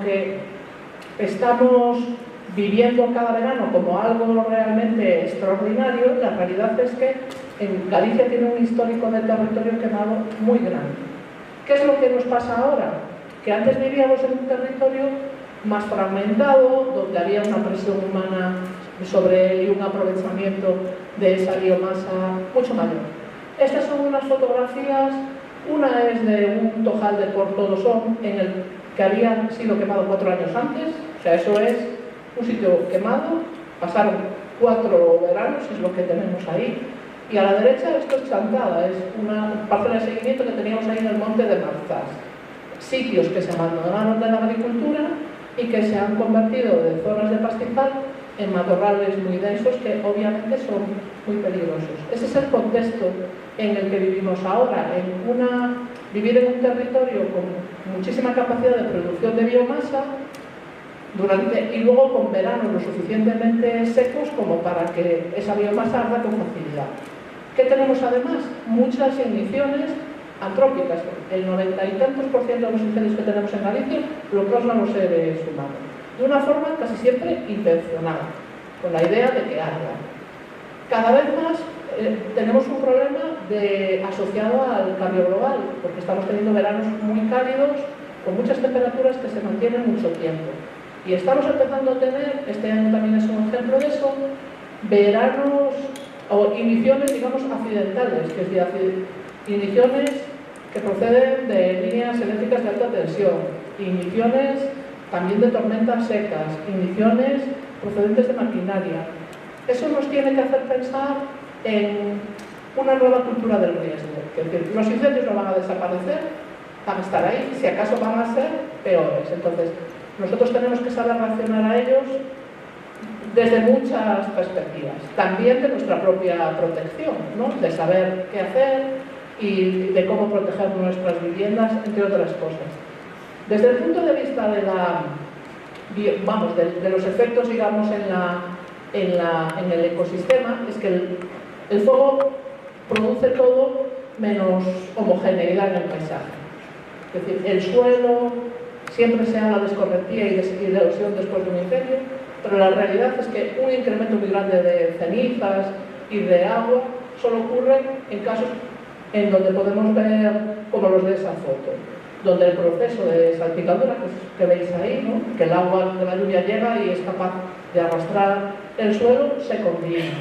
aunque estamos viviendo cada verano como algo realmente extraordinario, la realidad es que en Galicia tiene un histórico de territorio quemado muy grande. ¿Qué es lo que nos pasa ahora? Que antes vivíamos en un territorio más fragmentado, donde había una presión humana sobre él y un aprovechamiento de esa biomasa mucho mayor. Estas son unas fotografías, una es de un tojal de Porto do Son, en el que había sido quemado 4 años antes, o sea, eso es un sitio quemado, pasaron 4 veranos, es lo que tenemos ahí, y a la derecha esto es Chantada, es una parcela de seguimiento que teníamos ahí en el monte de Marzás. Sitios que se abandonaron de la agricultura y que se han convertido de zonas de pastizal en matorrales muy densos que obviamente son muy peligrosos. Ese es el contexto en el que vivimos ahora, vivir en un territorio con muchísima capacidad de producción de biomasa y luego con veranos lo suficientemente secos como para que esa biomasa arda con facilidad. ¿Qué tenemos además? Muchas igniciones antrópicas. El 90 y tantos % de los incendios que tenemos en Galicia lo causan los seres humanos, de una forma casi siempre intencionada, con la idea de que arda. Cada vez más tenemos un problema asociado al cambio global, porque estamos teniendo veranos muy cálidos, con muchas temperaturas que se mantienen mucho tiempo. Y estamos empezando a tener, este año también es un ejemplo de eso, veranos o igniciones, digamos, accidentales, que es decir, igniciones que proceden de líneas eléctricas de alta tensión, igniciones también de tormentas secas, igniciones procedentes de maquinaria. Eso nos tiene que hacer pensar en una nueva cultura del riesgo. Es decir, los incendios no van a desaparecer, van a estar ahí, y si acaso van a ser peores. Entonces, nosotros tenemos que saber reaccionar a ellos desde muchas perspectivas. También de nuestra propia protección, ¿no? De saber qué hacer y de cómo proteger nuestras viviendas, entre otras cosas. Desde el punto de vista de los efectos, digamos, en el ecosistema, es que el fuego produce todo menos homogeneidad en el paisaje. Es decir, el suelo, siempre se habla de escorrentía y de erosión después de un incendio, pero la realidad es que un incremento muy grande de cenizas y de agua solo ocurre en casos en donde podemos ver como los de esa foto, donde el proceso de salpicadura que veis ahí, ¿no? Que el agua de la lluvia llega y es capaz de arrastrar el suelo, se combina.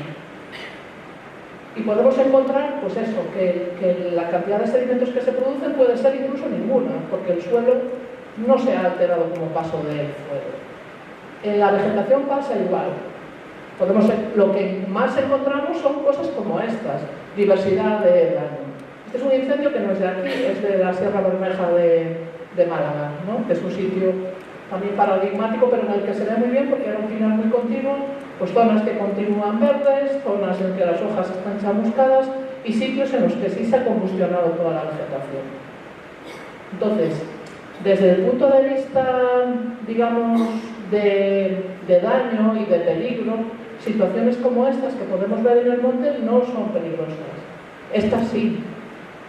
Y podemos encontrar, pues eso, que la cantidad de sedimentos que se producen puede ser incluso ninguna, porque el suelo no se ha alterado como paso del fuego. En la vegetación pasa igual. Lo que más encontramos son cosas como estas, diversidad de daño. Este es un incendio que no es de aquí, es de la Sierra Bermeja de Málaga, ¿no? Que es un sitio también paradigmático, pero en el que se ve muy bien porque era un final muy continuo, pues zonas que continúan verdes, zonas en que las hojas están chamuscadas y sitios en los que sí se ha combustionado toda la vegetación. Entonces, desde el punto de vista, digamos, de daño y de peligro, situaciones como estas que podemos ver en el monte no son peligrosas. Estas sí,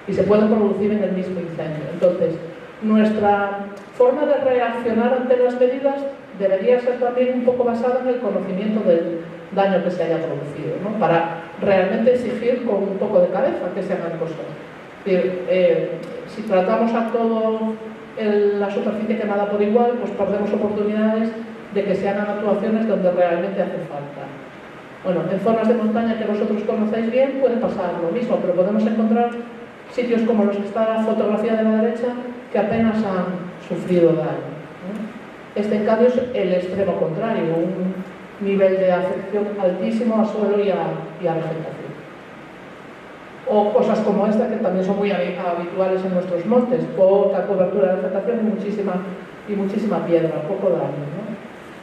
y se pueden producir en el mismo incendio. Entonces, nuestra forma de reaccionar ante las medidas debería ser también un poco basada en el conocimiento del daño que se haya producido, ¿no? Para realmente exigir con un poco de cabeza que se hagan cosas. Si tratamos a todo la superficie quemada por igual, pues perdemos oportunidades de que se hagan actuaciones donde realmente hace falta. Bueno, en zonas de montaña que vosotros conocéis bien puede pasar lo mismo, pero podemos encontrar sitios como los que está la fotografía de la derecha que apenas han sufrido daño, ¿no? Este, en cambio, es el extremo contrario, un nivel de afección altísimo a suelo y a vegetación. O cosas como esta, que también son muy habituales en nuestros montes, poca cobertura de vegetación y muchísima piedra, poco daño, ¿no?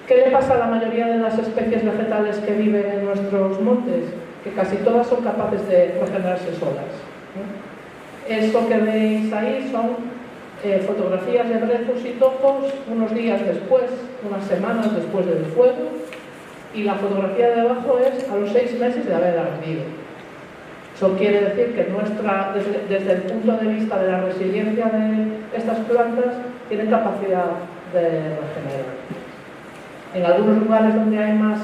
¿Qué le pasa a la mayoría de las especies vegetales que viven en nuestros montes? Que casi todas son capaces de regenerarse solas, ¿no? Esto que veis ahí son fotografías de brezos y tojos unos días después, unas semanas después del fuego, y la fotografía de abajo es a los 6 meses de haber ardido. Eso quiere decir que desde el punto de vista de la resiliencia de estas plantas, tienen capacidad de regenerar. En algunos lugares donde hay más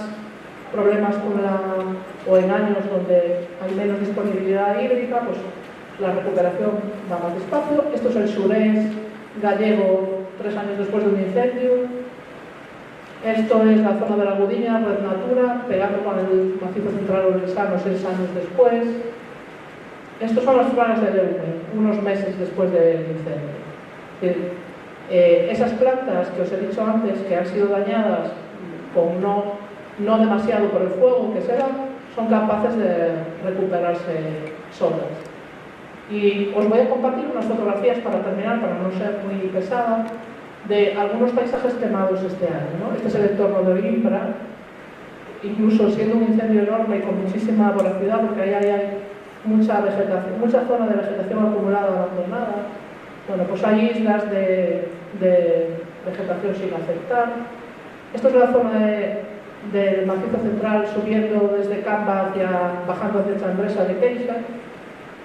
problemas o en años donde hay menos disponibilidad hídrica, pues la recuperación va más despacio. Esto es el Xurés gallego 3 años después de un incendio. Esto es la zona de la Gudiña, Red Natura, pegando con el macizo central ourensano 6 años después. Estos son las plagas de Leume, unos meses después del incendio. Esas plantas que os he dicho antes, que han sido dañadas con no demasiado por el fuego que será, son capaces de recuperarse solas. Y os voy a compartir unas fotografías para terminar, para no ser muy pesada, de algunos paisajes quemados este año, ¿no? Este es el entorno de Oimpra, incluso siendo un incendio enorme y con muchísima voracidad, porque ahí hay mucha vegetación, mucha zona de vegetación acumulada abandonada. Bueno, pues hay islas de vegetación sin afectar. Esto es la zona del macizo central subiendo desde Camba bajando hacia Chandresa de Queixa.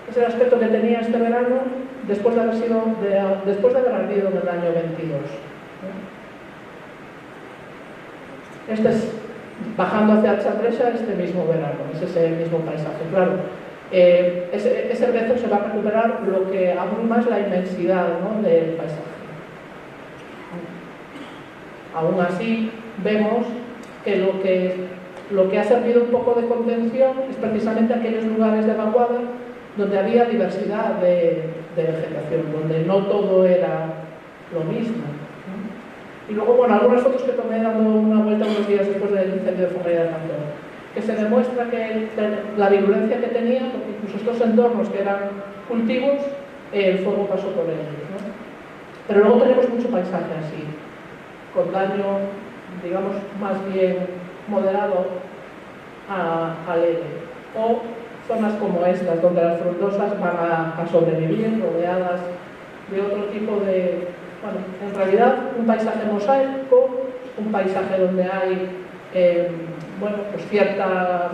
Es el aspecto que tenía este verano después de haber ardido en el año 22. Este es bajando hacia Chandresa este mismo verano, es ese mismo paisaje, claro. Ese rezo se va a recuperar, lo que abruma es la inmensidad, ¿no?, del paisaje. Aún así, vemos que lo que ha servido un poco de contención es precisamente aquellos lugares de vaguada donde había diversidad de vegetación, donde no todo era lo mismo. Y luego, bueno, algunas fotos que tomé dando una vuelta unos días después del incendio de Fogueira de Cantón, que se demuestra que la virulencia que tenía, porque incluso estos entornos que eran cultivos, el fuego pasó por ellos, ¿no? Pero luego tenemos mucho paisaje así, con daño, digamos, más bien moderado a leve. O zonas como estas, donde las frondosas van a sobrevivir, rodeadas de otro tipo de... Bueno, en realidad un paisaje mosaico, un paisaje donde hay bueno, pues cierta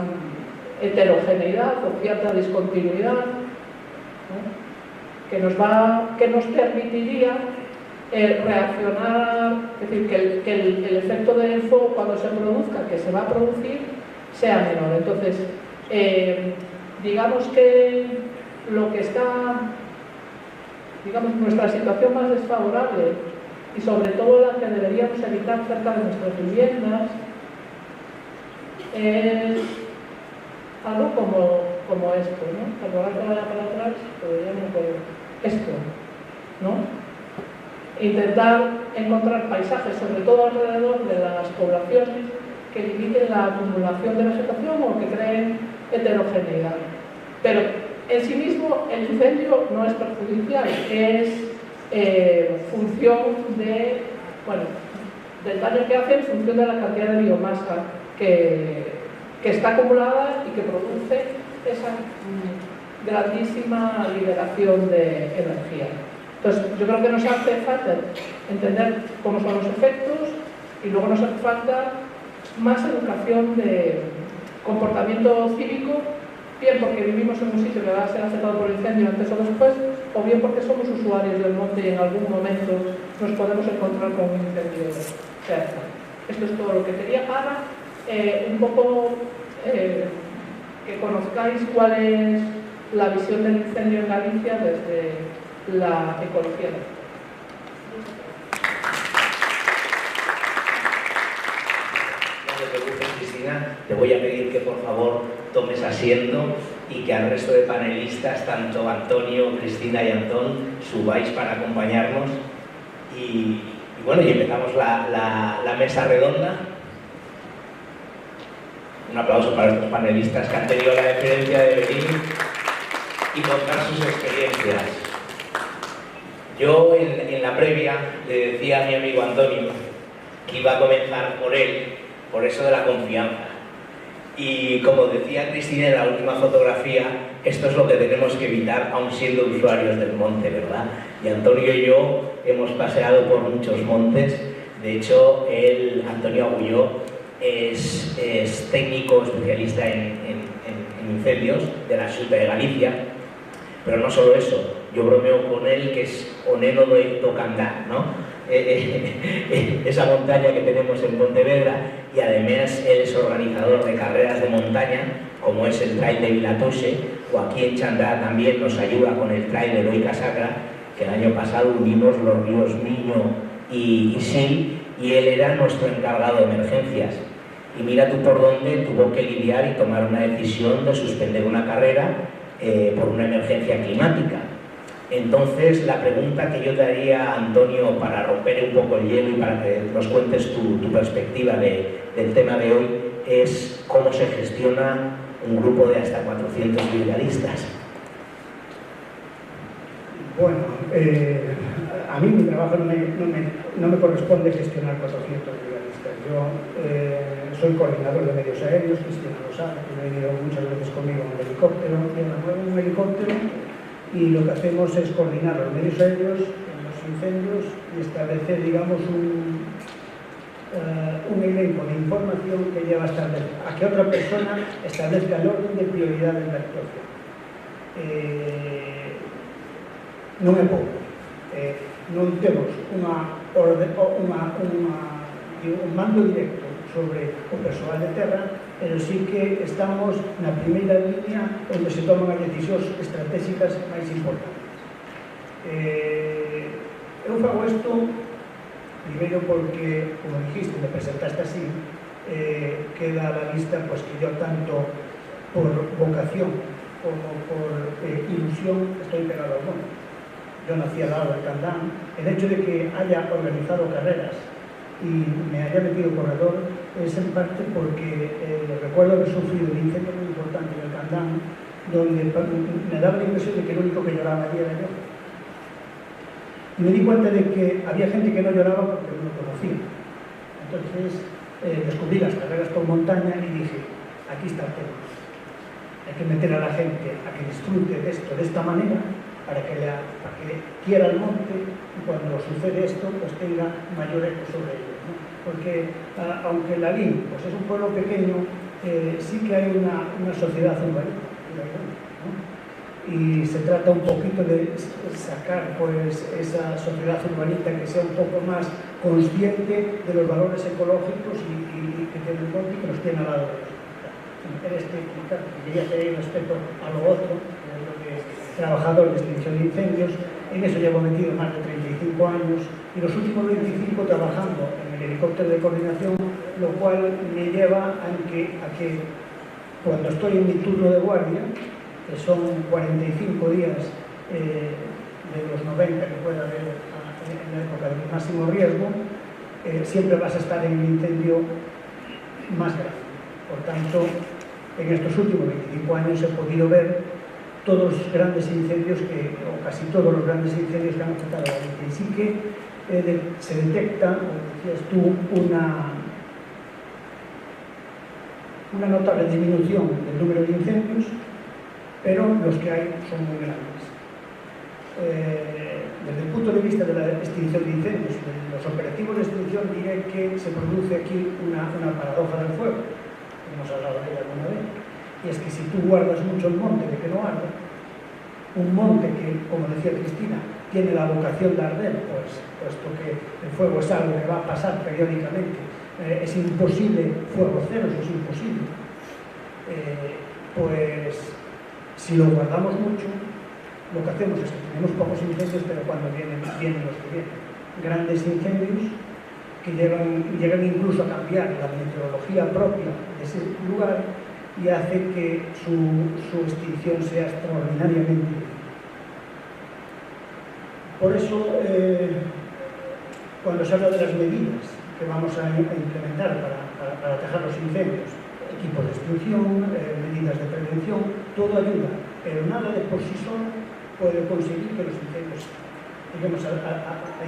heterogeneidad o cierta discontinuidad, ¿no?, que nos permitiría reaccionar, es decir, que el efecto del fuego cuando se produzca, que se va a producir, sea menor. Entonces, digamos que lo que está, digamos, nuestra situación más desfavorable y sobre todo la que deberíamos evitar cerca de nuestras viviendas es algo como esto, ¿no? Recordar que vaya para atrás, pero ya no puedo. Esto, ¿no? Intentar encontrar paisajes, sobre todo alrededor de las poblaciones, que limiten la acumulación de vegetación o que creen heterogeneidad. Pero en sí mismo el incendio no es perjudicial, es función del daño que hace en función de la cantidad de biomasa que está acumulada y que produce esa grandísima liberación de energía. Entonces, yo creo que nos hace falta entender cómo son los efectos y luego nos hace falta más educación de comportamiento cívico, bien porque vivimos en un sitio que va a ser afectado por el incendio antes o después, o bien porque somos usuarios del monte y en algún momento nos podemos encontrar con un incendio cerca. Esto es todo lo que quería para un poco que conozcáis cuál es la visión del incendio en Galicia desde la ecología. Cristina, te voy a pedir que por favor tomes asiento y que al resto de panelistas, tanto Antonio, Cristina y Antón, subáis para acompañarnos. Y bueno, y empezamos la mesa redonda. Un aplauso para estos panelistas que han tenido la deferencia de venir y contar sus experiencias. Yo en la previa le decía a mi amigo Antonio que iba a comenzar por él, por eso de la confianza. Y como decía Cristina en la última fotografía, esto es lo que tenemos que evitar aun siendo usuarios del monte, ¿verdad? Y Antonio y yo hemos paseado por muchos montes. De hecho, Antonio Agulló, es técnico especialista en incendios de la Xunta de Galicia, pero no solo eso, yo bromeo con él que es oneno do tocandá, ¿no? esa montaña que tenemos en Pontevedra, y además él es organizador de carreras de montaña, como es el Trail de Vilatose, o aquí en Chandra también nos ayuda con el Trail de Loica Sacra, que el año pasado unimos los ríos Miño y Sil, y él era nuestro encargado de emergencias. Y mira tú por dónde tuvo que lidiar y tomar una decisión de suspender una carrera por una emergencia climática. Entonces, la pregunta que yo te haría, Antonio, para romper un poco el hielo y para que nos cuentes tu perspectiva del tema de hoy, es cómo se gestiona un grupo de hasta 400 brigadistas. Bueno, a mí mi trabajo no me corresponde gestionar 400 brigadistas. Yo soy coordinador de medios aéreos, Cristina lo sabe, que me he venido muchas veces conmigo en el helicóptero, en un helicóptero, y lo que hacemos es coordinar los medios aéreos en los incendios y establecer, digamos, un elenco de información que lleva a que otra persona establezca el orden de prioridad de la actuación. Non é pouco. Non temos un mando directo sobre o persoal de terra, pero sí que estamos na primeira línea onde se toman as decisións estratégicas máis importantes. Eu fago isto primeiro porque, como dijiste, me presentaste así, queda a la vista pues, que yo tanto por vocación como por ilusión estoy pegado al mundo. Yo nací al lado del Candán. El hecho de que haya organizado carreras y me haya metido corredor es en parte porque recuerdo haber sufrido un incendio muy importante en el Candán, donde me daba la impresión de que el único que lloraba allí era yo. Y me di cuenta de que había gente que no lloraba porque no lo conocía. Entonces descubrí las carreras por montaña y dije, aquí está el tema. Hay que meter a la gente a que disfrute de esto de esta manera, para que quiera el monte y cuando sucede esto pues tenga mayor eco sobre ello, ¿no? Porque aunque Lalín pues es un pueblo pequeño, sí que hay una sociedad urbanita, ¿no? Y se trata un poquito de sacar pues esa sociedad urbanita que sea un poco más consciente de los valores ecológicos y que tiene el monte y que los tiene al lado de ellos. Quería hacer respecto a lo otro, trabajador de extinción de incendios. En eso llevo metido más de 35 años y los últimos 25 trabajando en el helicóptero de coordinación, lo cual me lleva a que cuando estoy en mi turno de guardia, que son 45 días de los 90 que pueda haber en la época de máximo riesgo, siempre vas a estar en el incendio más grave. Por tanto, en estos últimos 25 años he podido ver todos los grandes incendios, o casi todos los grandes incendios que han afectado a la gente. Y sí que se detecta, como decías tú, una notable disminución del número de incendios, pero los que hay son muy grandes. Desde el punto de vista de la extinción de incendios, de los operativos de extinción, diré que se produce aquí una paradoja del fuego. Hemos hablado de ella alguna vez. Y es que si tú guardas mucho el monte de que no arde, un monte que, como decía Cristina, tiene la vocación de arder, pues puesto que el fuego es algo que va a pasar periódicamente, es imposible, fuego cero, eso es imposible, pues si lo guardamos mucho, lo que hacemos es que tenemos pocos incendios, pero cuando vienen los que vienen, grandes incendios que llegan incluso a cambiar la meteorología propia de ese lugar y hace que su extinción sea extraordinariamente difícil. Por eso, cuando se habla de las medidas que vamos a implementar para atajar los incendios, equipos de extinción, medidas de prevención, todo ayuda, pero nada de por sí solo puede conseguir que los incendios lleguemos a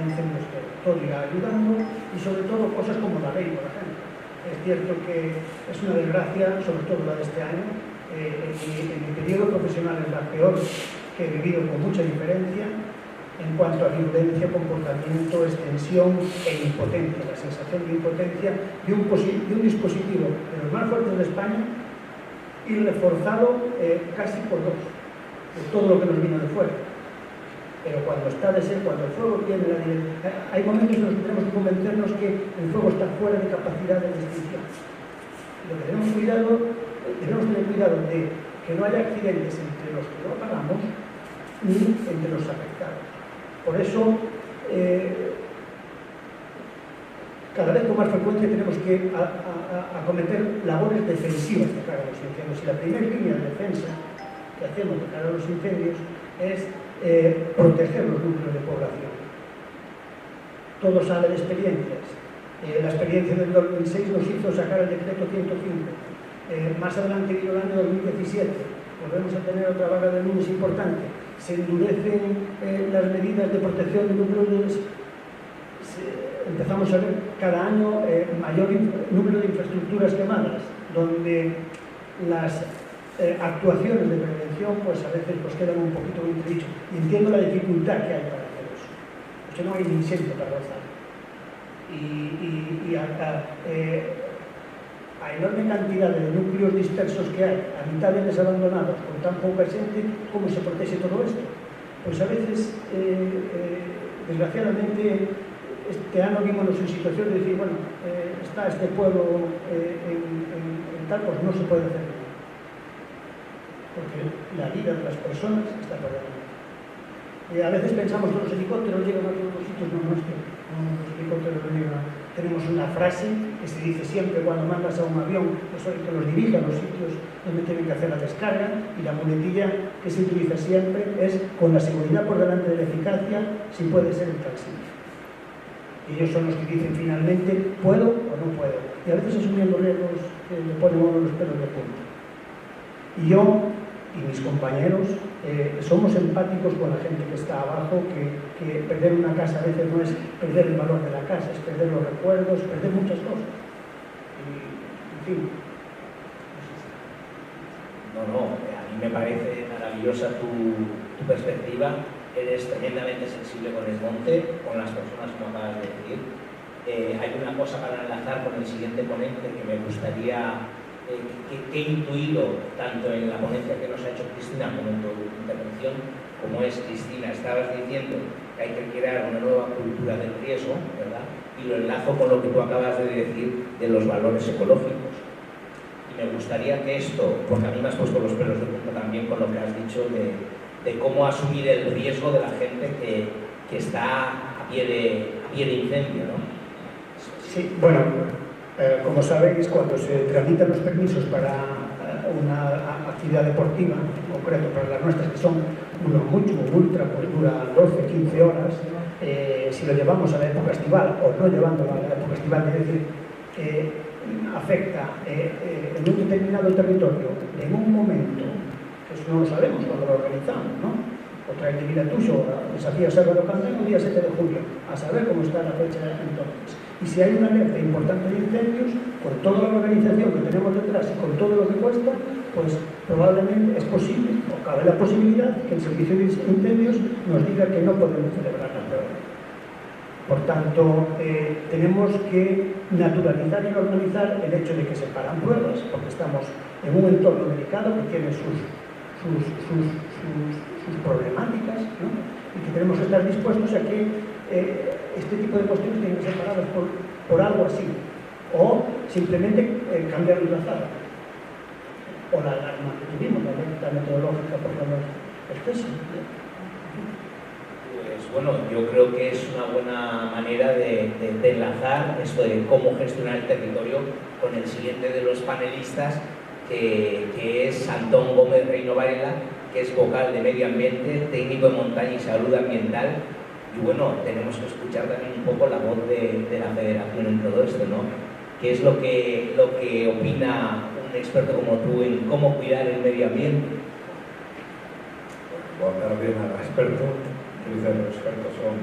incendios todo irá ayudando, y sobre todo cosas como la ley, por ejemplo. Es cierto que es una desgracia, sobre todo la de este año. En mi periodo profesional es la peor que he vivido, con mucha diferencia en cuanto a violencia, comportamiento, extensión e impotencia, la sensación de impotencia de un dispositivo de los más fuertes de España y reforzado casi por dos, de todo lo que nos vino de fuera. Pero cuando está de ser, cuando el fuego tiene la dirección, hay momentos en los que tenemos que convencernos que el fuego está fuera de capacidad de extinción. Lo que tenemos que tener cuidado de que no haya accidentes entre los que lo apagamos ni entre los afectados. Por eso, cada vez con más frecuencia tenemos que acometer labores defensivas de cara a los incendios. Y la primera línea de defensa que hacemos de cara a los incendios es proteger los núcleos de población. Todo sale de experiencias. La experiencia del 2006 nos hizo sacar el decreto 105. Más adelante vino el año 2017. Volvemos a tener otra vaga de lunes importante. Se endurecen las medidas de protección de núcleos. Empezamos a ver cada año mayor número de infraestructuras quemadas, donde las actuaciones de prevención pues a veces pues quedan un poquito entredicho. Y entiendo la dificultad que hay para hacer eso, porque no hay ni incendio para rozar. Y a enorme cantidad de núcleos dispersos que hay, habitables abandonados, con tan poca gente, ¿cómo se protege todo esto? Pues a veces, desgraciadamente, este año vimos en situación de decir, bueno, está este pueblo en tal, pues no se puede hacer nada. Porque la vida de las personas está perdida. A veces pensamos que los helicópteros llegan a todos los sitios, no es que los helicópteros no llegan. Tenemos una frase que se dice siempre cuando mandas a un avión que los dirija a los sitios donde tienen que hacer la descarga, y la muletilla que se utiliza siempre es con la seguridad por delante de la eficacia, si puede ser inflexible. Y ellos son los que dicen finalmente, ¿puedo o no puedo? Y a veces asumiendo riesgos que le ponen uno los pelos de punta. Y yo y mis compañeros somos empáticos con la gente que está abajo, que perder una casa a veces no es perder el valor de la casa, es perder los recuerdos, perder muchas cosas. Y, en fin. No, a mí me parece maravillosa tu perspectiva. Eres tremendamente sensible con el monte, con las personas, como acabas de decir. Hay una cosa para enlazar con el siguiente ponente que me gustaría que he intuido tanto en la ponencia que nos ha hecho Cristina como en tu intervención, como es, Cristina, estabas diciendo que hay que crear una nueva cultura del riesgo, ¿verdad? Y lo enlazo con lo que tú acabas de decir de los valores ecológicos. Y me gustaría que esto, porque a mí me has puesto los pelos de punta también con lo que has dicho de cómo asumir el riesgo de la gente que está a pie de incendio, ¿no? Sí, bueno, como sabéis, cuando se tramitan los permisos para una actividad deportiva, en concreto para las nuestras, que son mucho, ultra, pues duran 12, 15 horas, si lo llevamos a la época estival o no llevándolo a la época estival, es decir, afecta en un determinado territorio, en un momento, que eso no lo sabemos cuando lo organizamos, ¿no? Otra actividad tuya, desafía Sábado Candel, el día 7 de julio, a saber cómo está la fecha entonces. Y si hay una alerta importante de incendios, con toda la organización que tenemos detrás y con todo lo que cuesta, pues probablemente es posible, o cabe la posibilidad, que el servicio de incendios nos diga que no podemos celebrar la prueba. Por tanto, tenemos que naturalizar y normalizar el hecho de que se paran pruebas, porque estamos en un entorno delicado que tiene sus problemáticas, ¿no? Y que tenemos que estar dispuestos a que este tipo de cuestiones tienen que ser paradas por algo así, o simplemente cambiar el trazado, o la alarma que tuvimos, la alerta metodológica por favor expresa. Pues bueno, yo creo que es una buena manera de enlazar esto de cómo gestionar el territorio con el siguiente de los panelistas, que es Antón Gómez Reino Varela, que es vocal de Medio Ambiente, técnico de montaña y salud ambiental. Y bueno, tenemos que escuchar también un poco la voz de la Federación en todo esto, ¿no? ¿Qué es lo que opina un experto como tú en cómo cuidar el medio ambiente? Voy a dar bien al experto. Los expertos son,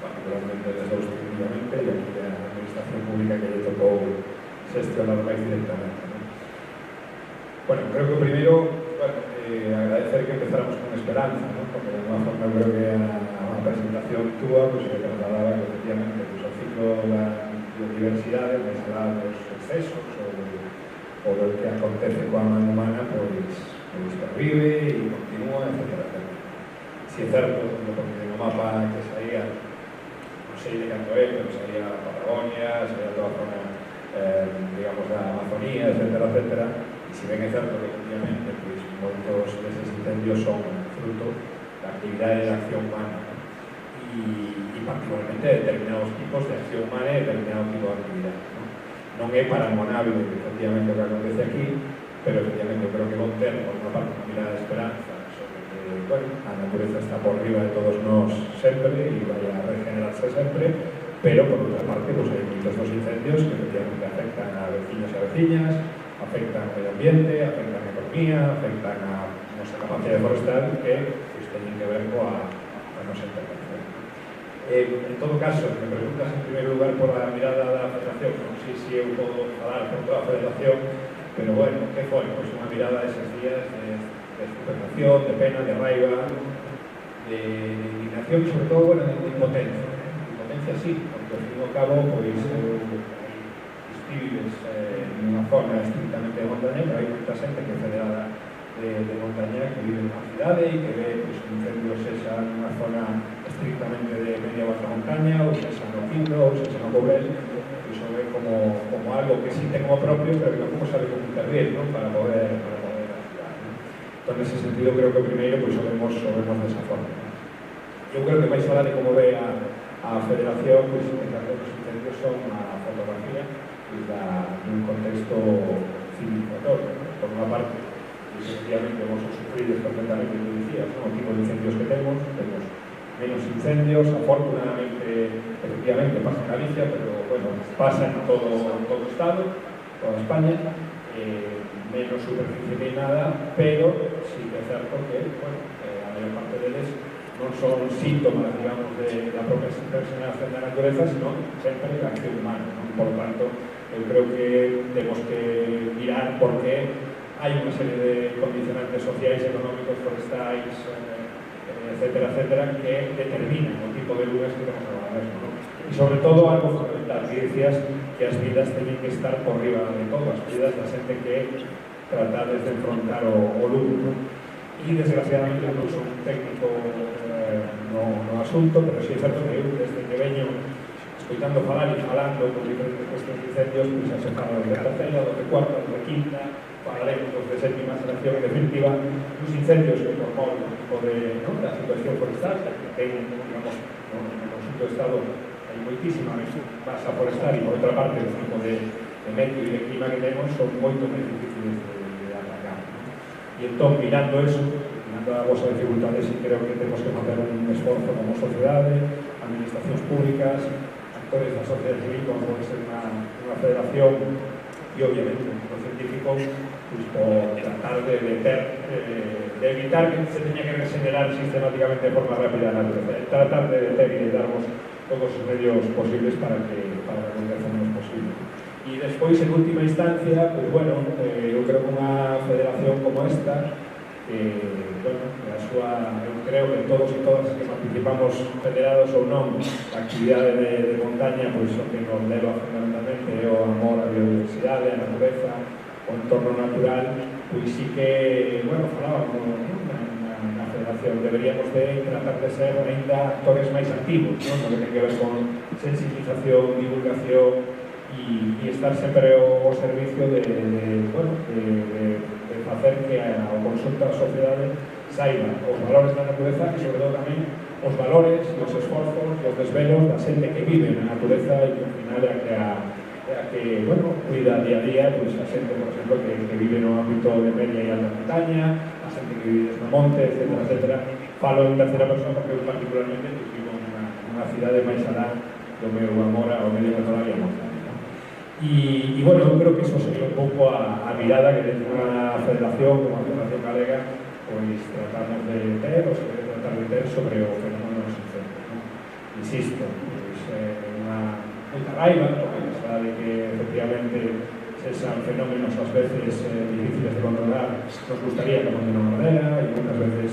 particularmente desde los últimamente, y aquí de la administración pública que le tocó gestionar más directamente, ¿no? Bueno, creo que primero, agradecer que empezáramos con esperanza, ¿no? Porque de alguna forma creo que a la presentación túa pues, se trasladaba que efectivamente pues, el ciclo de la biodiversidad, más allá de los excesos o de lo que acontece con la mano humana, pues pervive y continúa, etcétera, etcétera. Si é certo, porque no mapa que saía, non sei de canto é, pero saía a Patagonia, saía toda a zona, digamos, da Amazonía, etcétera, etcétera, e se ben é certo que, obviamente, pois, moitos deses incendios son fruto da actividade de acción humana e particularmente determinados tipos de acción humana e determinado tipo de actividade. Non é paragonable, efectivamente, o que acontece aquí, pero efectivamente creo que vou ter, por unha parte, unha mirada de esperanza sobre que, bueno, a natureza está por riba de todos nós sempre e vai a regenerarse sempre, pero, por outra parte, pues, hai moitos dos incendios que efectivamente afectan a veciños e a veciñas, afectan ao medio ambiente, afectan a economía, afectan a nosa capacidade forestal que pues, teñen que ver coa nosa intervención. En todo caso, me preguntas en primeiro lugar por a mirada da Federación, non sei se eu podo falar por toda a Federación, pero bueno, que foi? Pois unha mirada eses días de estupefacción, de pena, de raiva, de indignación e sobre todo, bueno, de impotencia. Impotencia sí, porque ao fin e ao cabo, pois, vives nunha zona estrictamente de montaña, pero hai moita xente que é federada de montaña que vive nunha cidade e que ve pues, un incendio sexa nunha zona estrictamente de media baja montaña ou sexa no Pindo ou sexa no Cobrel, iso ve como algo que sí ten como propio, pero que non sabe como intervir, ¿no? para poder ayudar, ¿no? Entón, nese sentido, creo que primeiro pues, o vemos desa forma. Eu creo que máis falar de como ve a Federación, pues, que os incendios son a fotografía dun contexto civilizatorio. Por unha parte, efectivamente, vos sufrides perfectamente, como dicías, o tipo de incendios que temos menos incendios, afortunadamente, efectivamente, pasa en Galicia, pero, bueno, pasa en todo o Estado, toda España, menos superficie que nada, pero sí que é certo que, bueno, a maior parte deles non son síntomas, digamos, de la propia regeneración da natureza, sino sempre da acción humana, ¿no? Por lo tanto, eu creo que temos que mirar porque hai unha serie de condicionantes sociais, económicos, forestais, etcétera, etcétera, que determinan o tipo de lugares que temos agora mesmo, ¿no? E sobre todo algo fundamental, que decías que as vidas teñen que estar por riba de todo, as vidas da xente que tratades de enfrontar o luto, ¿no? E desgraciadamente non son un técnico no asunto, pero sí é certo que eu desde que veño escoitando falar e falando con diferentes cuestións de incendios, pois xa se fala de terceira, de cuarta, de quinta, falaremos de séptima xeración, en definitiva, dos incendios que por mor da situación forestal, que ten, digamos, no conjunto do Estado hai moitísima masa forestal e, por outra parte, o tipo de medio e de clima que temos son moito máis difíciles de atacar. E entón, mirando eso, mirando a vosa dificultade, sí creo que temos que facer un esforzo como sociedade, administracións públicas, actores da sociedade civil, como pode ser unha federación, e obviamente os científicos, pues, por tratar de evitar que se teña que regenerar sistemáticamente de forma rápida a natureza, tratar de deter e de darnos todos os medios posibles para que aconteza menos posible. E despois, en última instancia, pues, bueno, eu creo que unha federación como esta, bueno, eu creo que todos e todas que participamos federados ou non a actividade de montaña, pois o que nos leva fundamentalmente é o amor á biodiversidade, á natureza, o entorno natural, pois sí que, bueno, falábamos na federación, deberíamos de tratar de ser ainda actores máis activos, non? No que ten que ver con sensibilización, divulgación e estar sempre ao servicio de facer que o conxunto da sociedade saiba os valores da natureza e, sobre todo, tamén os valores e os esforzos e os desvelos da xente que vive na natureza e que, ao final, é a que, bueno, cuida día a día, pois, a xente, por exemplo, que vive no ámbito de media e alta montaña, a xente que vive no monte, etcétera, etcétera. Falo en terceira persona porque eu, particularmente, vivo nunha cidade máis alá do meu amor ao medio natural e a montaña. E, bueno, eu creo que iso sería un pouco a mirada que desde unha federación como a Federación Galega pois tratamos de ter, ou se debe tratar de ter sobre o fenómeno dos incendios, ¿no? Insisto, pois unha moita raiva, porque a pesar de que efectivamente sexan fenómenos ás veces difíciles de controlar, nos gustaría que non ardera e moitas veces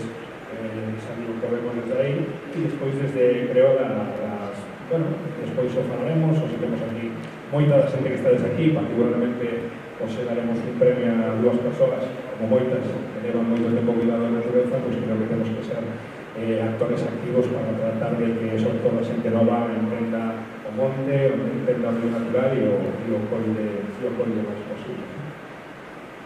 salir un que vemos desde aí e despois desde, creo, bueno, despois o falaremos, o se temos aquí moita da xente que estades aquí, particularmente hoxe daremos un premio a dúas persoas, como moitas que levan moito tempo cuidado da natureza, pois creo que temos que ser actores activos para tratar de que sobre todo a xente nova entenda o monte, entenda o medio natural e o colle máis posible.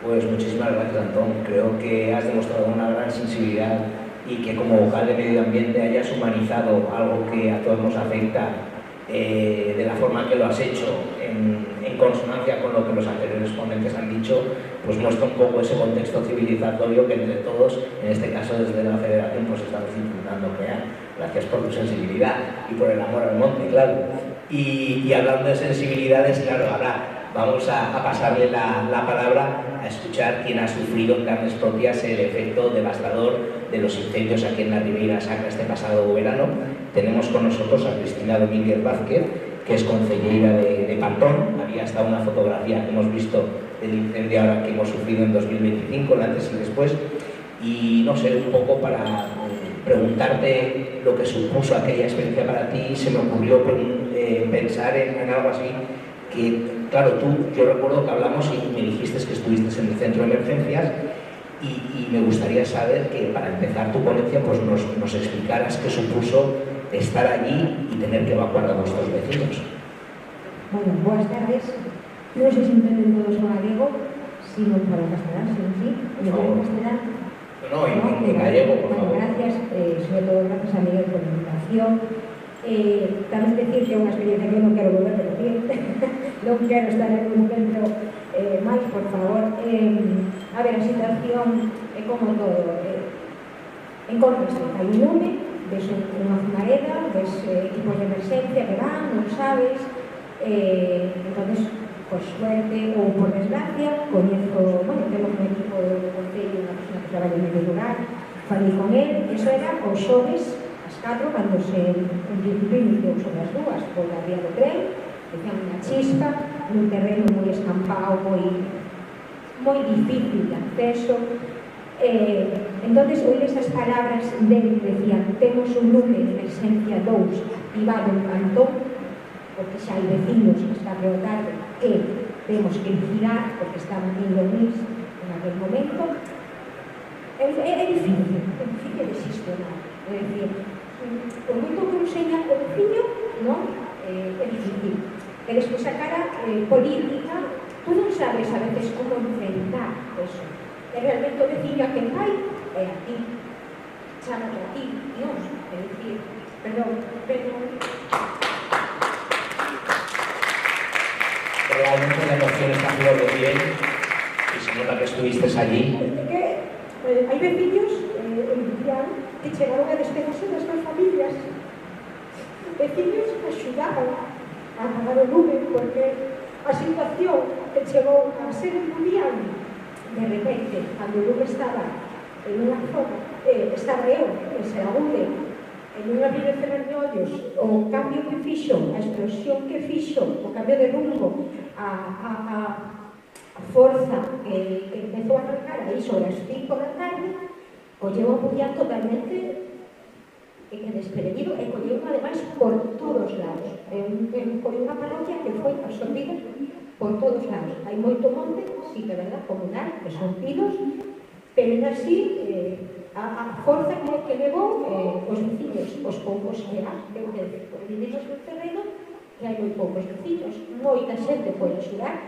Pues muchísimas gracias, Antón. Creo que has demostrado una gran sensibilidad y que como vocal de medio ambiente hayas humanizado algo que a todos nos afecta de la forma que lo has hecho en consonancia con lo que los anteriores ponentes han dicho, pues muestra un poco ese contexto civilizatorio que entre todos, en este caso desde la Federación, pues estamos intentando crear. Gracias por tu sensibilidad y por el amor al monte, claro. Y hablando de sensibilidades, claro, ahora vamos a pasarle la palabra a escuchar quién ha sufrido en carnes propias el efecto devastador de los incendios aquí en la Ribeira Sacra este pasado verano. Tenemos con nosotros a Cristina Domínguez Vázquez, que es concejera de Pantón. Había hasta una fotografía que hemos visto del incendio ahora que hemos sufrido en 2025, el antes y después. Y no sé, un poco para preguntarte lo que supuso aquella experiencia para ti, se me ocurrió pensar en algo así que, claro, yo recuerdo que hablamos y me dijiste que estuviste en el centro de emergencias y me gustaría saber que para empezar tu ponencia pues nos explicaras qué supuso estar allí y tener que evacuar a vuestros vecinos. Bueno, boas tardes. Non sei se entenden todos o galego, sino para o castelán, sí, en castelán. No, en gallego, por favor. Bueno, gracias, sobre todo gracias a Miguel por la invitación. Tamén decir que é unha experiencia que eu non quero volver a repetir, non quero estar en un centro máis, por favor. A ver, a situación é como todo. Encontrase, hai un lume, ves unha fumareda, ves equipos de emerxencia que van, non sabes, entonces, por suerte ou por desgracia, coñezo, bueno, temos un equipo de concello, unha persona que trabalha en medio rural, falei con él, iso era os xoves, as 4, cando en principio iniciou sobre as 2, por la vía do tren, decían unha chispa, nun terreno moi escampado, moi difícil de acceso. Entonces, oí esas palabras dele que decían: temos un lume de emerxencia 2 activado en Pantón, porque xa hai vecinos que está preguntando que temos que vigilar porque estaban indo mis en aquel momento. É difícil de xestionar. É dicir, por moito que nos seña o veciño, non? É difícil. E despois a cara política, tú non sabes a veces como enfrentar eso. E realmente o veciño a quen vai é a ti. Chámate a ti, Dios. É dicir, perdón. Realmente la emoción está a flor de piel y se nota que estuviste allí. Hai veciños que chegaron a despedirse das súas familias. Veciños que axudaban a apagar o lume porque a situación que chegou a ser mundial. De repente, cando o lume estaba en unha zona, estaba eu, en Seragude, en unha vida de cerrar de ollos, o cambio que fixo, a explosión que fixo, o cambio de rumbo, a forza que empezou a arrancar aí sobre as 5 da tarde, colleu a mundial totalmente desprevenido e colleu ademais por todos lados. Foi unha parroquia que foi absorbida por todos lados. Hai moito monte, sí que é verdad, comunal, que son pinos, pero é así, a forza que levou os veciños, os poucos que há, vivimos no terreno, que hai moi poucos veciños, moita xente foi axudar,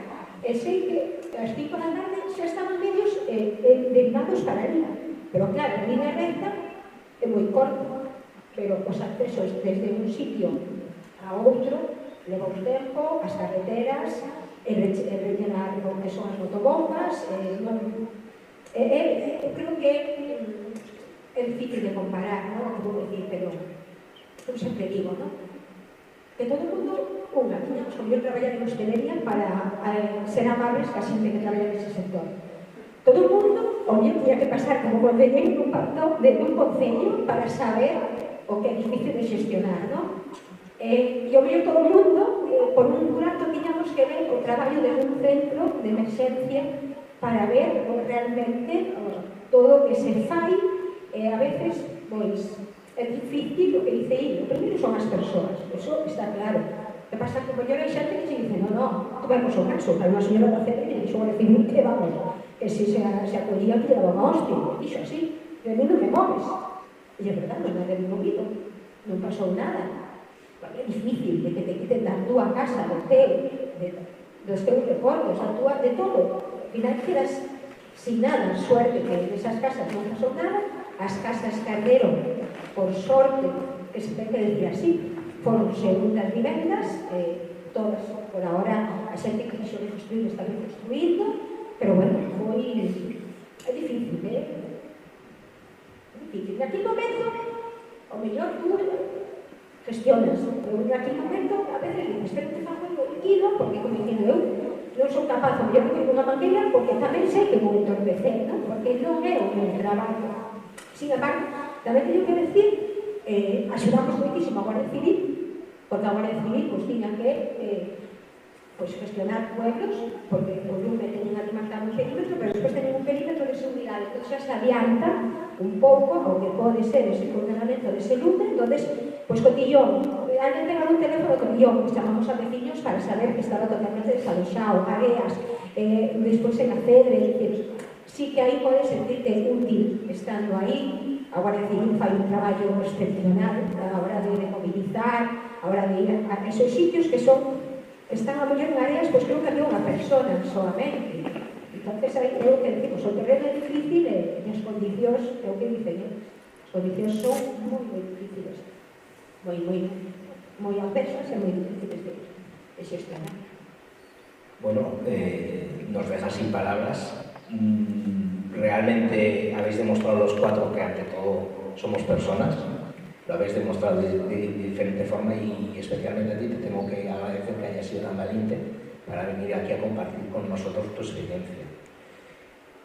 e sei que as 5 da tarde xa estaban medios derivados para ali, pero claro, a línea recta é moi corta, pero os accesos desde un sitio a outro leva un tempo, as carreteras, rellenar o que son as motobombas, creo que é difícil de comparar, non? Vou dicir, pero eu sempre digo, non? Que todo o mundo, tiñamos como eu traballar en hostelería para ser amables ca xente que traballa nese sector. Todo o mundo, o mellor, tiña que pasar como concelleiro nun pacto de un concello para saber o que é difícil de xestionar, non? E o mellor todo o mundo, por un rato tiñamos que ver o traballo de un centro de emerxencia para ver realmente todo o que se fai, e a veces, pois, é difícil o que dice Illo. Primeiro son as persoas, eso está claro. O que pasa que o mellor hai xente que se dice, no, tomemos o caso, hai unha señora da CEDE que dixo a decir que vamos, que se acollía que lle daban a hostia, dixo así, de mí non me moves. E é verdade, non é removido, non pasou nada. Porque é difícil de que te quiten da túa casa, dos teus recordos, de todo. Ao final quedas sin nada, suerte que nesas casas non pasou nada. As casas que arderon, por sorte, que se ten que decir así, foron segundas vivendas, todas, por ahora, a xente que quixo reconstruir está reconstruindo, pero bueno, é difícil, É difícil. Naquele momento, o mellor tú gestionas, pero naquele momento, a veces dices, pero te fago eu tranquilo, porque como dicindo eu, non son capaz de mellor que unha mangueira, porque tamén sei que vou entorpecer, non? Porque non é o meu traballo. Sin embargo, tamén teño que decir, axudamos moitísimo a Guardia Civil, porque a Guardia Civil tiña que gestionar pueblos, porque o lume teñen ali marcado un perímetro, pero despois teñen un perímetro de seguridade, entón xa se adianta un pouco o que pode ser ese condenamento dese lume. Entonces, cotillón, alguén pegaba un teléfono de cotillón, chamamos a veciños para saber que estaba totalmente desaloxado, areas, despois en a Cedre, sí que aí podes sentirte útil estando aí. A Guardia Civil fai un traballo excepcional a hora de mobilizar, a hora de ir a esos sitios que están a mellor en áreas, creo que había unha persona solamente. Entonces, aí creo que decimos, o terreno é difícil e as condicións, creo que dicen, as condicións son moi difíciles, moi adversas e moi difíciles de xestionar. Bueno, nos deja sin palabras. Realmente habéis demostrado los cuatro que ante todo somos personas. Lo habéis demostrado de diferente forma y especialmente a ti te tengo que agradecer que hayas sido tan valiente para venir aquí a compartir con nosotros tu experiencia.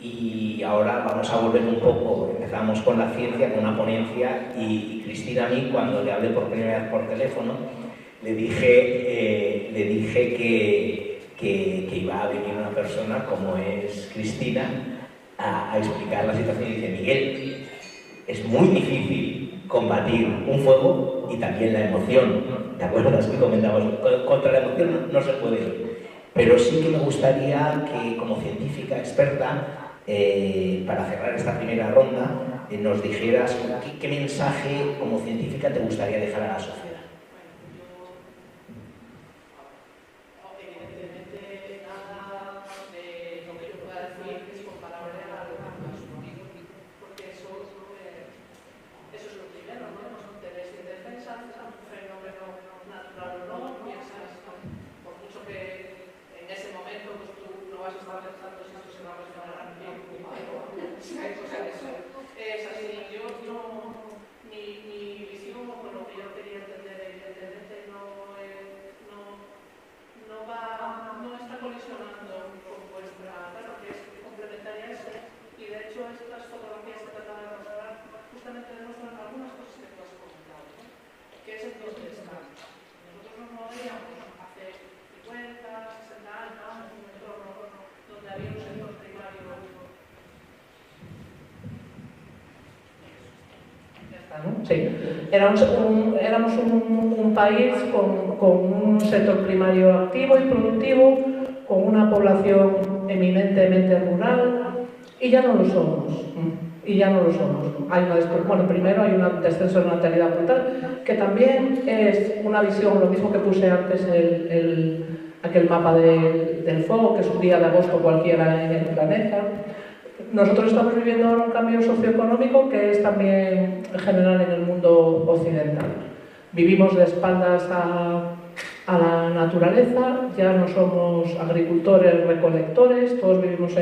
Y ahora vamos a volver un poco, empezamos con la ciencia, con una ponencia, y Cristina a mí, cuando le hablé por primera vez por teléfono, le dije que iba a venir una persona como es Cristina a explicar la situación y dice, Miguel, es muy difícil combatir un fuego y también la emoción. ¿Te acuerdas que comentamos? Contra la emoción no se puede ir. Pero sí que me gustaría que, como científica experta, para cerrar esta primera ronda, nos dijeras qué mensaje como científica te gustaría dejar a la sociedad. Sí, éramos un país con un sector primario activo y productivo, con una población eminentemente rural, y ya no lo somos. Primero hay un descenso de natalidad brutal, que también es una visión, lo mismo que puse antes aquel mapa del fuego, que es un día de agosto cualquiera en el planeta. Nosotros estamos viviendo ahora un cambio socioeconómico que es también general en el mundo occidental. Vivimos de espaldas a la naturaleza, ya no somos agricultores, recolectores, todos vivimos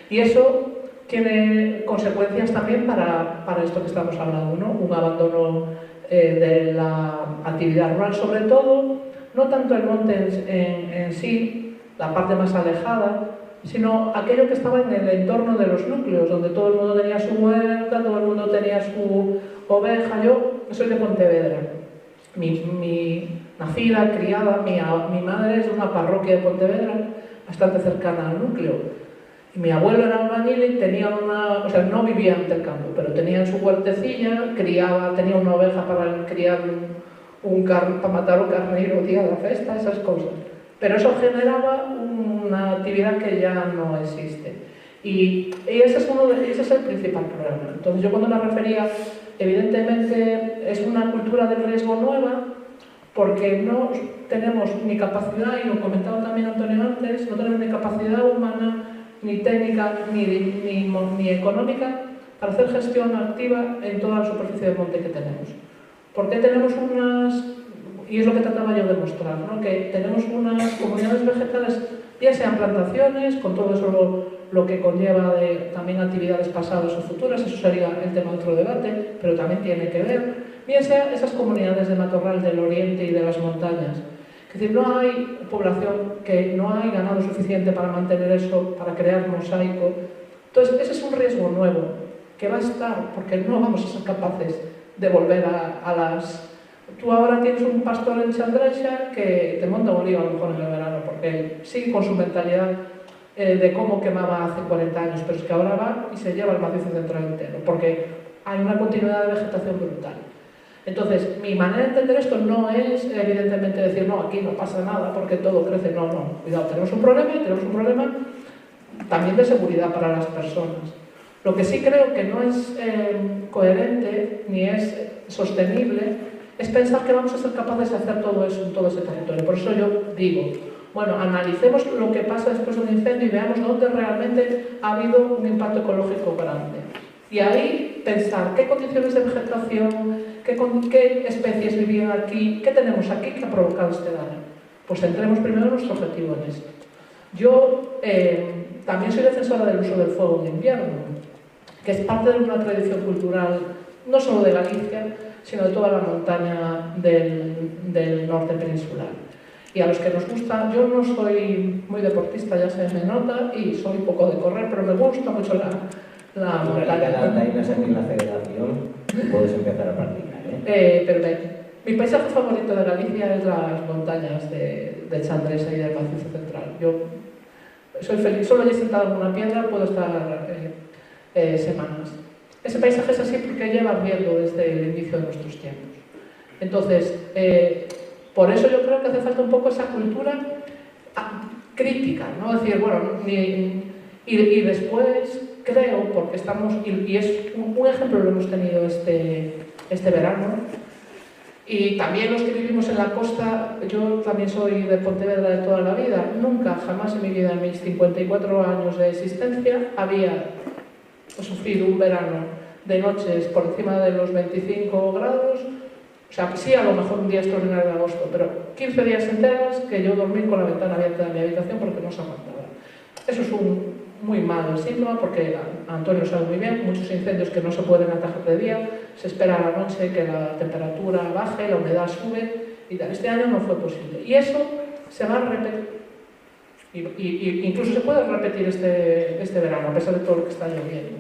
y eso tiene consecuencias también para esto que estamos hablando, ¿no? Un abandono de la actividad rural, sobre todo, no tanto el monte en sí, la parte más alejada, sino aquello que estaba en el entorno de los núcleos, donde todo el mundo tenía su huerta, todo el mundo tenía su oveja. Yo soy de Pontevedra, mi nacida, criada, mi madre es de una parroquia de Pontevedra, bastante cercana al núcleo. Y mi abuelo era albañil y tenía no vivía ante el campo, pero tenía su huertecilla, tenía una oveja para criar para matar un carneiro día de la festa, esas cosas. Pero eso generaba una actividad que ya no existe. Y ese es el principal problema. Entonces yo cuando me refería evidentemente es una cultura del riesgo nueva, porque no tenemos ni capacidad, y lo comentaba también Antonio antes, no tenemos ni capacidad humana, ni técnica, ni económica para hacer gestión activa en toda la superficie del monte que tenemos. Porque tenemos unas, y es lo que trataba yo de mostrar, ¿no? Que tenemos unas comunidades vegetales, ya sean plantaciones, con todo eso lo que conlleva de también actividades pasadas o futuras, eso sería el tema de otro debate, pero también tiene que ver, bien sea esas comunidades de matorral del oriente y de las montañas. Es decir, no hay población, que no hay ganado suficiente para mantener eso, para crear mosaico. Entonces, ese es un riesgo nuevo, que va a estar, porque no vamos a ser capaces de volver a las... Tú ahora tienes un pastor en Chandresha que te monta un lío a lo mejor en el verano, porque él sigue con su mentalidad de cómo quemaba hace 40 años, pero es que ahora va y se lleva el macizo central entero, porque hay una continuidad de vegetación brutal. Entonces, mi manera de entender esto no es, evidentemente, decir, no, aquí no pasa nada porque todo crece. No, no, cuidado, tenemos un problema también de seguridad para las personas. Lo que sí creo que no es coherente ni es sostenible es pensar que vamos a ser capaces de hacer todo eso en todo ese territorio. Por eso yo digo, bueno, analicemos lo que pasa después de un incendio y veamos dónde realmente ha habido un impacto ecológico grande. Y ahí pensar qué condiciones de vegetación, qué especies vivían aquí, qué tenemos aquí que ha provocado este daño. Pues centremos primero nuestro objetivo en esto. Yo también soy defensora del uso del fuego en invierno, que es parte de una tradición cultural no solo de Galicia, sino de toda la montaña del norte peninsular. Y a los que nos gusta, yo no soy muy deportista, ya se me nota, y soy poco de correr, pero me gusta mucho la montaña. Tainas aquí en la federación y puedes empezar a practicar, mi paisaje favorito de Galicia es las montañas de Chandresha y del Macizo Central. Yo soy feliz, solo allí sentado en una piedra puedo estar semanas. Ese paisaje es así porque lleva viendo desde el inicio de nuestros tiempos. Entonces, por eso yo creo que hace falta un poco esa cultura crítica, ¿no? Es decir, bueno, y después creo, porque estamos, y es un ejemplo lo hemos tenido este verano, y también los que vivimos en la costa, yo también soy de Pontevedra de toda la vida, nunca, jamás en mi vida, en mis 54 años de existencia, había sufrido un verano de noches por encima de los 25 grados, o sea, sí, a lo mejor un día extraordinario de agosto, pero 15 días enteras que yo dormí con la ventana abierta de mi habitación porque no se aguantaba. Eso es un muy mal síntoma porque Antonio sabe muy bien, muchos incendios que no se pueden atajar de día, se espera a la noche que la temperatura baje, la humedad sube y tal. Este año no fue posible. Y eso se va a repetir. Y incluso se puede repetir este verano, a pesar de todo lo que está lloviendo.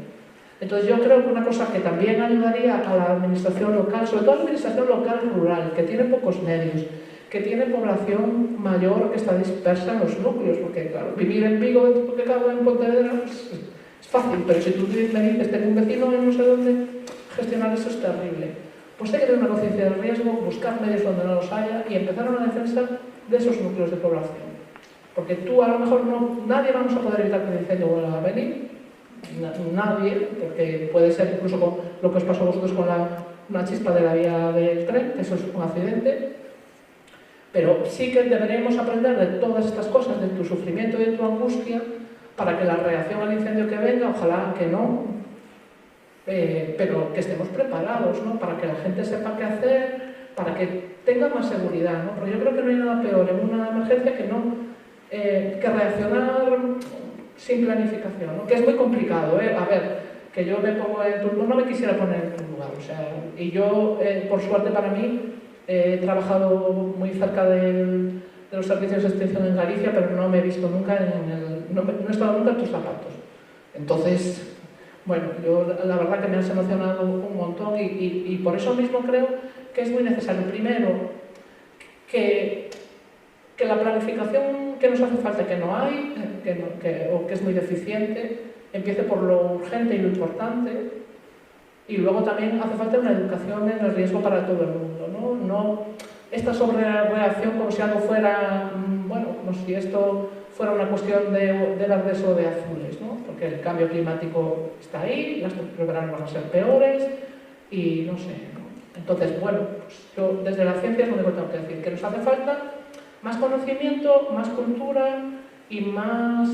Entonces yo creo que una cosa que también ayudaría a la administración local, sobre todo la administración local rural, que tiene pocos medios, que tiene población mayor que está dispersa en los núcleos, porque claro, vivir en Vigo dentro de lo que cabe en Pontevedra es fácil, pero si tú me dices, tengo un vecino en no sé dónde, gestionar eso es terrible. Pues hay que tener una conciencia del riesgo, buscar medios donde no los haya y empezar una defensa de esos núcleos de población. Porque tú a lo mejor nadie vamos a poder evitar que el incendio vuelva a venir, nadie, porque puede ser incluso con lo que os pasó a vosotros con una chispa de la vía del tren, que eso es un accidente, pero sí que deberíamos aprender de todas estas cosas, de tu sufrimiento y de tu angustia, para que la reacción al incendio que venga, ojalá que no, pero que estemos preparados, ¿no? Para que la gente sepa qué hacer, para que tenga más seguridad, ¿no? Porque yo creo que no hay nada peor en una emergencia que reaccionar sin planificación, ¿no? Que es muy complicado, A ver, que yo me pongo en tu lugar, no me quisiera poner en tu lugar, o sea, y yo, por suerte para mí, he trabajado muy cerca de los servicios de extinción en Galicia, pero no me he visto nunca no he estado nunca en tus zapatos. Entonces, bueno, yo la verdad que me has emocionado un montón y por eso mismo creo que es muy necesario, primero, que la planificación que nos hace falta, que no hay, o que es muy deficiente, empiece por lo urgente y lo importante, y luego también hace falta una educación en el riesgo para todo el mundo, ¿no? No esta sobrereacción como si algo fuera, bueno, como si esto fuera una cuestión del adverso de azules, ¿no? Porque el cambio climático está ahí, las temperaturas van a ser peores, y no sé, ¿no? Entonces, bueno, pues yo desde la ciencia es lo único que tengo que decir, que nos hace falta más conocimiento, más cultura y más,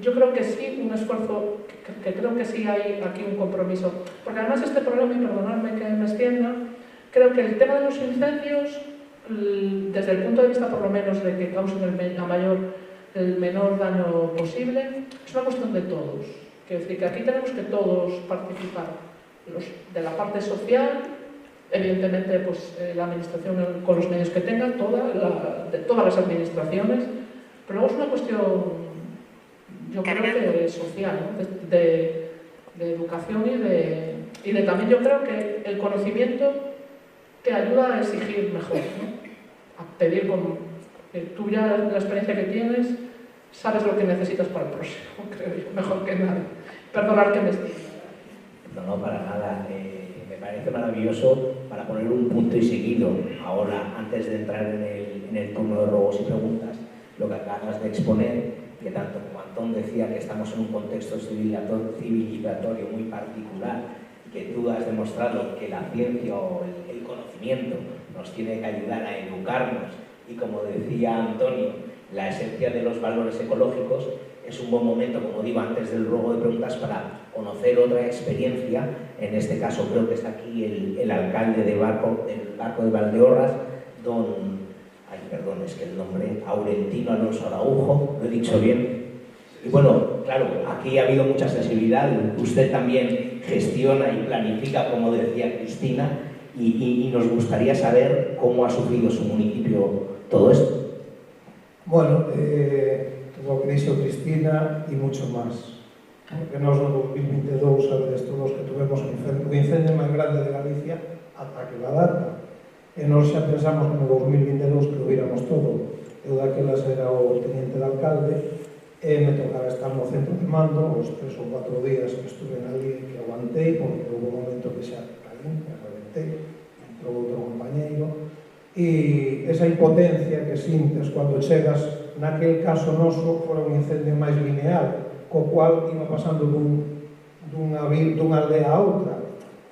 yo creo que sí, un esfuerzo, que creo que sí hay aquí un compromiso, porque además este problema, y perdonadme que me extienda, creo que el tema de los incendios, desde el punto de vista por lo menos de que causen el menor daño posible, es una cuestión de todos. Quiero decir que aquí tenemos que todos participar, de la parte social, evidentemente pues, la administración con los medios que tenga, de todas las administraciones, pero luego es una cuestión, yo creo que social, ¿no? de educación y de también yo creo que el conocimiento te ayuda a exigir mejor, ¿no? A pedir tú ya la experiencia que tienes, sabes lo que necesitas para el próximo, creo yo, mejor que nadie. Perdonar que me esté. No, para nada. Me parece maravilloso para poner un punto y seguido. Ahora, antes de entrar en el turno de robos y preguntas, lo que acabas de exponer, que tanto como Antón decía que estamos en un contexto civilizatorio muy particular, que tú has demostrado que la ciencia o el conocimiento nos tiene que ayudar a educarnos y, como decía Antonio, la esencia de los valores ecológicos, es un buen momento, como digo, antes del ruego de preguntas para conocer otra experiencia. En este caso creo que está aquí el alcalde del Barco de Valdeorras, es que el nombre, Aurentino Alonso Araujo, ¿lo he dicho bien? Y bueno, claro, aquí ha habido mucha sensibilidad, usted también gestiona y planifica, como decía Cristina, y nos gustaría saber cómo ha sufrido su municipio todo esto. Bueno, lo que dixo Cristina e mucho máis. Porque nós no 2022, sabedes todos que tuvemos o incendio máis grande de Galicia ata aquela data. E nós xa pensamos que no 2022 que o víramos todo. Eu daquelas era o teniente de alcalde e me tocaba estar no centro de mando os 3 ou 4 días que estuve ali que aguantei, porque houve un momento que xa caín, que reventei, entrou outro compañeiro, e esa impotencia que sintes cando chegas. Naquel caso noso fora un incendio máis lineal, co cual iba pasando dunha aldea a outra,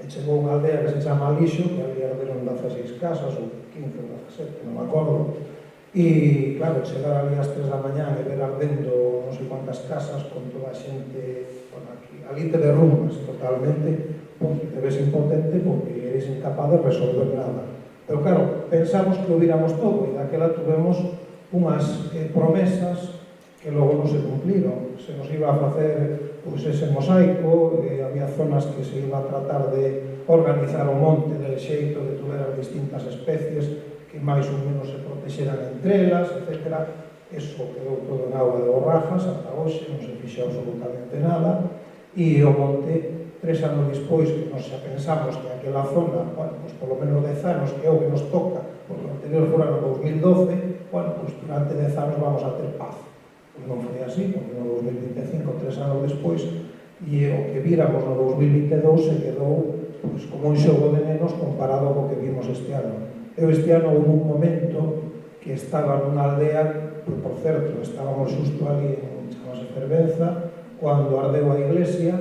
e chegou unha aldea que se chama Alixo, que ali arderon 16 casas, ou 15 ou 17, non me acordo, e claro, chegar ali ás 3 da mañá e ver ardendo non sei quantas casas con toda a xente, bueno, aquí, ali te derrumbas totalmente, porque te ves impotente porque eres incapaz de resolver nada. Pero claro, pensamos que o víramos todo, e daquela tuvemos unhas promesas que logo non se cumpliron. Se nos iba a facer pois, ese mosaico, había zonas que se iba a tratar de organizar o monte del xeito de tuver as distintas especies que máis ou menos se protexeran entre elas, etc. Eso quedou todo en agua de borrajas, ata hoxe non se fixo absolutamente nada, e o monte 3 anos despois que nos xa pensamos que aquela zona, bueno, pues polo menos 10 anos que é o que nos toca, porque o anterior fora no 2012, bueno, pues durante 10 anos vamos a ter paz. Pues non foi así, porque no 2025, 3 anos despois, e o que víramos no 2022 se quedou pues, como un xogo de menos comparado co que vimos este ano. Este ano houve un momento que estaba nunha aldea, pues, por certo, estábamos xusto ali en chamase Fervenza, cando ardeu a iglesia,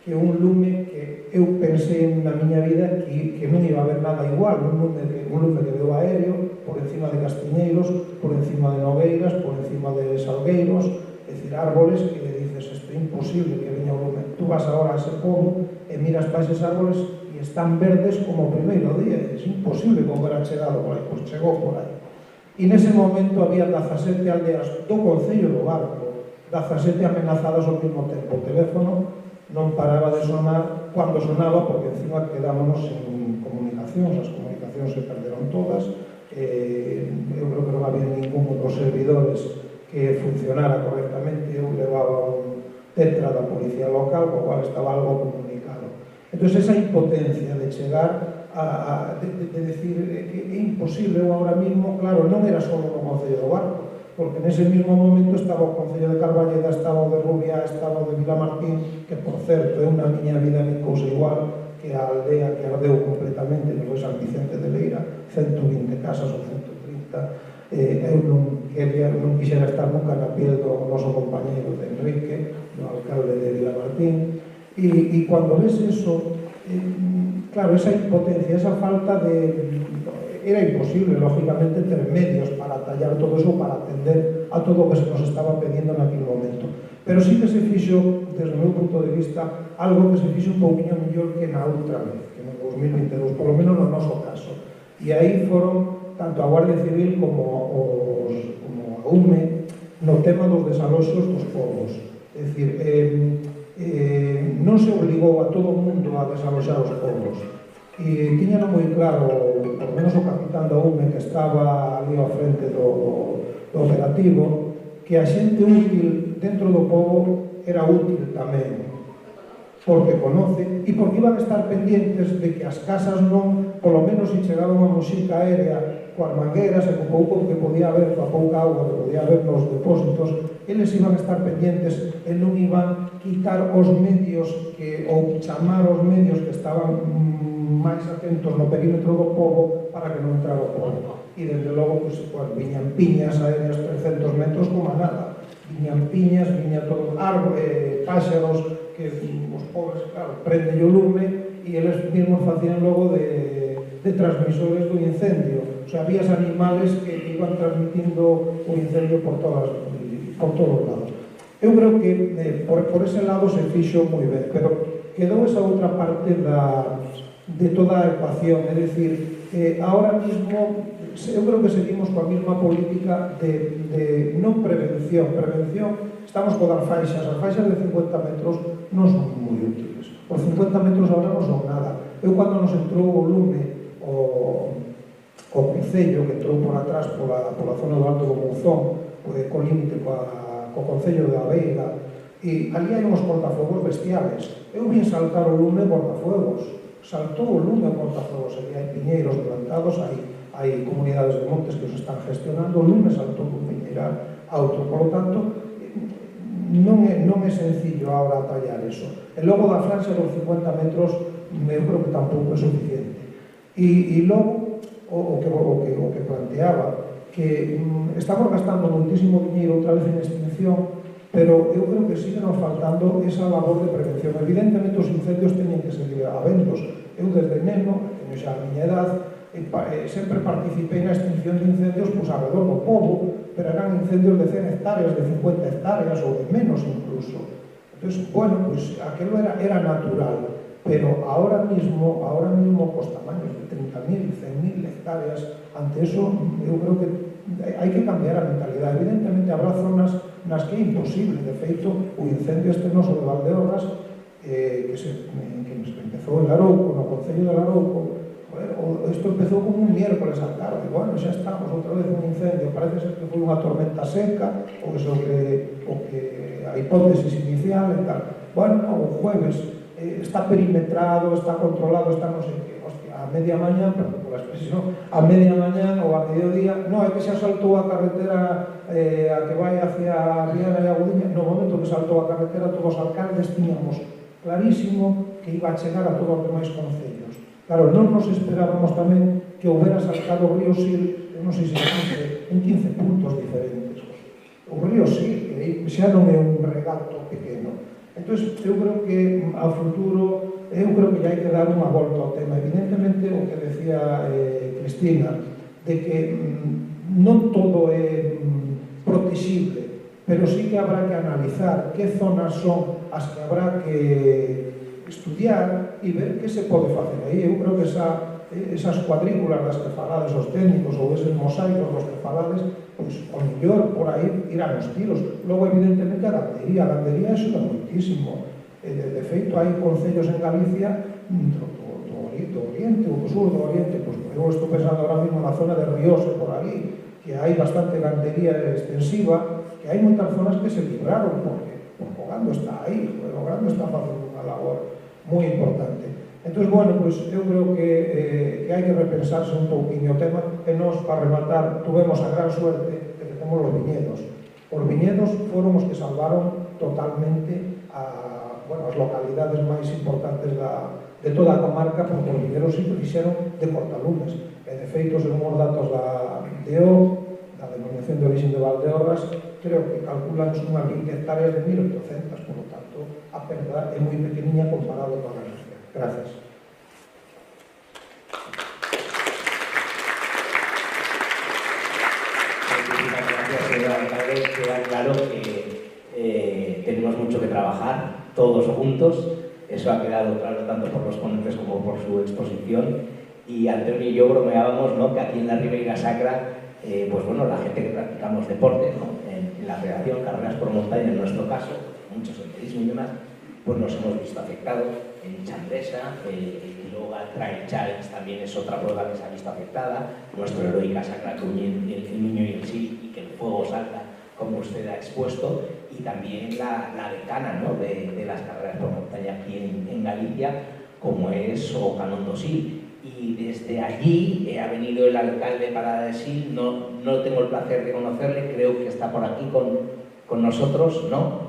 que un lume que eu pensei na miña vida que non iba a haber nada igual, un lume que veo aéreo, por encima de castiñeiros, por encima de nogueiras, por encima de salgueiros, é dicir, árboles que le dices, isto é imposible que veña o lume. Tú vas agora a ese pobo e miras para eses árboles e están verdes como o primeiro día, é imposible como era chegado por aí, pois chegou por aí. E nese momento había 17 aldeas do Concello do Barco, 17 amenazadas ao mesmo tempo. O teléfono non paraba de sonar cando sonaba, porque encima quedámonos en comunicacións, as comunicacións se perderon todas, eu creo que non había ningún dos servidores que funcionara correctamente, eu levaba un tetra da policía local, co cual estaba algo comunicado. Entón, esa impotencia de chegar de decir que é imposible, eu ahora mismo, claro, non era só no Concello do Barco, porque nese mesmo momento estaba o Concello de Carballeda, estaba o de Rubia, estaba o de Vilamartín, que, por certo, é unha miña vida ni cousa igual que a aldea que ardeu completamente, que foi San Vicente de Leira, 120 casas ou 130. Eu non quixera estar nunca na piel do noso compañeiro de Enrique, do alcalde de Vilamartín, e cando ves eso, claro, esa impotencia, esa falta de... Era imposible, lógicamente, tener medios para tallar todo eso, para atender a todo o que se nos estaba pedindo en aquel momento. Pero sí que se fixo, desde o meu punto de vista, algo que se fixo un pouquinho mellor que na outra vez, que no 2022, por lo menos no noso caso. E aí foron tanto a Guardia Civil como a UME no tema dos desaloxos dos povos. É dicir, non se obligou a todo o mundo a desaloxar os povos. E tiñano moi claro, por menos o capitán da UME que estaba ali ao frente do operativo, que a xente útil dentro do pobo era útil tamén, porque conoce e porque iban a estar pendientes de que as casas non, polo menos se chegaba unha música aérea coas mangueiras e co pouco que podía haber, coa pouca auga que podía haber nos depósitos, eles iban a estar pendientes e non iban quitar os medios ou chamar os medios que estaban máis atentos no perímetro do pobo para que non entrara o pobo. E, desde logo, pues, viñan piñas aéreas 300 metros como a nada. Viñan piñas, viña todo páxaros que os pobres, claro, prenden o lume e eles mesmos facían logo de transmisores do incendio. O sea, había animales que iban transmitindo o incendio por todos os lados. Eu creo que por ese lado se fixo moi ben, pero quedou esa outra parte de toda a ecuación, é dicir, ahora mismo eu creo que seguimos coa mesma política de non prevención. Estamos con as faixas de 50 metros non son moi útiles. Por 50 metros ahora non son nada. Eu, cando nos entrou o lume, o Concello, que entrou por atrás pola zona do Alto do Mouzón, co límite co Concello de Aveiga, e ali hai uns cortafuegos bestiales. Eu vin saltar o lume cortafuegos. Saltou o lume cortafuegos, e hai piñeiros plantados, hai comunidades de montes que os están gestionando, o lume saltou un piñeiral a outro. Por lo tanto, non é sencillo ahora tallar eso. E logo da franxa dos 50 metros, eu creo que tampouco é suficiente. E logo, o que planteaba, que estamos gastando muitísimo dinheiro outra vez en extinción, pero eu creo que sigue nos faltando esa labor de prevención. Evidentemente, os incendios teñen que seguir habendos. Eu, desde neno, teño xa a miña edad, sempre participei na extinción de incendios alrededor do pobo, pero eran incendios de 100 hectáreas, de 50 hectáreas ou de menos incluso. Entón, bueno, pues aquilo era natural, pero ahora mismo cos tamaños de 30.000, 100.000 hectáreas, ante eso eu creo que hai que cambiar a mentalidade. Evidentemente habrá zonas nas que é imposible. De feito, o incendio este noso de Valdeorras, que empezou en Larouco, no Concello de Larouco, isto empezou como un miércoles á tarde. Bueno, xa estamos outra vez un incendio. Parece ser que foi unha tormenta seca, ou iso que a hipótesis inicial e tal. Bueno, o jueves está perimetrado, está controlado, está non sei que. Hostia, a media mañá, perdón por la expresión, a media mañá ou a mediodía, non, é que xa saltou a carretera a que vai hacia Riana e Agudiña. No momento que saltou a carretera, todos os alcaldes tiñamos clarísimo que iba a chegar a todos os demais concellos. Claro, non nos esperábamos tamén que houbera saltado o río Sil, non sei se en 15 puntos diferentes. O río Sil, que xa non é un regato pequeno. Entón, eu creo que ao futuro, eu creo que hai que dar unha volta ao tema. Evidentemente, o que decía Cristina, de que non todo é protegible, pero sí que habrá que analizar que zonas son as que habrá que estudiar e ver que se pode facer aí. Eu creo que esas cuadrículas das que falades os técnicos ou eses mosaicos dos que falades, pois, o mellor por aí irán os tiros. Logo, evidentemente, a gandería axuda moitísimo. De feito, hai concellos en Galicia do oriente ou do sur do oriente, pois, eu estou pensando ahora mesmo na zona de Riose por ali, que hai bastante gandería extensiva, que hai moitas zonas que se libraron porque o gando está aí, o gando está facendo unha labor moi importante. Entón, bueno, pues, eu creo que hai que repensarse un pouquinho o tema, e nós, para rematar, tuvemos a gran suerte de que temos os viñedos. Os viñedos foron os que salvaron totalmente as localidades máis importantes de toda a comarca, porque os viñedos se fixeron de cortalumes. E, de feito, según os datos da DO, da Denominación de Origen de Valdeorras, creo que calculan unhas 20 hectáreas de 1.800, por lo tanto, a perda é moi pequeniña comparado con a Galicia. Gracias. queda claro que tenemos mucho que trabajar, todos juntos. Eso ha quedado claro tanto por los ponentes como por su exposición. Y Antonio y yo bromeábamos, ¿no?, que aquí en la Ribeira Sacra, pues bueno, la gente que practicamos deporte, ¿no?, en la federación, carreras por montaña en nuestro caso, mucho senderismo y demás, pues nos hemos visto afectados. En Chandesa, el Quiroga Trail Challenge también es otra prueba que se ha visto afectada. Nuestro Heroica Sacra, que une el Miño y el Sil, y que el fuego salta, como usted ha expuesto, y también la decana, ¿no?, de las carreras por montaña aquí en Galicia, como es o Canon do Sil. Y desde allí ha venido el alcalde para de Sil, no tengo el placer de conocerle, creo que está por aquí con nosotros, ¿no?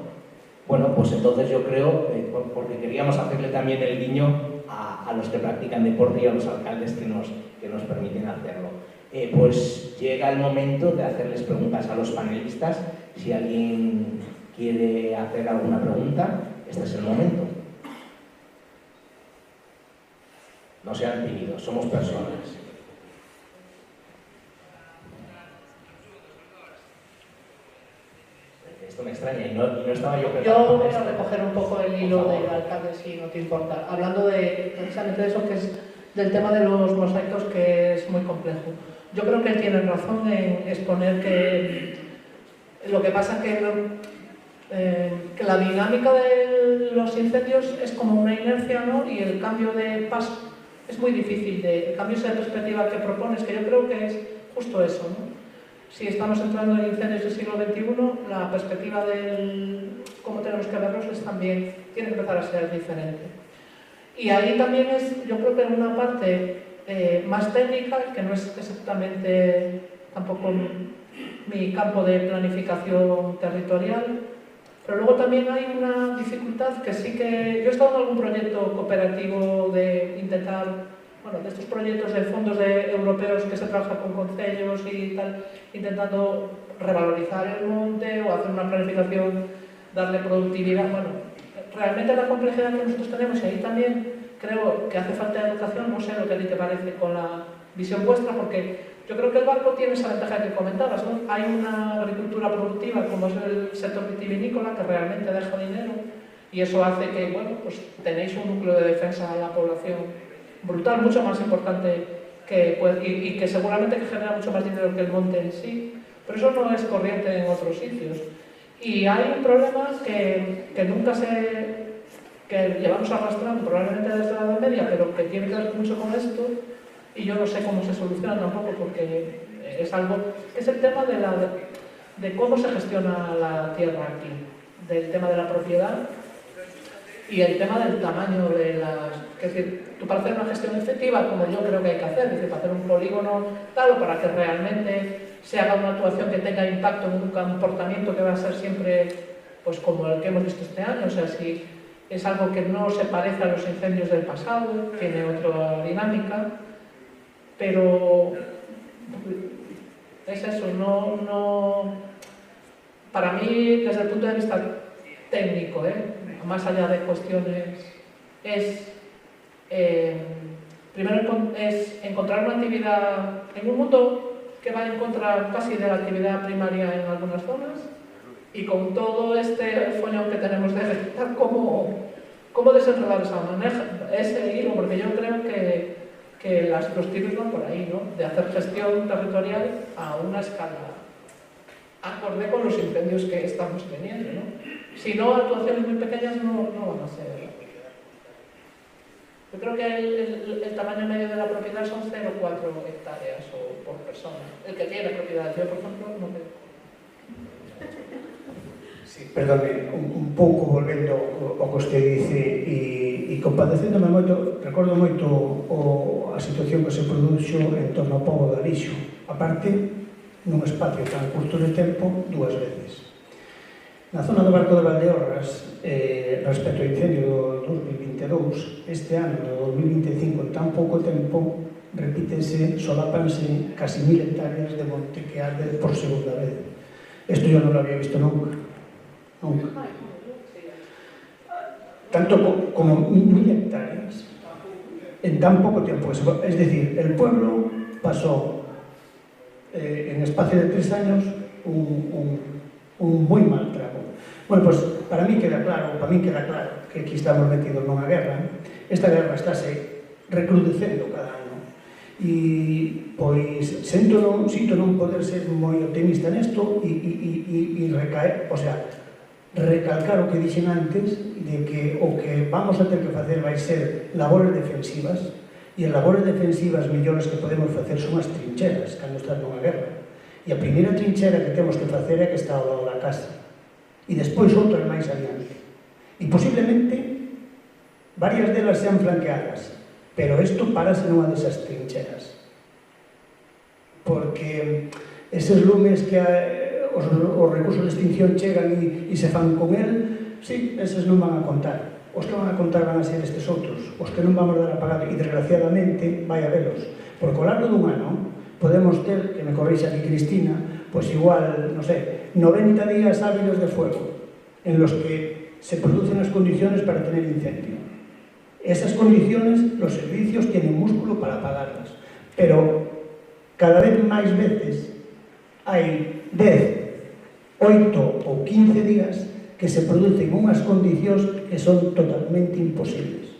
Bueno, pues entonces yo creo, porque queríamos hacerle también el guiño a los que practican deporte y a los alcaldes que nos permiten hacerlo. Pues llega el momento de hacerles preguntas a los panelistas. Si alguien quiere hacer alguna pregunta, este es el momento. No sean tímidos, somos personas. Esto me extraña y no estaba yo preparado. Yo voy a recoger un poco el hilo del alcalde, si no te importa. Hablando precisamente de eso, que es del tema de los mosaicos, que es muy complejo. Yo creo que él tiene razón en exponer que lo que pasa es que la dinámica de los incendios es como una inercia, ¿no? Y el cambio de paso es muy difícil. El cambio de perspectiva que propones, que yo creo que es justo eso, ¿no? Si estamos entrando en incendios del siglo XXI, la perspectiva de cómo tenemos que verlos también tiene que empezar a ser diferente. Y ahí también es, yo creo que en una parte más técnica, que no es exactamente tampoco mi campo de planificación territorial, pero luego también hay una dificultad que sí que... Yo he estado en algún proyecto cooperativo de intentar... Bueno, de estos proyectos de fondos europeos que se trabajan con concellos y tal, intentando revalorizar el monte o hacer una planificación, darle productividad. Bueno, realmente la complejidad que nosotros tenemos, y ahí también creo que hace falta educación, no sé lo que a ti te parece con la visión vuestra, porque yo creo que el barco tiene esa ventaja que comentabas, ¿no? Hay una agricultura productiva como es el sector vitivinícola que realmente deja dinero y eso hace que, bueno, pues tenéis un núcleo de defensa a la población brutal, mucho más importante y que seguramente que genera mucho más dinero que el monte en sí, pero eso no es corriente en otros sitios. Y hay un problema que llevamos arrastrando probablemente desde la Edad Media, pero que tiene que ver mucho con esto, y yo no sé cómo se soluciona tampoco, porque es algo, es el tema de cómo se gestiona la tierra aquí, del tema de la propiedad, y el tema del tamaño de las... Es decir, tú para hacer una gestión efectiva, como yo creo que hay que hacer, es decir, para hacer un polígono tal, o para que realmente se haga una actuación que tenga impacto en un comportamiento que va a ser siempre pues como el que hemos visto este año, o sea, si es algo que no se parece a los incendios del pasado, tiene otra dinámica, pero es eso, para mí, desde el punto de vista técnico, más allá de cuestiones, primero es encontrar una actividad en un mundo que va en contra casi de la actividad primaria en algunas zonas, y con todo este follón que tenemos de detectar cómo desenredar ese hilo, porque yo creo que los tiros van por ahí, ¿no? De hacer gestión territorial a una escala acorde con los incendios que estamos teniendo, ¿no? Si no, actuaciones muy pequeñas no van a ser. Yo creo que el tamaño medio de la propiedad son 0,4 hectáreas por persona. El que tiene propiedad, yo por ejemplo no tengo. Sí, perdone, un pouco volvendo ao que usted dice e compadecéndome moito, recordo moito a situación que se produxo en torno ao pobo de Alixo, aparte nun espacio tan curto de tempo, 2 veces. Na zona do Barco de Valdeorras, respecto ao incendio do 2022, este ano, no 2025, en tan pouco tempo, repítese, solapanse casi 1000 hectáreas de monte que arde por segunda vez. Esto yo non lo había visto nunca. Nunca. Tanto como 1000 hectáreas en tan poco tiempo. Es decir, el pueblo pasó en espacio de 3 años un moi mal trago. Bueno, pois, para mí queda claro que aquí estamos metidos nunha guerra. Esta guerra estáse recrudecendo cada ano. E, pois, sinto non poder ser moi optimista nesto e recaer, o sea, recalcar o que dixen antes de que o que vamos a ter que facer vai ser labores defensivas, e as labores defensivas mellores que podemos facer son as trincheras cando estás nunha guerra. E a primeira trinchera que temos que facer é que está ao lado da casa, e despois outras máis adiante, e posiblemente varias delas sean flanqueadas, pero isto parase nunha desas trincheras, porque eses lumes que os recursos de extinción chegan e se fan con el, sí, eses non van a contar. Os que van a contar van a ser estes outros, os que non vamos dar apagado, e desgraciadamente vai a velos, porque ao largo dun ano podemos ter, que me corrixa aquí Cristina, pois igual, non sei, 90 días hábiles de fuego, en los que se producen as condiciones para tener incendio. Esas condiciones, los servicios tienen músculo para apagarlas, pero cada vez máis veces hai 10, 8 ou 15 días que se producen unhas condicións que son totalmente imposibles.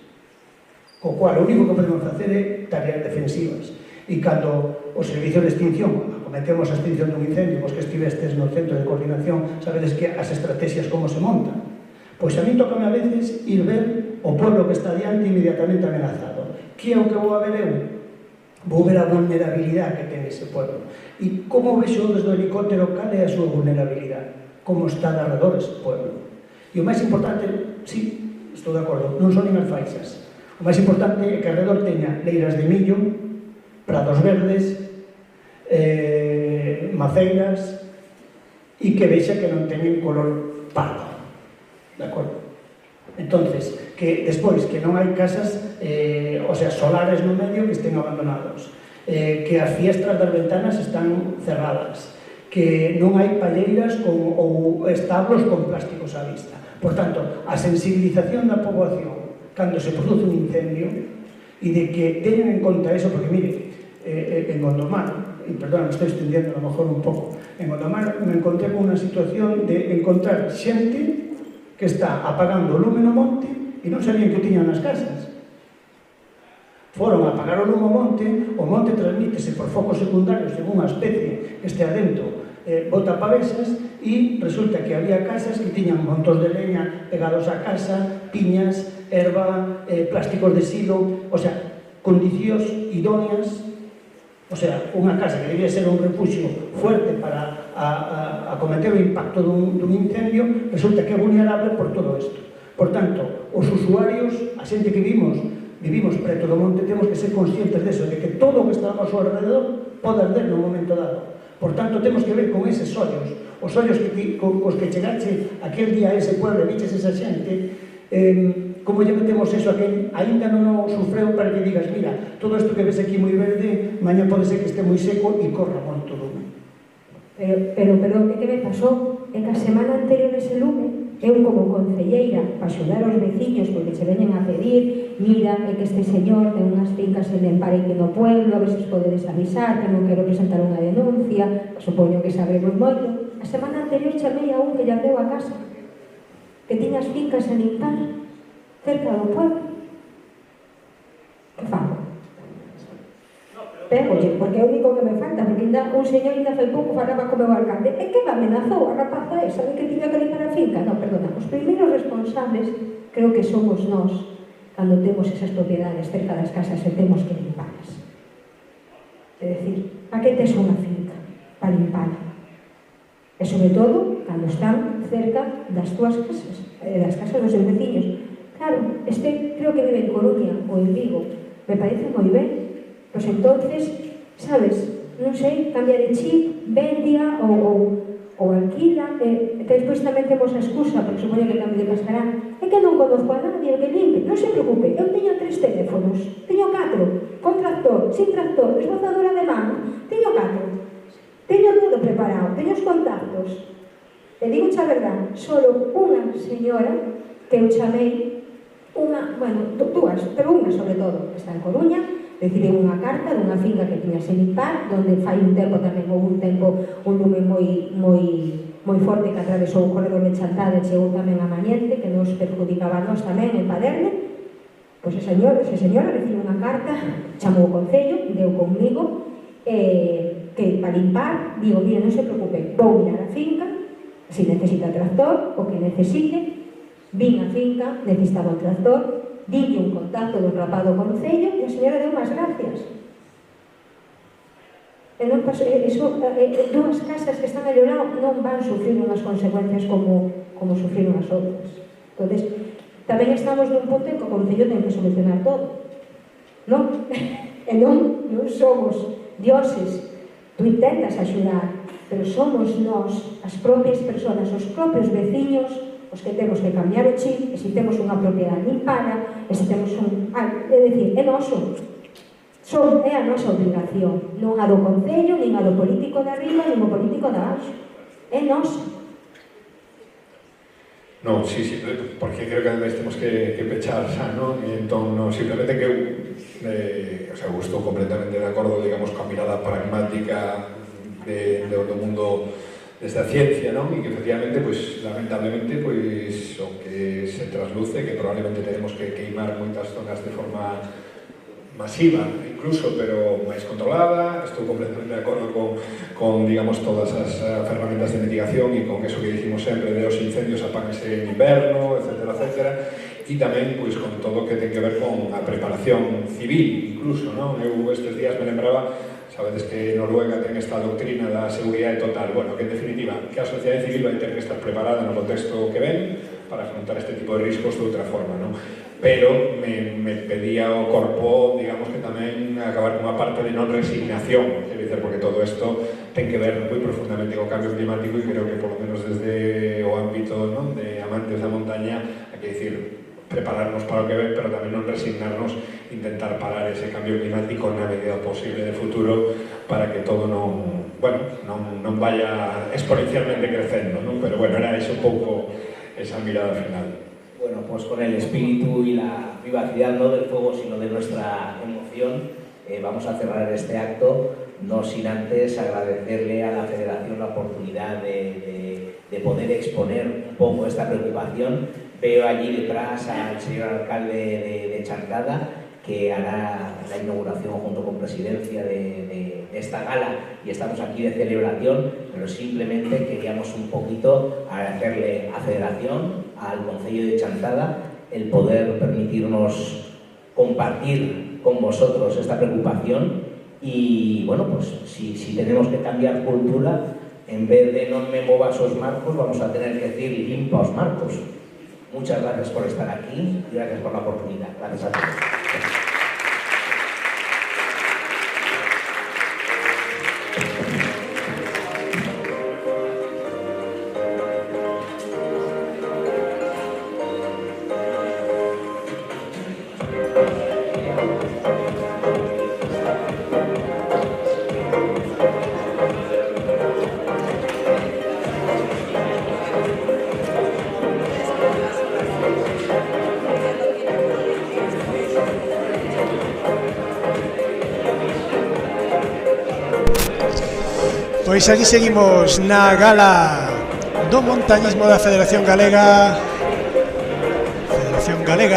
Co cual, o único que podemos facer é tareas defensivas. E cando o servicio de extinción, acometemos a extinción dun incendio, vos que estivestes no centro de coordinación, sabedes que as estrategias como se montan. Pois a mí tócame a veces ir ver o pueblo que está diante inmediatamente amenazado. Que é o que vou a ver eu? Vou ver a vulnerabilidade que ten ese pueblo. E como vexo desde o helicóptero cal é a súa vulnerabilidade? Como está de alrededor ese pueblo. E o máis importante, sí, estou de acordo, non son nin as faixas. O máis importante é que alrededor teña leiras de millo, prados verdes, maceiras, e que vexa que non teñen color pardo. De acordo? Entonces, que despois que non hai casas, o sea, solares no medio que estén abandonados, que as fiestras das ventanas están cerradas, que non hai palleiras ou establos con plásticos á vista. Por tanto, a sensibilización da poboación cando se produce un incendio e de que teñan en conta eso, porque mire, en Gondomar, e perdón, me estou extendiendo a lo mejor un pouco, en Gondomar me encontré con unha situación de encontrar xente que está apagando o lume no monte e non sabían que tiñan nas casas. Foron a apagar o lume ao monte, o monte transmítese por focos secundarios en unha especie que este adentro bota pavesas e resulta que había casas que tiñan montos de leña pegados á casa, piñas, erva, plásticos de silo, o sea, condicións idóneas, o sea, unha casa que debía ser un refuxio fuerte para acometer o impacto dun incendio, resulta que é vulnerable por todo isto. Por tanto, os usuarios, a xente que vivimos preto do monte, temos que ser conscientes deso, de que todo o que está ao noso alrededor pode arder no momento dado. Por tanto, temos que ver con eses ollos, os ollos cos que chegache aquel día a ese pueblo e viches esa xente, como lle metemos eso a quen ainda non o sufreu para que digas, mira, todo isto que ves aquí moi verde, mañá pode ser que este moi seco e corra moito lume. Pero, que me pasou? É que a semana anterior ese lume, eu como concelleira, para axudar os veciños, porque se veñen a pedir, mira, é que este señor ten unhas fincas en Emparique no pueblo, a ver se os podedes avisar, que non quero presentar unha denuncia, supoño que sabremos moito. A semana anterior chamei a un que lle ardeu a casa, que tiña as fincas en Impar, cerca do pueblo. Que fago? Pégolle, porque é o único que me falta, porque ainda un señor ainda fai pouco falaba co meu alcalde, e que me amenazou a rapaza esa de que tiña que limpar a finca. Non, perdona, os primeiros responsables creo que somos nós cando temos esas propiedades cerca das casas e temos que limparlas. É dicir, a que tes unha finca para limpala? E sobre todo, cando están cerca das túas casas, das casas dos seus veciños. Claro, creo que vive en Coruña ou en Vigo, me parece moi ben. Pois entonces, sabes, non sei, cambia de chip, vendia ou alquila, e despois tamén temos a excusa, porque supoño que tamén de pasarán, é que non conozco a nadie que limpe, non se preocupe, eu teño 3 teléfonos, teño 4, con tractor, sin tractor, esbozadora de man, teño 4, teño todo preparado, teño os contactos, e digo xa verdad, solo unha señora que eu chamei, dúas, pero unha sobre todo, que está en Coruña, recibí unha carta dunha finca que tiña sen limpar, donde fai un tempo tamén houve un lume moi moi forte que atravesou o corredor de Chantada e chegou tamén a Mañente, que nos perjudicaba a nós tamén en Paderne. Pois ese señora recibe unha carta, chamou o Concello, deu comigo, que para limpar, digo, mire, non se preocupe, vou mirar a finca, se necesita tractor, o que necesite, vin a finca, necesitaba un tractor, dille un contacto do rapado Concello e a señora deu máis gracias. E non pasou, dúas casas que están ali ao lado non van sufrir unhas consecuencias como sufriron as outras. Entón, tamén estamos nun punto en que o Concello ten que solucionar todo, non? E non somos dioses. Tú intentas axudar, pero somos nós, as propias persoas, os propios veciños, os que temos que cambiar o chip, e se temos unha propiedade limpada, e se temos é dicir, é noso. É a nosa obligación, non a do Concello, nin a do político de arriba, nin o político de abaixo. É noso. No, sí, porque creo que además temos que pechar xa, non? Entón, no, simplemente que eu estou completamente de acordo, digamos, coa mirada pragmática do mundo desde a ciencia, non? E que efectivamente, pues, lamentablemente, pues, o que se trasluce, que probablemente tenemos que queimar moitas zonas de forma masiva, incluso, pero máis controlada. Estou completamente de acordo con digamos, todas as ferramentas de mitigación e con eso que dicimos sempre de os incendios apáganse en inverno, etcétera, etcétera. E tamén, pois, con todo o que ten que ver con a preparación civil, incluso, non? Eu estes días me lembraba, sabedes que Noruega ten esta doctrina da seguridade total. Bueno, que en definitiva, que a sociedade civil vai ter que estar preparada no contexto que ven para afrontar este tipo de riscos de outra forma, non? Pero me pedía o corpo, digamos, que tamén acabar cunha parte de non resignación, quer dizer, porque todo isto ten que ver moi profundamente co cambio climático e creo que, por lo menos desde o ámbito, non, de amantes da montaña, hai que dicir, prepararnos para o que ven, pero tamén non resignarnos, intentar parar ese cambio climático na medida posible de futuro para que todo non vaya exponencialmente crecendo, non? Pero bueno, era eso un pouco esa mirada final. Bueno, pues con el espíritu y la vivacidad no del fuego, sino de nuestra emoción, vamos a cerrar este acto, no sin antes agradecerle a la Federación la oportunidad de poder exponer un poco esta preocupación. Veo allí detrás al señor alcalde de Chantada, que hará la inauguración junto con presidencia de esta gala, y estamos aquí de celebración, pero simplemente queríamos un poquito agradecerle a Federación, al Concello de Chantada, el poder permitirnos compartir con vosotros esta preocupación. Y bueno, pues si tenemos que cambiar cultura, en vez de non me movas os marcos, vamos a tener que decir limpa os marcos. Muchas gracias por estar aquí y gracias por la oportunidad. Gracias a todos. Pois aquí seguimos na gala do montañismo da Federación Galega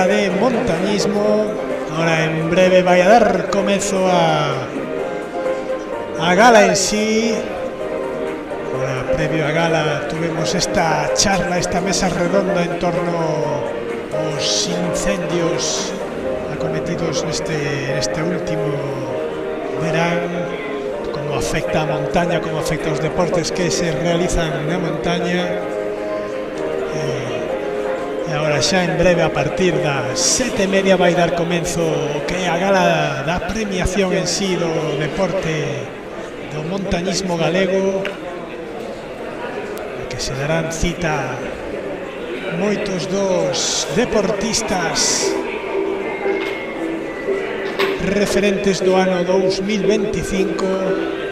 de Montañismo. Ahora en breve vai a dar comezo a gala en sí. Ahora, previo a gala, tuvemos esta charla, esta mesa redonda en torno aos incendios acometidos neste último verán, como afecta a montaña, como afecta aos deportes que se realizan na montaña. E agora xa en breve, a partir das 7:30, vai dar comenzo o que é a gala da premiación en sí do deporte do montañismo galego, que se darán cita moitos dos deportistas referentes do ano 2025.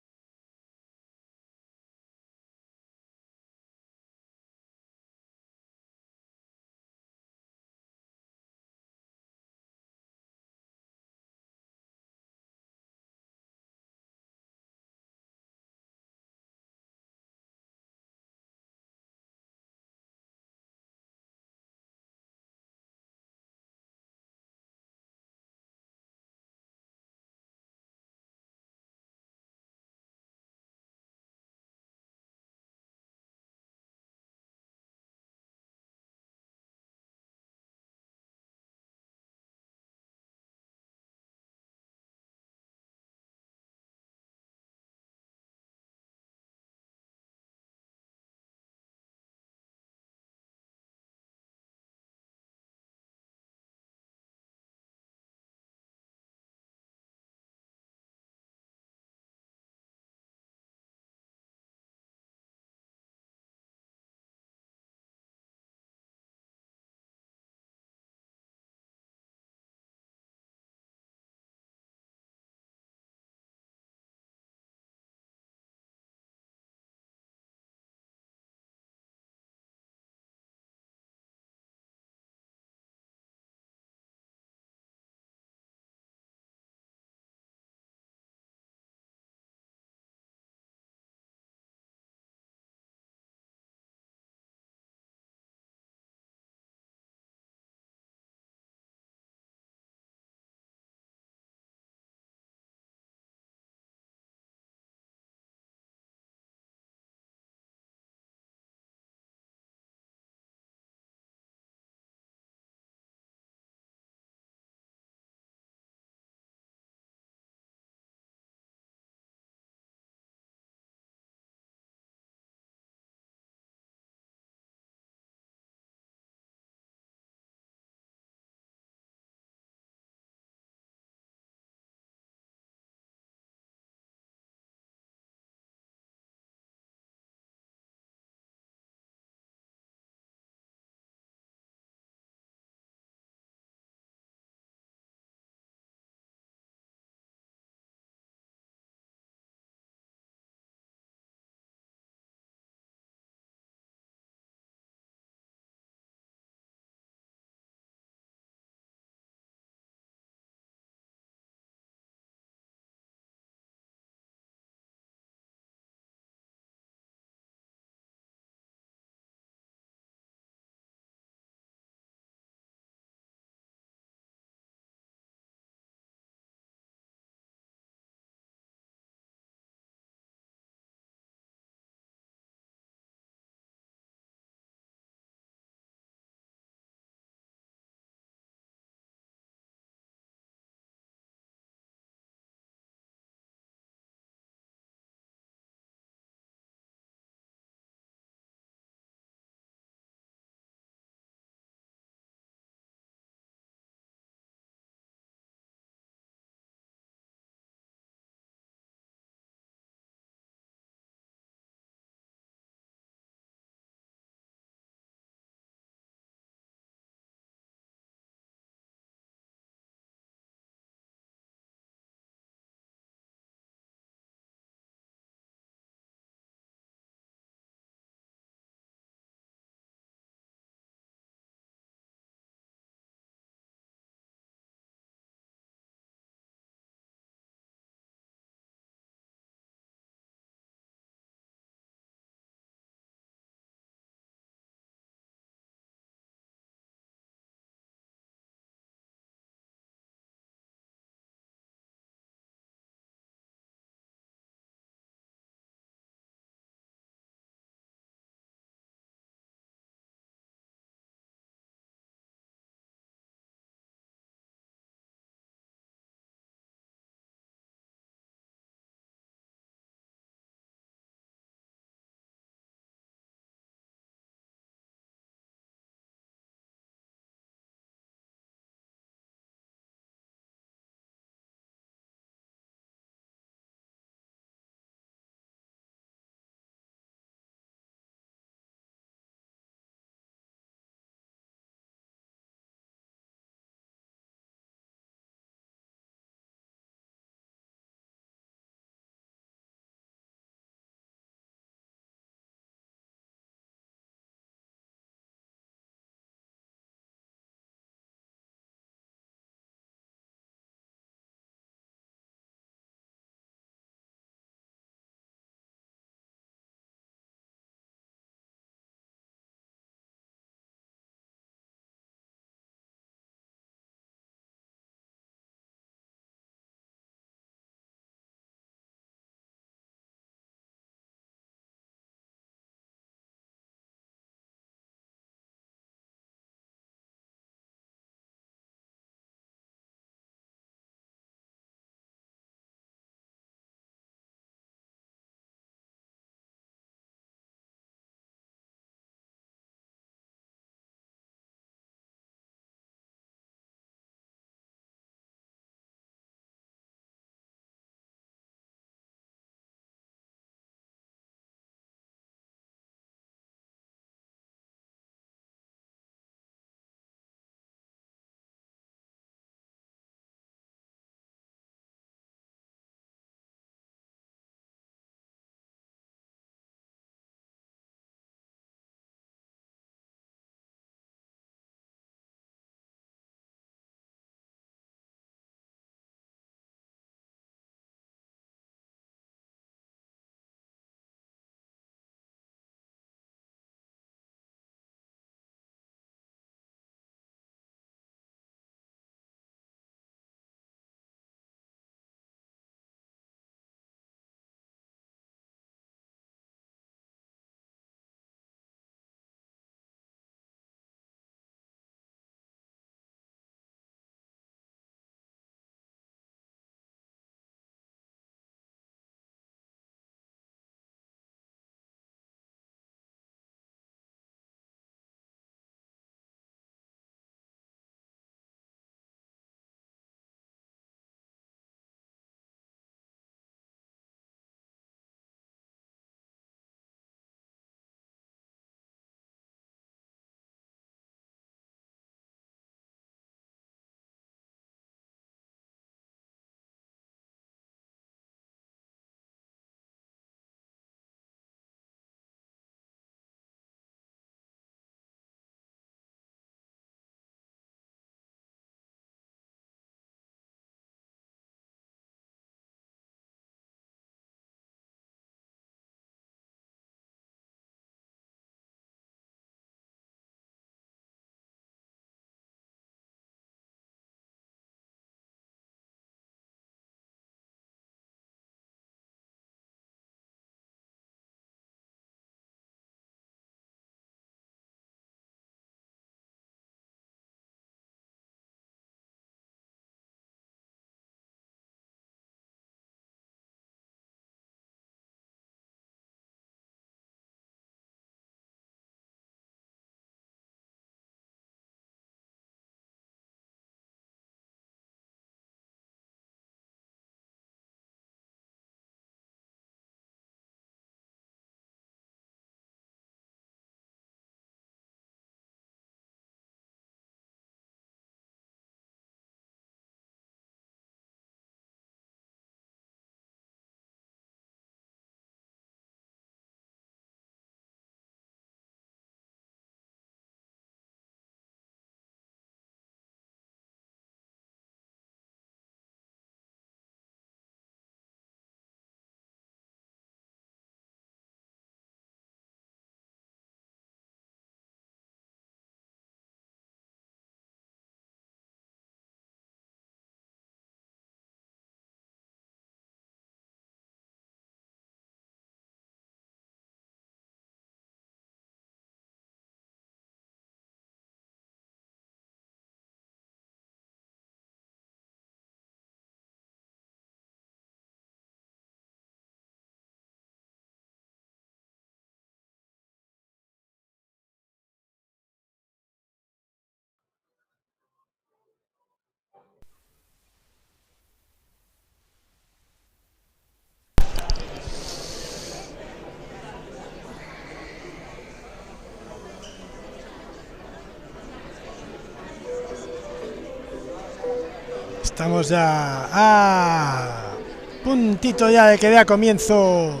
Estamos ya a puntito ya de que dé comienzo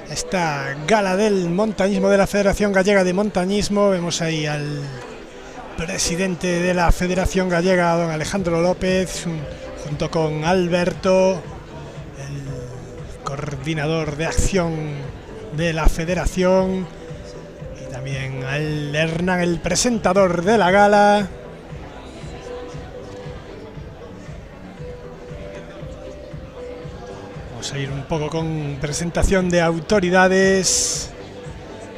esta gala del montañismo de la Federación Gallega de Montañismo. Vemos ahí al presidente de la Federación Gallega, don Alejandro López, junto con Alberto, el coordinador de acción de la Federación, y también al Hernán, el presentador de la gala. Vamos a ir un poco con presentación de autoridades.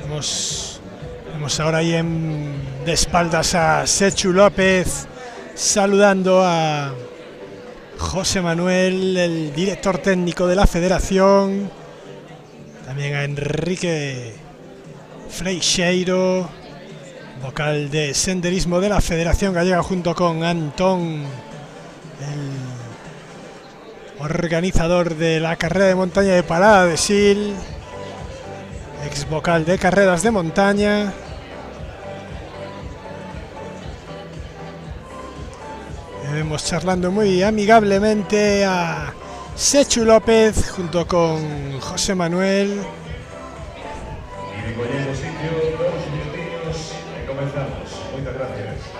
Vemos ahora ahí de espaldas a Sechu López, saludando a José Manuel, el director técnico de la Federación, también a Enrique Freixeiro, vocal de senderismo de la Federación Gallega, junto con Antón, el organizador de la carrera de montaña de Parada de Sil, ex vocal de carreras de montaña. Vemos charlando muy amigablemente a Sechu López junto con José Manuel. Y recollendo sitio, todos os minutinos e comenzamos. Moitas gracias.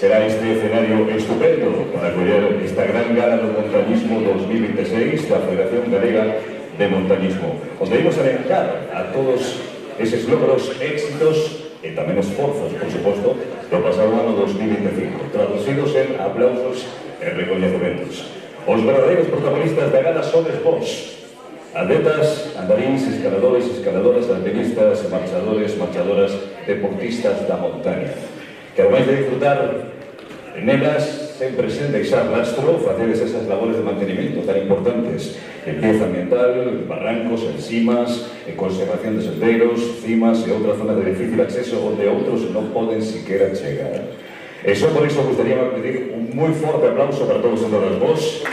será este escenario estupendo para acoger esta gran gala do montañismo 2026 da Federación Galega de Montañismo, onde imos alencar a todos eses logros, éxitos e tamén esforzos, por suposto, do pasado ano 2025, traducidos en aplausos e recoñecementos. Os verdadeiros protagonistas da gala sodes vós, atletas, andaríns, escaladores, escaladoras, alpinistas, marchadores, marchadoras, deportistas da montaña, que ademais de disfrutar nelas, sempre sen deixar rastro, facedes esas labores de mantenimiento tan importantes, limpieza ambiental, barrancos, encimas, conservación de sendeiros, cimas e outras zonas de difícil acceso onde outros non poden siquera chegar. E só por iso gustaría pedir un moi forte aplauso para todos vós.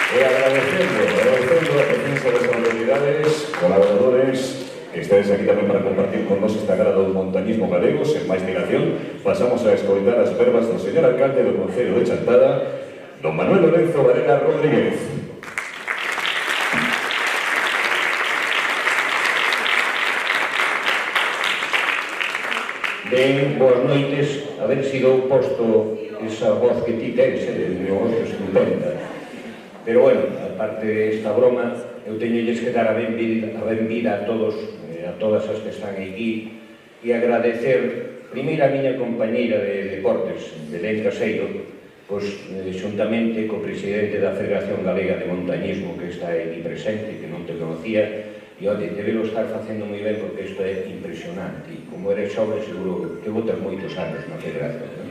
E agradecendo a presencia das autoridades, colaboradores, que estáis aquí tamén para compartir con nos esta gala do montañismo galego. Sen máis dilación, pasamos a escoitar as verbas do señor alcalde do Concello de Chantada, don Manuel Lorenzo Varela Rodríguez. Ben, boas noites, a ver se dou posto esa voz que ti tens, de voz estupenda. Pero bueno, aparte desta broma, eu teñolles que dar a benvida a todos, a todas as que están aquí, e agradecer primeiro a miña compañeira de deportes, Belén Caseiro, pois xuntamente co presidente da Federación Galega de Montañismo, que está aquí presente, que non te conocía, e ode, debelo estar facendo moi ben porque isto é impresionante, e como eres xoven seguro que botas moitos anos na federación, non?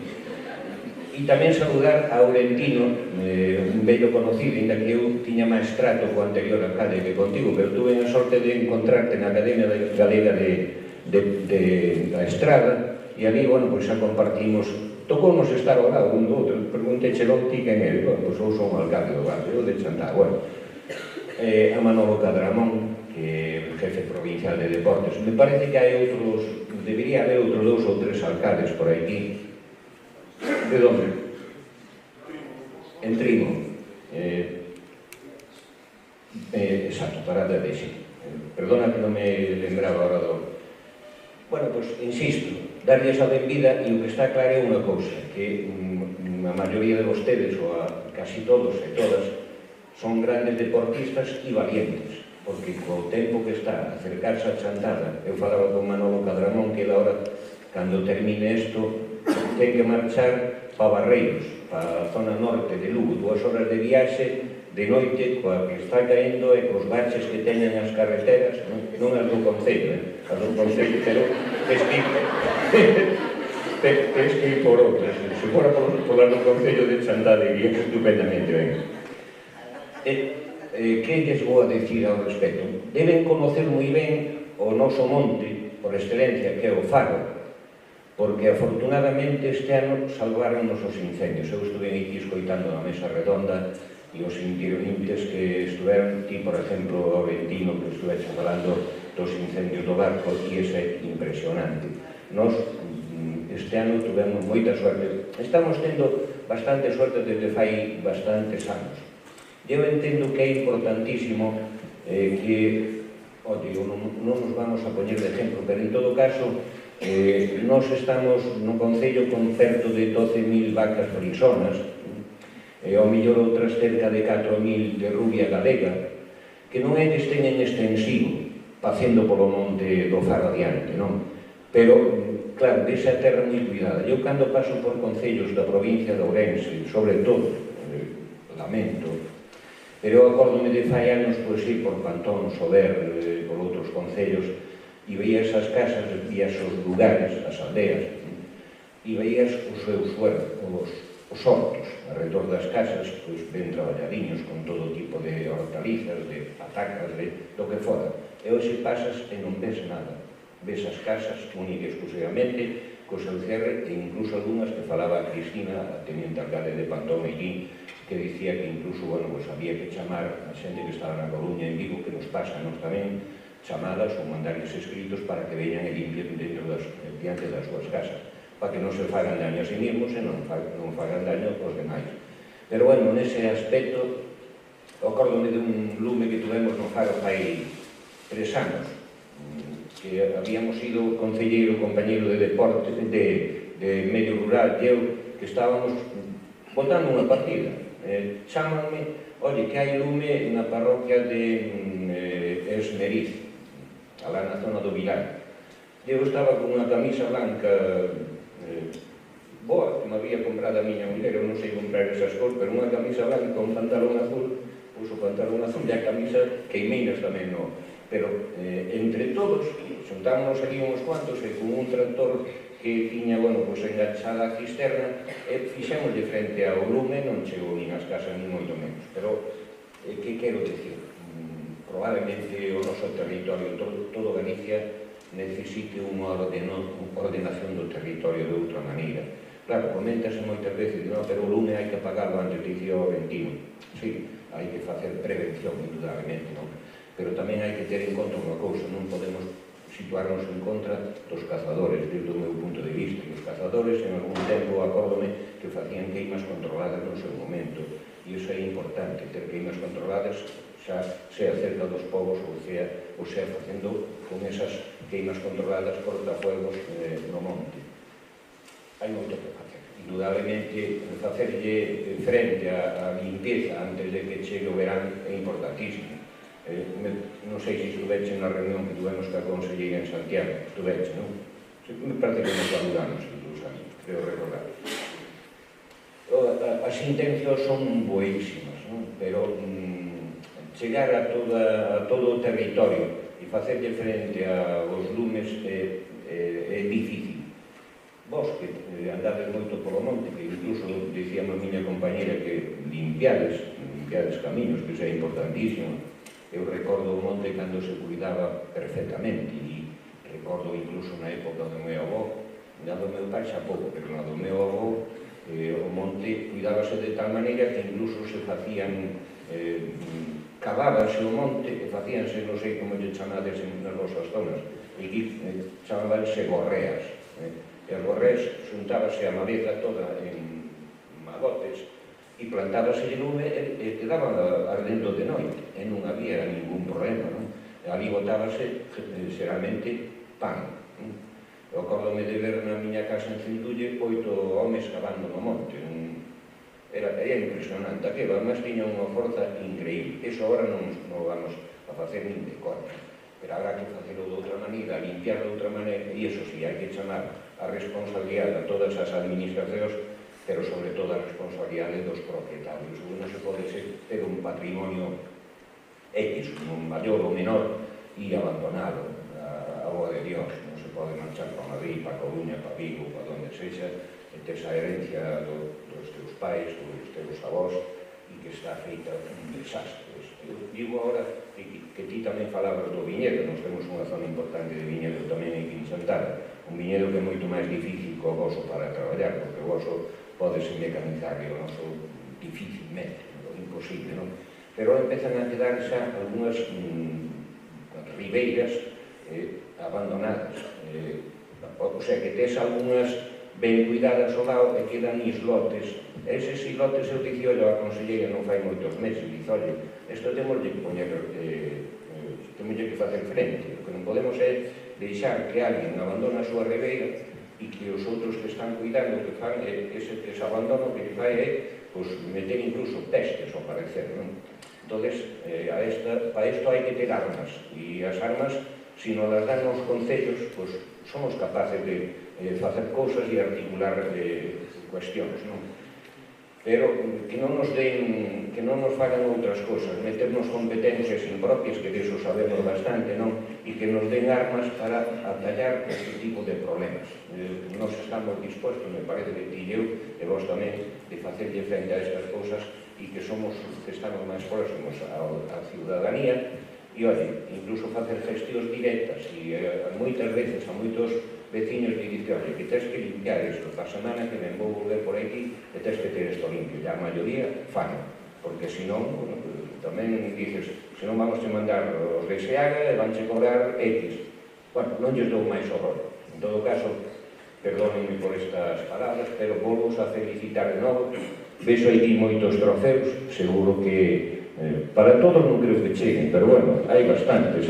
E tamén saludar a Aurentino, un bello conocido, ainda que eu tiña máis trato co anterior alcalde que contigo, pero tuve a sorte de encontrarte na Academia Galega da Estrada, e ali, bueno, pois xa compartimos, tocounos estar ao lado un do outro, preguntechelo ti quen é, bueno, pois eu son o alcalde do barrio, eu de Chantada, bueno, a Manolo Cadramón, que é o jefe provincial de deportes. Me parece que hai outros, debería haber outros 2 ou 3 alcaldes por aquí. De onde? En Trimo. Exacto, Parada de Xi. Perdona que non me lembraba ahora do... Bueno, pois, insisto, darlles a benvida, e o que está claro é unha cousa, que a maioría de vostedes, ou a casi todos e todas, son grandes deportistas e valientes, porque co tempo que está a acercarse a Chantada, eu falaba con Manolo Cadramón que agora, cando termine isto, ten que marchar para Barreiros, para a zona norte de Lugo, 2 horas de viaxe de noite, coa que está caendo e cos baches que teñen as carreteras, non as do Concello, as do Concello, pero tens que ir por outras. Se fora por as do Concello de Chantada, iría estupendamente ben. Que lles vou a decir ao respecto? Deben conocer moi ben o noso monte por excelencia, que é o Faro, porque afortunadamente este ano salvaron os incendios. Eu estuve aquí escoitando na mesa redonda e os intervinientes que estuveron, ti, por exemplo, o Ventino, que estuve falando dos incendios do barco, e ese é impresionante. Nos, este ano, tuvemos moita suerte. Estamos tendo bastante suerte desde fai bastantes anos. Eu entendo que é importantísimo que, oye, non nos vamos a poñer de exemplo, pero en todo caso, nós estamos no Concello con certo de 12.000 vacas frisonas, e ao mellor outras cerca de 4.000 de rubia galega, que non é que estén en extensivo, facendo polo monte do Faro adiante, non? Pero, claro, desa terra moi cuidada. Eu, cando paso por concellos da provincia de Ourense, sobre todo, lamento, pero eu acórdome de fai anos, pois, ir por Pantón, Sober, por outros concellos, e veías as casas, veías os lugares, as aldeas, e veías os seus huertos, os hortos, alrededor das casas, pois, ben traballadiños, con todo tipo de hortalizas, de patacas, de do que fora. E hoxe pasas e non ves nada. Ves as casas única e exclusivamente co seu cierre, e incluso algunhas que falaba a Cristina, a teniente alcalde de Pantón aquí, que dicía que incluso, bueno, pues había que chamar a xente que estaba na Coruña en Vigo, que nos pasa a nos tamén, chamadas ou mandarles escritos para que veñan e limpien diante das súas casas, para que non se fagan daño a sí mismos e non fagan daño aos demais. Pero, bueno, nese aspecto, acórdome de un lume que tuvemos no Faro fai 3 anos, que habíamos ido concelleiro, compañeiro de deporte, de medio rural, e eu, que estábamos botando unha partida. Chámanme, oye, que hai lume na parroquia de Esmeriz, alá na zona do Vilar. Eu estaba con unha camisa blanca boa, que me había comprado a miña muller, eu non sei comprar esas cosas, pero unha camisa blanca con pantalón azul, puso pantalón azul e a camisa queimeiras tamén no. Pero entre todos, xuntámonos aquí uns cuantos e con un tractor que tiña, bueno, pues enganchada a cisterna, e fixemos de frente ao lume, non chegou nin as casas nin moito menos. Pero, que quero dicir? Probablemente o noso territorio, todo Galicia, necesite unha ordenación do territorio de outra maneira. Claro, coméntase moitas veces, no, pero o lume hai que apagarlo antes de dicir o ventino. Sí, hai que facer prevención, indudablemente, non? Pero tamén hai que ter en conta unha cousa, non podemos situarnos en contra dos cazadores, desde o meu punto de vista. Os cazadores, en algún tempo, acórdome que facían queimas controladas no seu momento, e iso é importante, ter queimas controladas, xa sea cerca dos povos ou sea facendo con esas queimas controladas cortafuegos no monte. Hai moito que facer. Indudablemente, facerlle frente á limpieza antes de que chegue o verán é importantísimo. Non sei se estuveche na reunión que tuvemos ca conselleira en Santiago. Estuveche, non? Me parece que nos saludamos, incluso a mí, creo recordar. As intencións son boísimas, non? Pero chegar a todo o territorio e facerlle frente aos lumes é difícil. Vos que andades moito polo monte, que incluso dicíamos a miña compañera que limpiades camiños, que iso é importantísimo. Eu recordo o monte cando se cuidaba perfectamente, e recordo incluso na época do meu avó, na do meu pai xa pouco, pero na do meu avó, o monte cuidábase de tal maneira que incluso se facían, cavábase o monte e facíanse, non sei como lle chamades nas vosas zonas, e aquí chamábanse gorreas. E as gorreas xuntábase a maleza toda en magotes e plantábase de lume e quedaban ardendo de noite e non había ningún problema, non? Ali botábase xeralmente pan. Eu acordome de ver na miña casa en Cindulle 8 homes cavando no monte. Era impresionante aquilo, además tiña unha forza increíble. Eso agora non vamos a facer nin de conta, pero habrá que facelo de outra maneira, limpiar de outra maneira, e iso sí, hai que chamar a responsabilidade a todas as administracións, pero sobre todo a responsabilidade dos propietarios. Non se pode ter un patrimonio X, un maior ou menor, e abandonado a boa de Dios. Non se pode marchar para Madrid, para Coruña, para Vigo, para donde sexa, e ter esa herencia dos teus pais, dos teus avós, e que está feita un desastre. Eu digo agora que ti tamén falabas do viñedo, nós temos unha zona importante de viñedo tamén aquí en Santana, un viñedo que é moito máis difícil que o voso para traballar, porque o voso podese mecanizar, e o noso dificilmente, imposible, non? Pero empezan a quedar xa algunhas ribeiras abandonadas, o sea, que tes algunhas ben cuidadas ao lado e quedan islotes. Eses islotes eu dicía a conselleira non fai moitos meses, dice, oye, isto temos que poñer, temos que facer frente, o que non podemos é deixar que alguén abandona a súa ribeira e que os outros que están cuidando que fan ese abandono que fai é meter incluso pestes ao parecer, non? Entonces, para isto hai que ter armas, e as armas, se nos las dan os concellos, somos capaces de facer cousas e articular cuestións, non? Pero que non nos den, que non nos fagan outras cousas, meternos competencias impropias, que deso sabemos bastante, non? E que nos den armas para atallar este tipo de problemas. Nos estamos dispostos, me parece que ti e eu, e vos tamén, de facerlle frente a estas cousas, e que somos, que estamos máis próximos á ciudadanía, e, oi, incluso facer gestións directas, e moitas veces a moitos veciños lle dicen, oi, que tens que limpiar isto, para a semana que me vou volver por aquí, e tens que ter isto limpio, e a maioría fan, porque senón, tamén dices, senón vamos a mandar os de Seaga e vanche cobrar X. Bueno, non lles dou máis horror. En todo caso, perdónenme por estas palabras, pero volvos a felicitar de novo. Vexo aquí moitos trofeus, seguro que para todos non creo que cheguen, pero bueno, hai bastantes,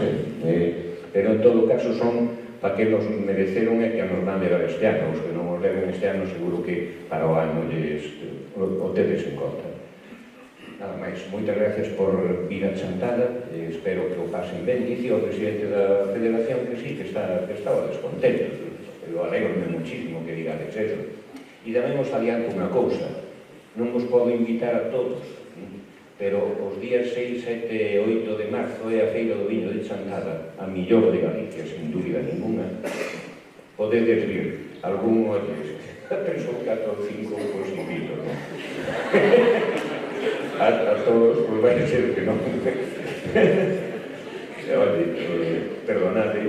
pero en todo caso son para que nos mereceron e que nos van levar este ano. Os que non os leven este ano seguro que para o ano o tedes en conta. Nada máis, moitas gracias por vir a Chantada, espero que o pasen ben. Dice o presidente da Federación que sí, que estaba descontento, pero alegro-me muchísimo que digades eso. E tamén os adianto unha cousa, non vos podo invitar a todos, pero os días 6, 7 e 8 de marzo é a Feira do Viño de Chantada, a millor de Galicia, sin dúbida ninguna. Podedes vir, algún olles, penso 4 ou 5, pois invito, non? A todos, pois vai ser que non. Perdonade,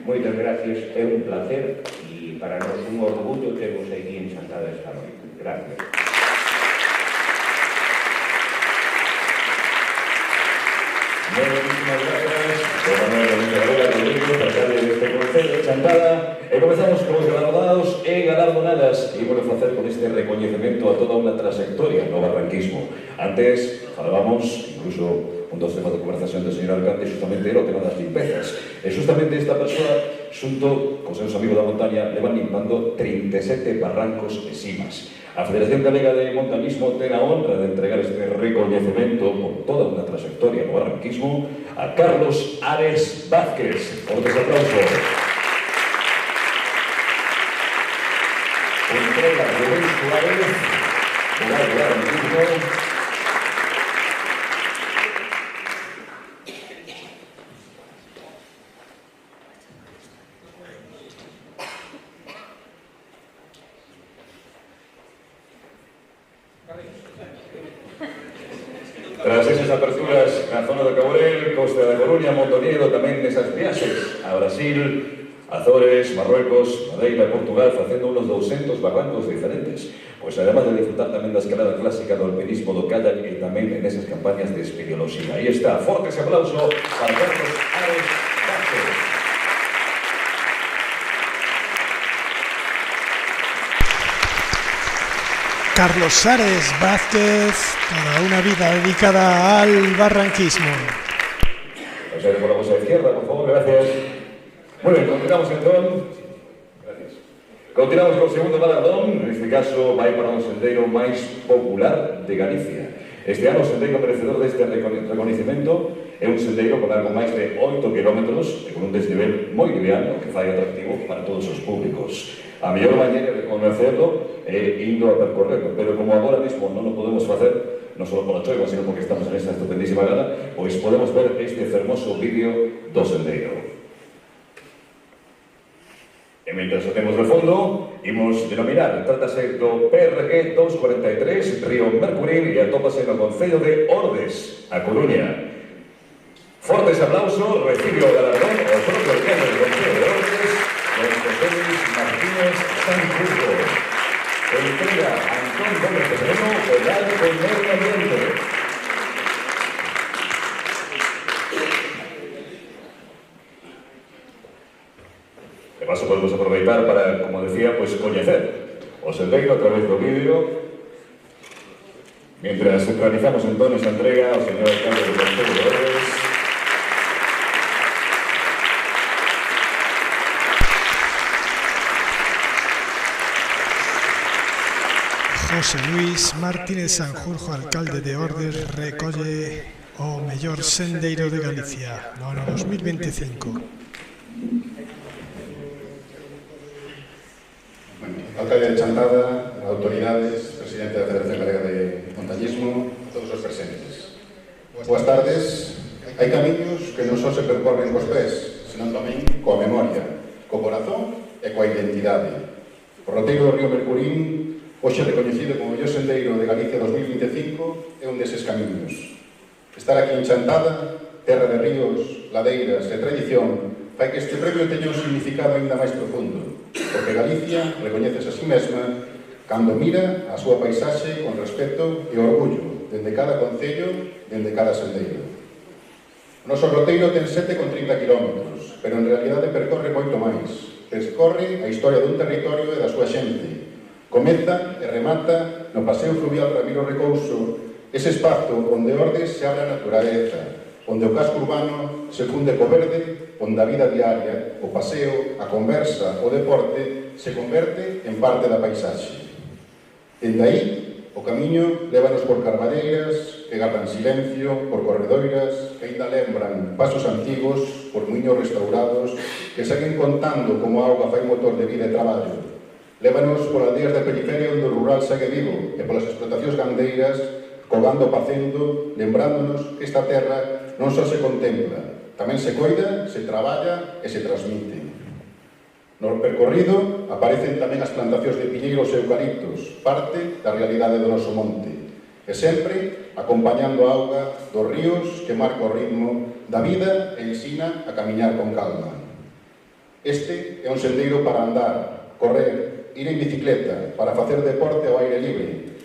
moitas gracias, é un placer e para nós un orgullo termos aquí en Chantada esta noite. Gracias. Muchísimas gracias, don Manuel Domínguez Galega, Rodrigo, alcalde deste Concello de Chantada. E comezamos con os galardonados e galardonadas e vamos a facer con este recoñecemento a toda unha trayectoria no barranquismo. Antes falábamos, incluso un dos temas de conversación do señor alcalde, justamente era o tema das limpezas. E justamente esta persoa, xunto con seus amigos da montaña, levan limpando 37 barrancos e simas. A Federación Galega de Montañismo ten a honra de entregar este recoñecemento por toda unha trayectoria no barranquismo a Carlos Ares Vázquez. Fortes aplausos. Entrega Rubén Suárez, Rural de Barranquismo. Tras esas aperturas na zona de Caborel, Costa da Coruña, Mondoñedo, tamén nesas viaxes a Brasil, Azores, Marruecos, Madeira e Portugal, facendo unos 200 barrancos diferentes. Pois además de disfrutar tamén da escalada clásica do alpinismo do kayak e tamén en esas campañas de espeleoloxía. Aí está, forte ese aplauso para Carlos Ares Vázquez. Carlos Ares Vázquez, toda una vida dedicada al barranquismo. O sea, por la voz izquierda, por favor, gracias. Muy bien, continuamos entonces. Gracias. Continuamos con el segundo galardón, en este caso vai para un sendeiro máis popular de Galicia. Este ano o sendeiro merecedor deste reconhecimento é un sendeiro con algo máis de 8 kilómetros e con un desnivel moi liviano que fai atractivo para todos os públicos. A mellor mañera de conocerlo é indo a percorrerlo, pero como agora mesmo non o podemos facer, non só por a choiva, sino porque estamos en esta estupendísima gala, pois podemos ver este fermoso vídeo do sendeiro. E mentras o temos de fondo, imos denominar, trátase do PRG 243, Río Mercurín, e atópase no Concello de Ordes, a Coruña. Fortes aplausos, recibe o galardón o propio alcalde do Concello de Ordes, don José Luis Martínez Sanjurjo. Entrega Antón Gómez Terreno, Real con Medio Ambiente. De paso podemos aproveitar para, como decía, pues coñecer o sendeiro a través do vídeo. Mientras realizamos entón esta entrega ao señor alcalde do Concello de Ordes. José Luis Martínez Sanjurjo, alcalde de Ordes, recolle o mellor sendeiro de Galicia no ano 2025. Alcalde de Chantada, autoridades, presidente da Federación Galega de Montañismo, todos os presentes. Boas tardes. Hai camiños que non só se percorren cos pés, senón tamén coa memoria, co corazón e coa identidade. O roteiro do Río Mercurín, hoxe recoñecido como o mellor sendeiro de Galicia 2025, é un deses camiños. Estar aquí en Chantada, terra de ríos, ladeiras e tradición, fai que este premio teña un significado ainda máis profundo, porque Galicia recoñece a sí mesma cando mira a súa paisaxe con respeto e orgullo, dende cada concello, dende cada sendeiro. O noso roteiro ten 7,30 km, pero en realidade percorre moito máis. Percorre a historia dun territorio e da súa xente. Comeza e remata no paseo fluvial Ramiro Recouso, ese espazo onde Ordes se abre a natureza, onde o casco urbano se funde co verde, onde a vida diaria, o paseo, a conversa, o deporte se converte en parte da paisaxe. Dende aí, o camiño lévanos por carballeiras que gardan silencio, por corredoiras que ainda lembran pasos antigos, por muiños restaurados que seguen contando como a auga fai motor de vida e traballo. Lévanos por aldeas da periferia onde o rural segue vivo e polas explotacións gandeiras, cogando pacendo, lembrándonos que esta terra non só se contempla, tamén se coida, se traballa e se transmite. No percorrido aparecen tamén as plantacións de piñeiros e eucaliptos, parte da realidade do noso monte, e sempre acompañando a auga dos ríos que marca o ritmo da vida e ensina a camiñar con calma. Este é un sendeiro para andar, correr, ir en bicicleta, para facer deporte ao aire libre,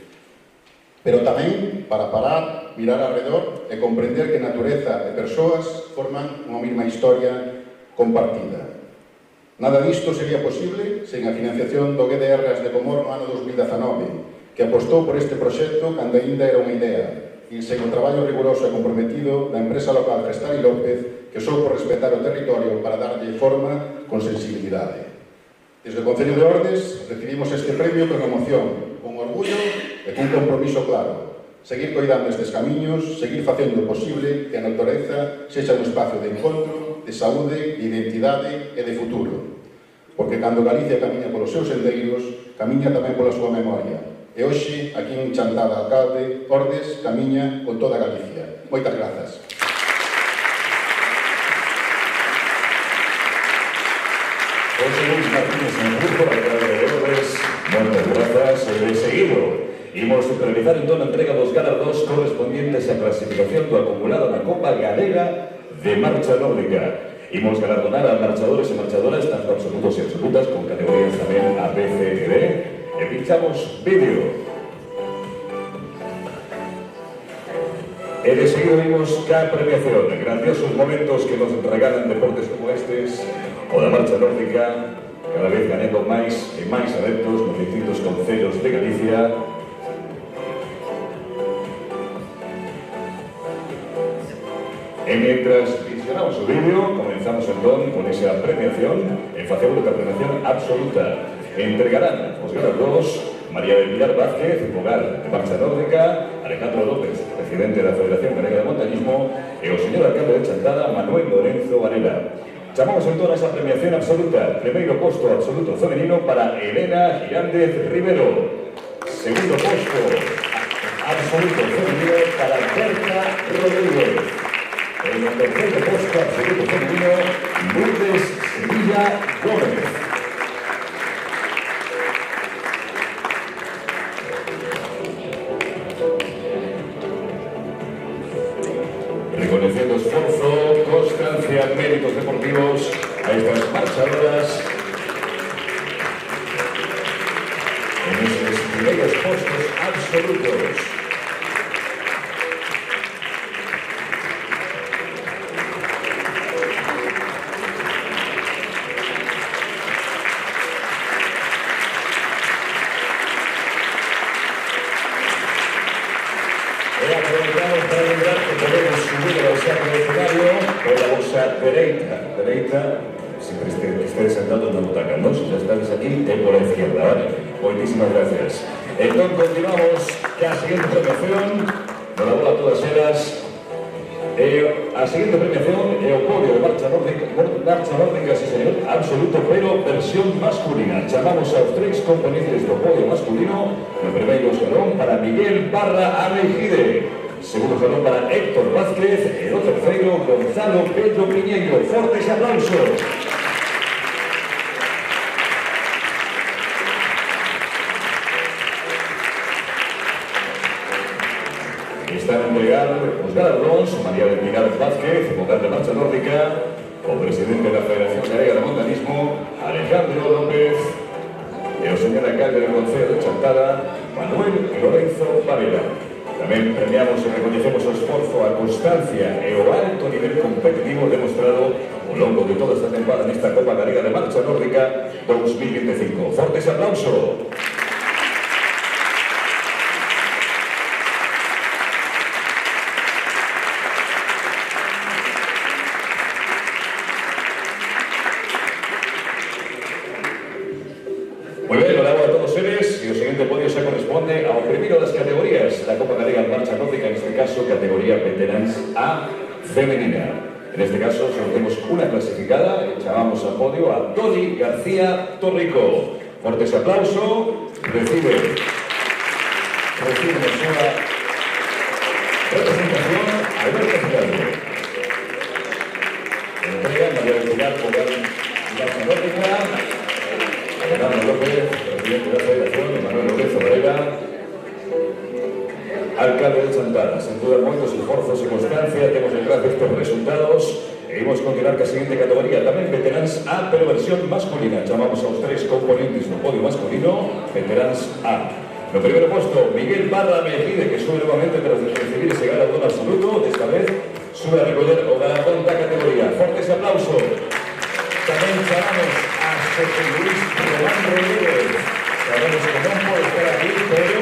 pero tamén para parar, mirar alrededor e comprender que natureza e persoas forman unha mesma historia compartida. Nada disto sería posible sen a financiación do GDR de Comor no ano 2019, que apostou por este proxecto cando ainda era unha idea, e sen o traballo riguroso e comprometido da empresa local Gestari López, que soupo respetar o territorio para darlle forma con sensibilidade. Desde o Concello de Ordes recibimos este premio con emoción, con orgullo e con compromiso claro. Seguir coidando estes camiños, seguir facendo posible que a natureza sexa un espacio de encontro, de saúde, de identidade e de futuro. Porque cando Galicia camiña polos seus sendeiros, camiña tamén pola súa memoria. E hoxe, aquí en Chantada Alcalde, Ordes camiña con toda Galicia. Moitas grazas. José Luis Martínez Sanjurjo, alcalde de Ordes, moitas grazas. De seguido, imos realizar entón a entrega dos galardos correspondientes á clasificación do acumulado na Copa Galega de Marcha Nórdica. Imos galardonar a marchadores e marchadoras tanto absolutos e absolutas con categorías tamén A, B, C e D. E pinchamos vídeo. E de seguido vimos ca premiación, grandiosos momentos que nos regalan deportes como estes, o da Marcha Nórdica, cada vez ganando máis e máis adeptos nos distintos concellos de Galicia. E mientras visionamos o vídeo, comenzamos entón con esa premiación e facemos a premiación absoluta. Entregarán os galardos María del Pilar Vázquez, vogal de Marcha Nórdica, Alejandro López, presidente da Federación Galega de Montañismo, e o señor alcalde de Chantada, Manuel Lorenzo Varela. Chamamos entón a esa premiación absoluta. Primeiro posto absoluto femenino para Elena Girández Rivero. Segundo posto absoluto femenino para Berta Rodríguez. En el tercer posto absoluto femenino, Lourdes Sevilla Gómez. Reconociendo esfuerzo, constancia, méritos deportivos a estas marchadoras en esos primeros postos absolutos. Dereita, siempre estéis sentados na butaca, ¿no? Si ya estáis aquí, por la izquierda, ¿vale? Muchísimas gracias. Entonces continuamos ca siguiente premiación. Enhorabuena a todas elas. A siguiente premiación é o podio de Marcha Nórdica, sí señor, absoluto, pero versión masculina. Chamamos aos 3 componentes do podio masculino. No primeiro escalón para Miguel Barra Alejide. Segundo escalón para Héctor Vázquez e o terceiro Gonzalo Pedro Piñeiro. Fortes aplausos. Están a entregar os galardóns María del Pilar Vázquez, vocal de Marcha Nórdica, o presidente da Federación Galega de Montañismo, Alejandro López, e o señor alcalde do Concello de Chantada, Manuel Lorenzo Varela. Tamén premiamos e recoñecemos o esforzo, a constancia e o alto nivel competitivo demostrado ao longo de toda esta temporada nesta Copa Galega de Marcha Nórdica 2025. Fortes aplauso. todos eles, e o seguinte podio xa corresponde ao primeiro das categorías da Copa Galega en Marcha Nórdica, en este caso, categoría Veteráns A femenina. En este caso, solo temos unha clasificada e chamamos a podio a Toni García Torrico. Fortes aplauso, recibe a súa representación Alberto Fidalgo. Entrega María del Pilar Pogar Marcha Nórdica, Fernando López, presidente da Federación, Manuel López Obrega, alcalde de Chantada. Sen duda, moitos esforzos e constancia temos detrás destes resultados e imos continuar ca seguinte categoría, tamén Veteráns A, pero versión masculina. Chamamos aos tres componentes do podio masculino, Veteráns A. No primeiro posto, Miguel Barra me pide que sube novamente para recibir ese galardón absoluto. Desta vez sube a recoller o galardón da categoría. Fortes aplauso. Tamén chamamos a José Luis Román Rodríguez. Sabemos que non pode estar aquí, pero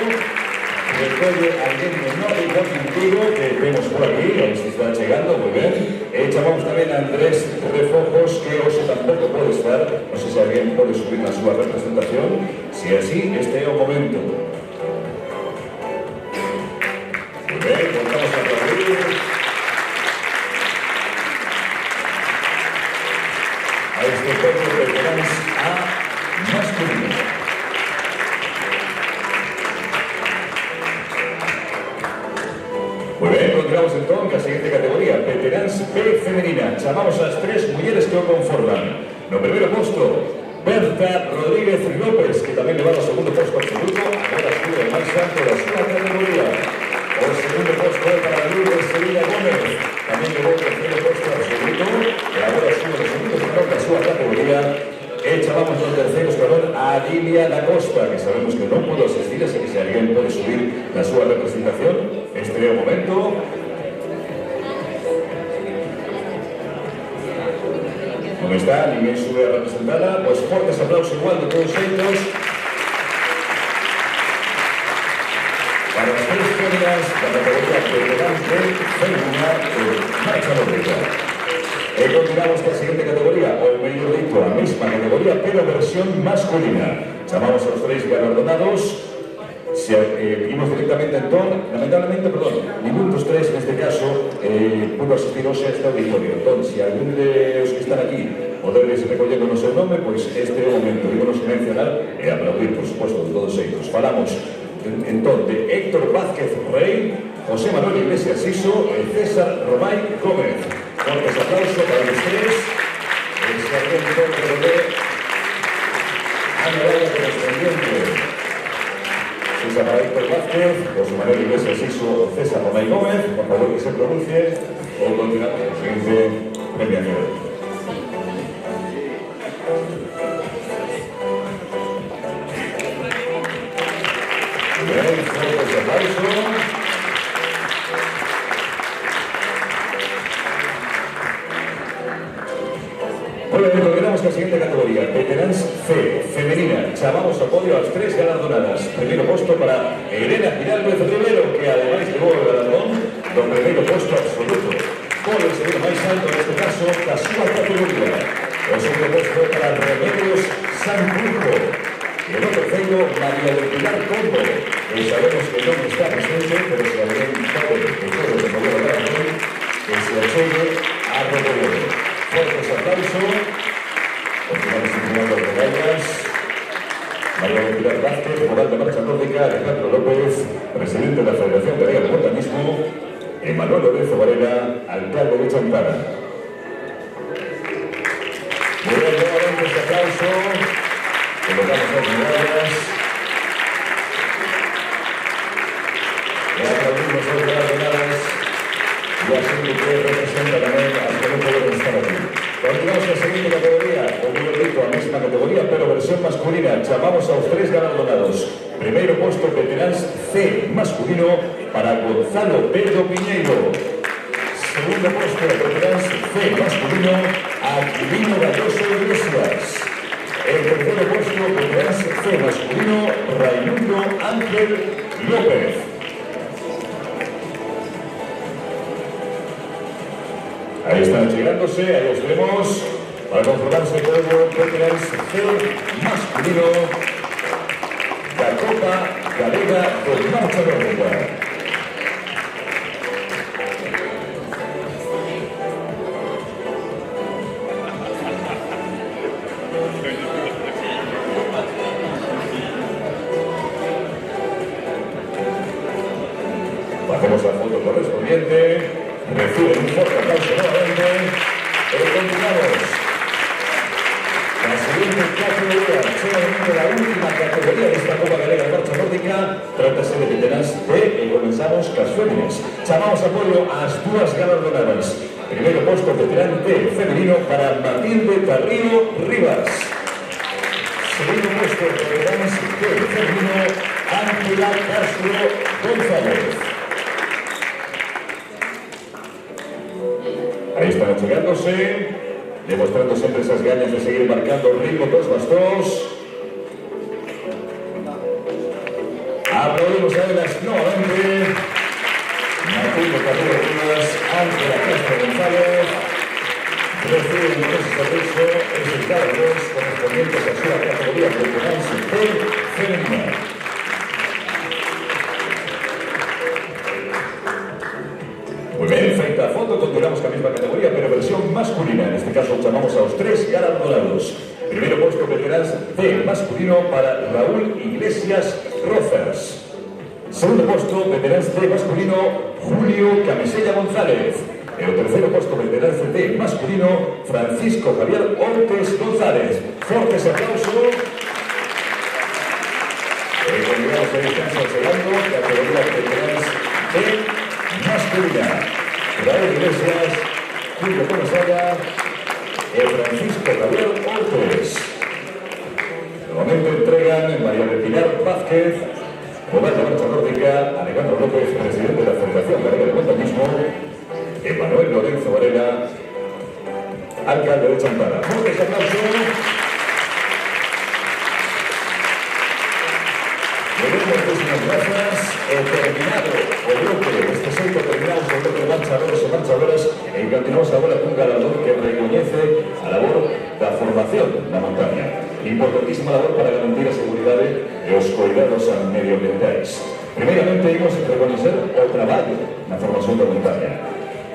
recolle alguén menor e contigo que vemos por aquí, aí se está chegando, moi ben. E chamamos tamén a Andrés Refojos, que hoxe tampouco pode estar, non sei se alguén pode subir na súa representación. Se así, este é o momento. Moi ben, voltamos a aplaudir a este podio de Veteráns A masculino. Muy bien, continuamos entón ca seguinte categoría, Veteráns B femenina. Chamamos as tres mulleres que o conforman. No primeiro posto, Berta Rodríguez López, que tamén leva o segundo posto absoluto, agora sube máis alto da súa categoría. O segundo posto é para Lourdes Sevilla Gómez, tamén levou o terceiro posto absoluto, e agora sube o segundo escalón da súa categoría. E chamamos no terceiro escalón a Lilia da Costa, que sabemos que non pode asistir, así que se alguén pode subir na súa representación, este é o momento. Non está, ninguén sube a representada, pois fortes aplausos igual de todos xeitos para as tres féminas da categoría Veteráns B femenina de Marcha Nórdica. E continuamos ca seguinte categoría, ou mellor dito, a mesma categoría, pero versión masculina. Chamamos aos tres galardonados. Imos directamente entón, lamentablemente, ningún dos tres neste caso pudo asistir hoxe a este auditorio. Entón, se algún de os que están aquí poderes recollendo no seu nome, pois este é o momento. Ímonos mencionar e aplaudir, por suposto, de todos ellos. Falamos entón de Héctor Vázquez Rey, José Manuel Iglesias Siso e César Romay Gómez. Fortes aplausos para los tres. Se alguien puede resolver a medalla correspondiente. César para Héctor Vázquez, José Manuel Iglesias Siso, César Romay Gómez, por favor que se pronuncie, o continuamos con la siguiente premiación. Bien, fuertes aplausos. Bueno, continuamos con la siguiente categoría, Veteráns C, femenina. Chamamos a podio a las tres galardonadas. Primeiro posto para Elena Giralvez Rivero, que además llevó el galardón do primeiro posto absoluto. Por el segundo máis alto, neste caso, da súa categoría. O segundo posto para Remedios Santurco. E no terceiro, María del Pilar Combo. Sabemos que non está presente, pero se alguén sabe que todo se movió a galardón, que se achegue a recoger. Fuertes aplausos. Continuamos continuando las medallas. María del Pilar Vázquez, vocal de Marcha Nórdica, Alejandro López, presidente de la Federación Galega de Montañismo, Manuel López Varela, alcalde de Chantada. Muy bien, nuevamente este aplauso. Colocamos las medallas. Y aplaudimos las galardonadas. Y así que representa tamén as que non poden estar aquí. Continuamos a seguinte categoría, o mellor dito, a mesma categoría, pero versión masculina. Chamamos aos tres galardonados. Primeiro posto, Veteráns C masculino para Gonzalo Pedro Piñeiro. Segundo posto, Veteráns C masculino a Quirino Galloso Iglesias. El tercero puesto, Veteráns C masculino, Raimundo Ángel López. Ahí están llegándose, ahí los vemos, para conformarse todo Veteráns C masculino. Galega de Marcha Nórdica. Hacemos la foto correspondiente, reciben un fuerte aplauso nuevamente, continuamos. La siguiente categoría, solamente la última categoría de esta Copa Galega de Marcha Nórdica, trátase de veteranas de comenzamos cas féminas. Chamamos apoio ás dúas galardonadas. Primeiro posto veterán de femenino para Matilde Tarrío Rivas. Segundo puesto veteranas de femenino, Ángela Castro González. Ahí están achegándose, demostrando siempre esas ganas de seguir marcando el ritmo 2+2. Aplaudimos a ellas nuevamente. Matilde Tarrío Rivas, Ángela Castro González. Reciben ese servicio, esos galardones correspondientes a su categoría profesional femenina. Muy bien, feita a foto, continuamos con la misma categoría, pero versión masculina. En este caso llamamos a los tres galardonados. Primero puesto veteranas de masculino para Raúl Iglesias Rozas. Segundo puesto veteranas de masculino Julio Camisella González. El tercero puesto veteranas de masculino Francisco Javier Ortes González. Fuertes aplausos. Continuamos en descanso segundo, categoría veteranas de masculina. Raúl Iglesias, Julio Comasalla, Francisco Javier Ortes. Nuevamente entregan María del Pilar Vázquez, vocal de Marcha Nórdica, Alejandro López, presidente de la Federación Galega de Montañismo, Emanuel Lorenzo Varela, alcalde de Chantada. Fuertes aplausos. Muchísimas gracias. Terminado el bloque, este sexto terminamos el bloque de marchadores e marchadoras e continuamos agora cun galardón que recoñece a labor da formación na montaña. Importantísima labor para garantir a seguridade e os cuidados medioambientais. Primeiramente, imos recoñecer o traballo na formación da montaña.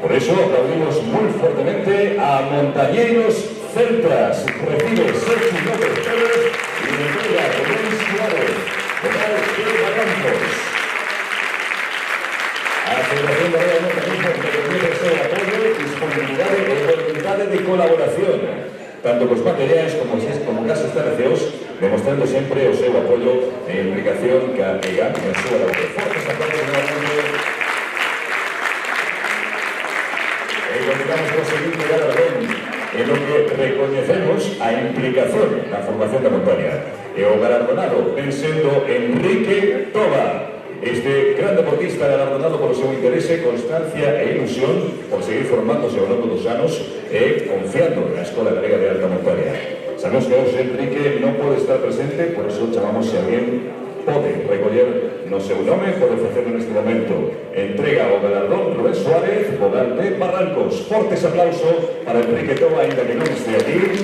Por eso aplaudimos moi fortemente a Montañeiros Celtas. Recibe Sergio López Pérez y le entrega a Luis Suárez. A Federación Galega de Montañismo reconoce o seu apoio, disponibilidade e voluntade de colaboración, tanto cos materiais como casos TRCOs, demostrando sempre o seu apoio e implicación que apegan en a súa labor. Fortes aplausos novamente. E continuamos con o seguinte galardón, en lo que recoñecemos a implicación na formación da montaña. E o galardonado ven sendo Enrique Toba, este gran deportista galardonado por o seu interese, constancia e ilusión por seguir formándose ao longo dos anos e confiando na Escola Galega de Alta Montaña. Sabemos que hoxe Enrique non pode estar presente, por eso chamamos se alguén pode recoller no seu nome, pode facerlo neste momento. Entrega o galardón Rubén Suárez, vogal de Barrancos. Fortes aplauso para Enrique Toba, ainda que non este aquí.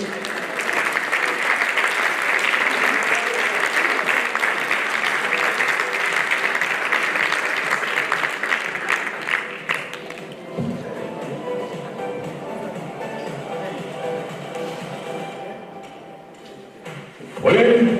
Muy bien.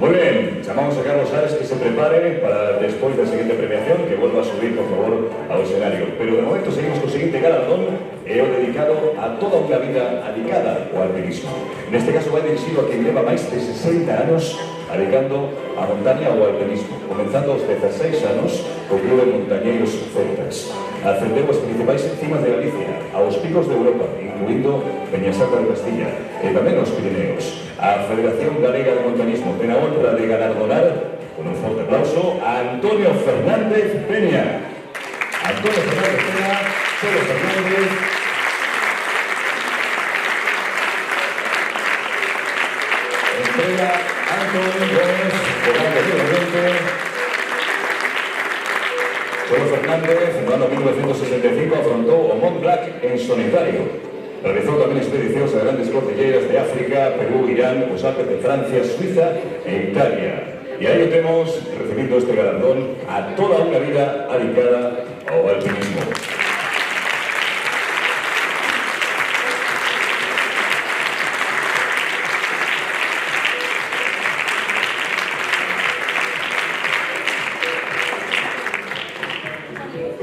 Muy bien, llamamos a Carlos Ares que se prepare para despois da seguinte premiación, que vuelva a subir, por favor, ao escenario. Pero de momento seguimos co seguinte galardón, e o dedicado a toda unha vida adicada ao alpinismo. Neste caso vai dirixido a quen leva máis de 60 anos adicando a montaña ao alpinismo, comenzando aos 16 anos co Clube Montañeiros Celtas. Ascendeu as principais cimas de Galicia, aos picos de Europa, incluindo Peñasanta de Castilla, e tamén aos Pirineos. A Federación Galega de Montañismo ten a honra de galardonar, con un forte aplauso, a Antonio Fernández Peña. Antonio Fernández Peña, Pedro Fernández. Entrega Antonio Gómez, volante nuevamente. Cholo Fernández, en el año 1965, afrontó o Mont Blanc en solitario. Realizó también expediciones a grandes cordilleras de África, Perú, Irán, los Alpes de Francia, Suiza e Italia. Y ahí tenemos recibiendo este galardón a toda una vida dedicada ao alpinismo.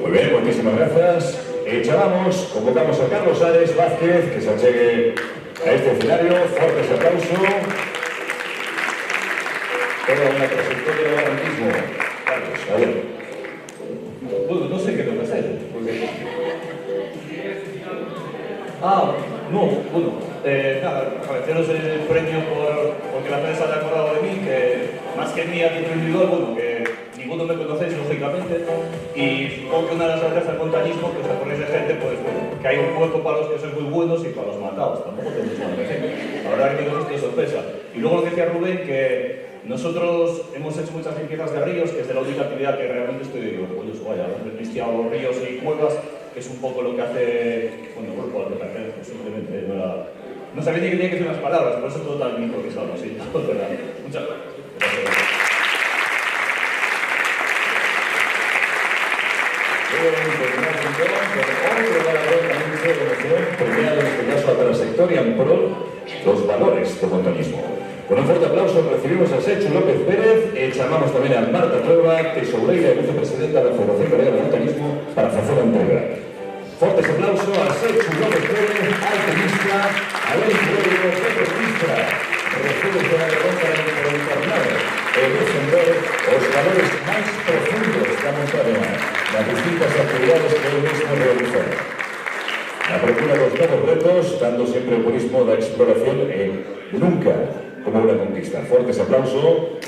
Muy bien, muchísimas gracias. Convocamos a Carlos Ares Vázquez, que se achegue a este escenario. Fuertes aplauso. Toda una trayectoria de barranquismo. Carlos, a ver. Bueno, no sé qué tengo que hacer. Porque... no, bueno. Nada, agradeceros el premio porque la prensa se ha acordado de mí, que más que mí a título individual, bueno, que ninguno me conocéis, lógicamente, y supongo que una de las gracias al montañismo, que os acordéis de gente, pues bueno, que hay un hueco para los que sois muy buenos y para los matados, tampoco tenéis nada que decir. La verdad que digo esto de sorpresa. Y luego lo que decía Rubén, que nosotros hemos hecho muchas limpiezas de ríos, que es de la única actividad que realmente estoy orgulloso, vaya, haber limpiado los ríos y cuevas, que es un poco lo que hace, bueno, el grupo al que pertenezco, simplemente, no sabía ni que tenía que decir unas palabras, por eso todo tan improvisado, así, es verdad. Muchas gracias. Otro galardón también de promoción, premiado en este caso a trayectoria en pro los valores del montañismo. Con un fuerte aplauso recibimos a Sechu López Pérez y llamamos también a Marta Trueba, tesoureira y vicepresidenta de la Federación Galega de Montañismo, para hacer la entrega. Fuertes aplausos a Sechu López Pérez, alpinista, a Luis Rodrigo, deportista, recibe de la derrota por el tornado, el defender los valores más profundos de la montaña, las distintas actividades que él mismo realiza. La procura de los nuevos retos, dando siempre el purismo de la exploración nunca como una conquista. Fuertes aplausos.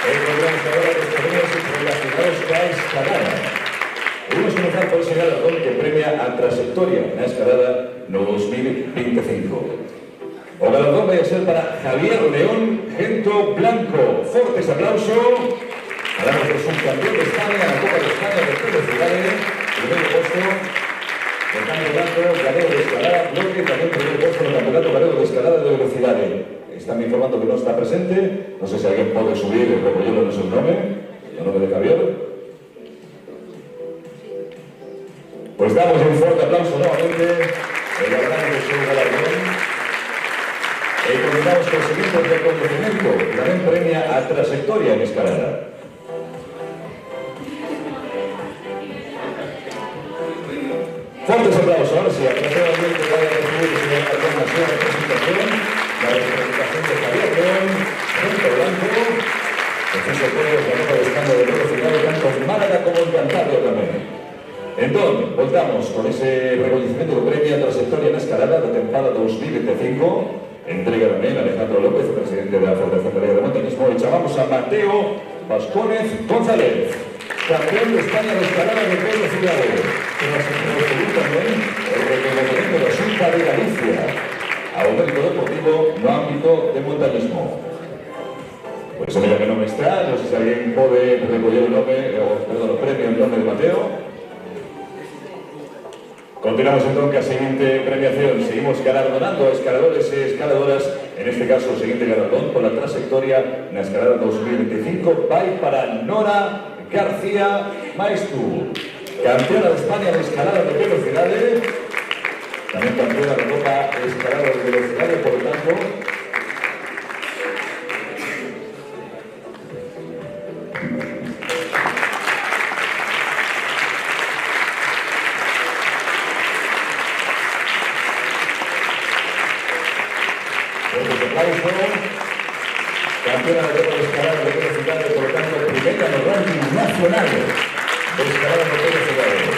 Encontramos ahora los premios relacionados con la escalada. Vamos a comenzar por ese galardón que premia a trayectoria en la escalada no 2025. O galardón vai a ser para Javier León Gento Blanco. Fuertes aplausos. Hablamos de subcampeón de España, la Copa de España de velocidades, primer puesto del campeonato galego de escalada, bloque, también primer puesto del campeonato galego de escalada de velocidades. Están informando que no está presente, no sé si alguien puede subir el repolluelo en su nombre, el nombre de Javier. Pues damos un fuerte aplauso nuevamente, el galardón de su galardón. Y continuamos con el siguiente reconocimiento, que también premia a trayectoria en escalada. Fuertes aplausos, ahora sí, aproximadamente voy a recibir el señor Carbón Nación de presentación, la representación de Javier León, Gento Blanco, Jesús Pérez, la Copa de España de velocidad, tanto en Málaga como en Cantabria también. Entonces, voltamos con ese reconocimiento de premio a trayectoria en escalada de temporada 2025, entrega también a Alejandro López, presidente de la Federación Galega de Montañismo, y llamamos a Mateo Vascónez González, campeón de España de escalada de velocidades. Recibir también el reconocimiento de la Xunta de Galicia a un mérito deportivo no ámbito de montañismo. Pues mira que no me está, no sé si alguien puede recoger el nombre, perdón, el premio en nombre de Mateo. Continuamos entonces con la siguiente premiación. Seguimos galardonando a escaladores y escaladoras, en este caso el siguiente galardón por la trayectoria en la escalada 2025 va para Nora García Maestu, campeona de España de escalada de velocidades, también campeona de Copa de escalada de velocidades, por lo tanto. Campeona de Copa de escalada de velocidades, por lo tanto, primera en el ranking nacional de escalada de velocidades.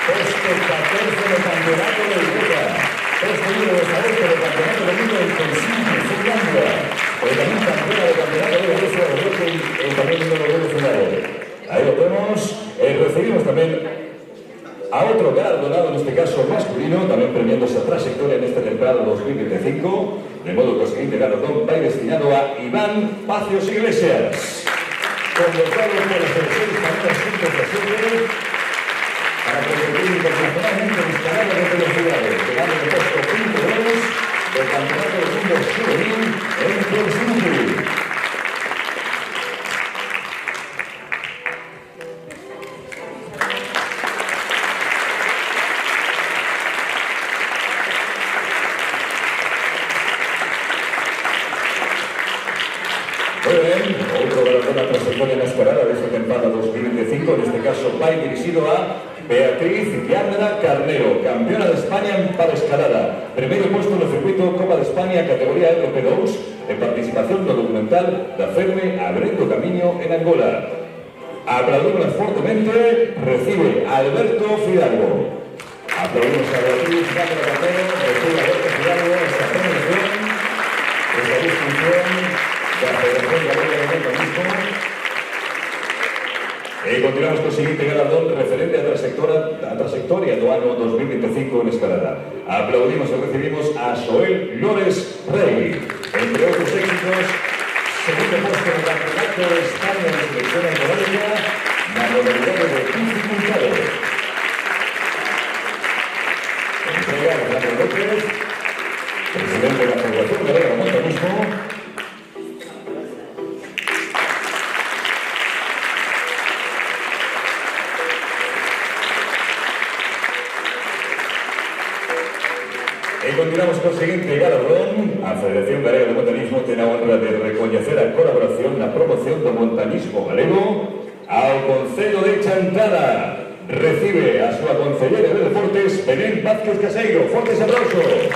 Puesto 14 del campeonato de Europa. Puesto 1 de agosto del campeonato del mundo en Helsinki, Finlandia. Pero también campeona del campeonato de Grecia de bloque y también de velocidades. Ahí lo vemos. Recibimos también a otro galardonado, en este caso masculino, también premiando esa trayectoria en esta temporada 2025. De modo que el siguiente galardón va destinado a Iván Pacios Iglesias. convocado por la selección española sub-17 para competir internacionalmente en escalada de velocidades, llegando al puesto 5-2 del Campeonato del Mundo Juvenil en Helsinki. Muy bien, otro galardón a trayectoria inesperada de esta temporada 2025, en este caso va dirigido a Beatriz Yándara Carnero, campeona de España en paraescalada, primeiro puesto no circuito Copa de España categoría LP2 en participación no documental da Ferme Abrindo Camiño en Angola. Aplaudimos fuertemente, recibe a Alberto Fidalgo. Aplaudimos a Beatriz Yándara Carnero, recibe a Alberto Fidalgo esta premiación, esta distinción de la Federación Galega de Montañismo. Continuamos con o seguinte galardón referente a trayectoria do ano 2025 en escalada. Aplaudimos e recibimos a Xoel Lores Rey, entre outros éxitos, segundo posto no Campeonato de España de Selección Económica na modalidade de dificultade. Entrega a Fernando López, presidente de la Federación Galega de Montañismo. Continuamos con o seguinte galardón. A Federación Galega de Montañismo ten a honra de recoñecer a colaboración na promoción do montañismo galego ao Concello de Chantada. Recibe a súa concellera de Deportes, Belén Vázquez Caseiro. Fortes aplausos.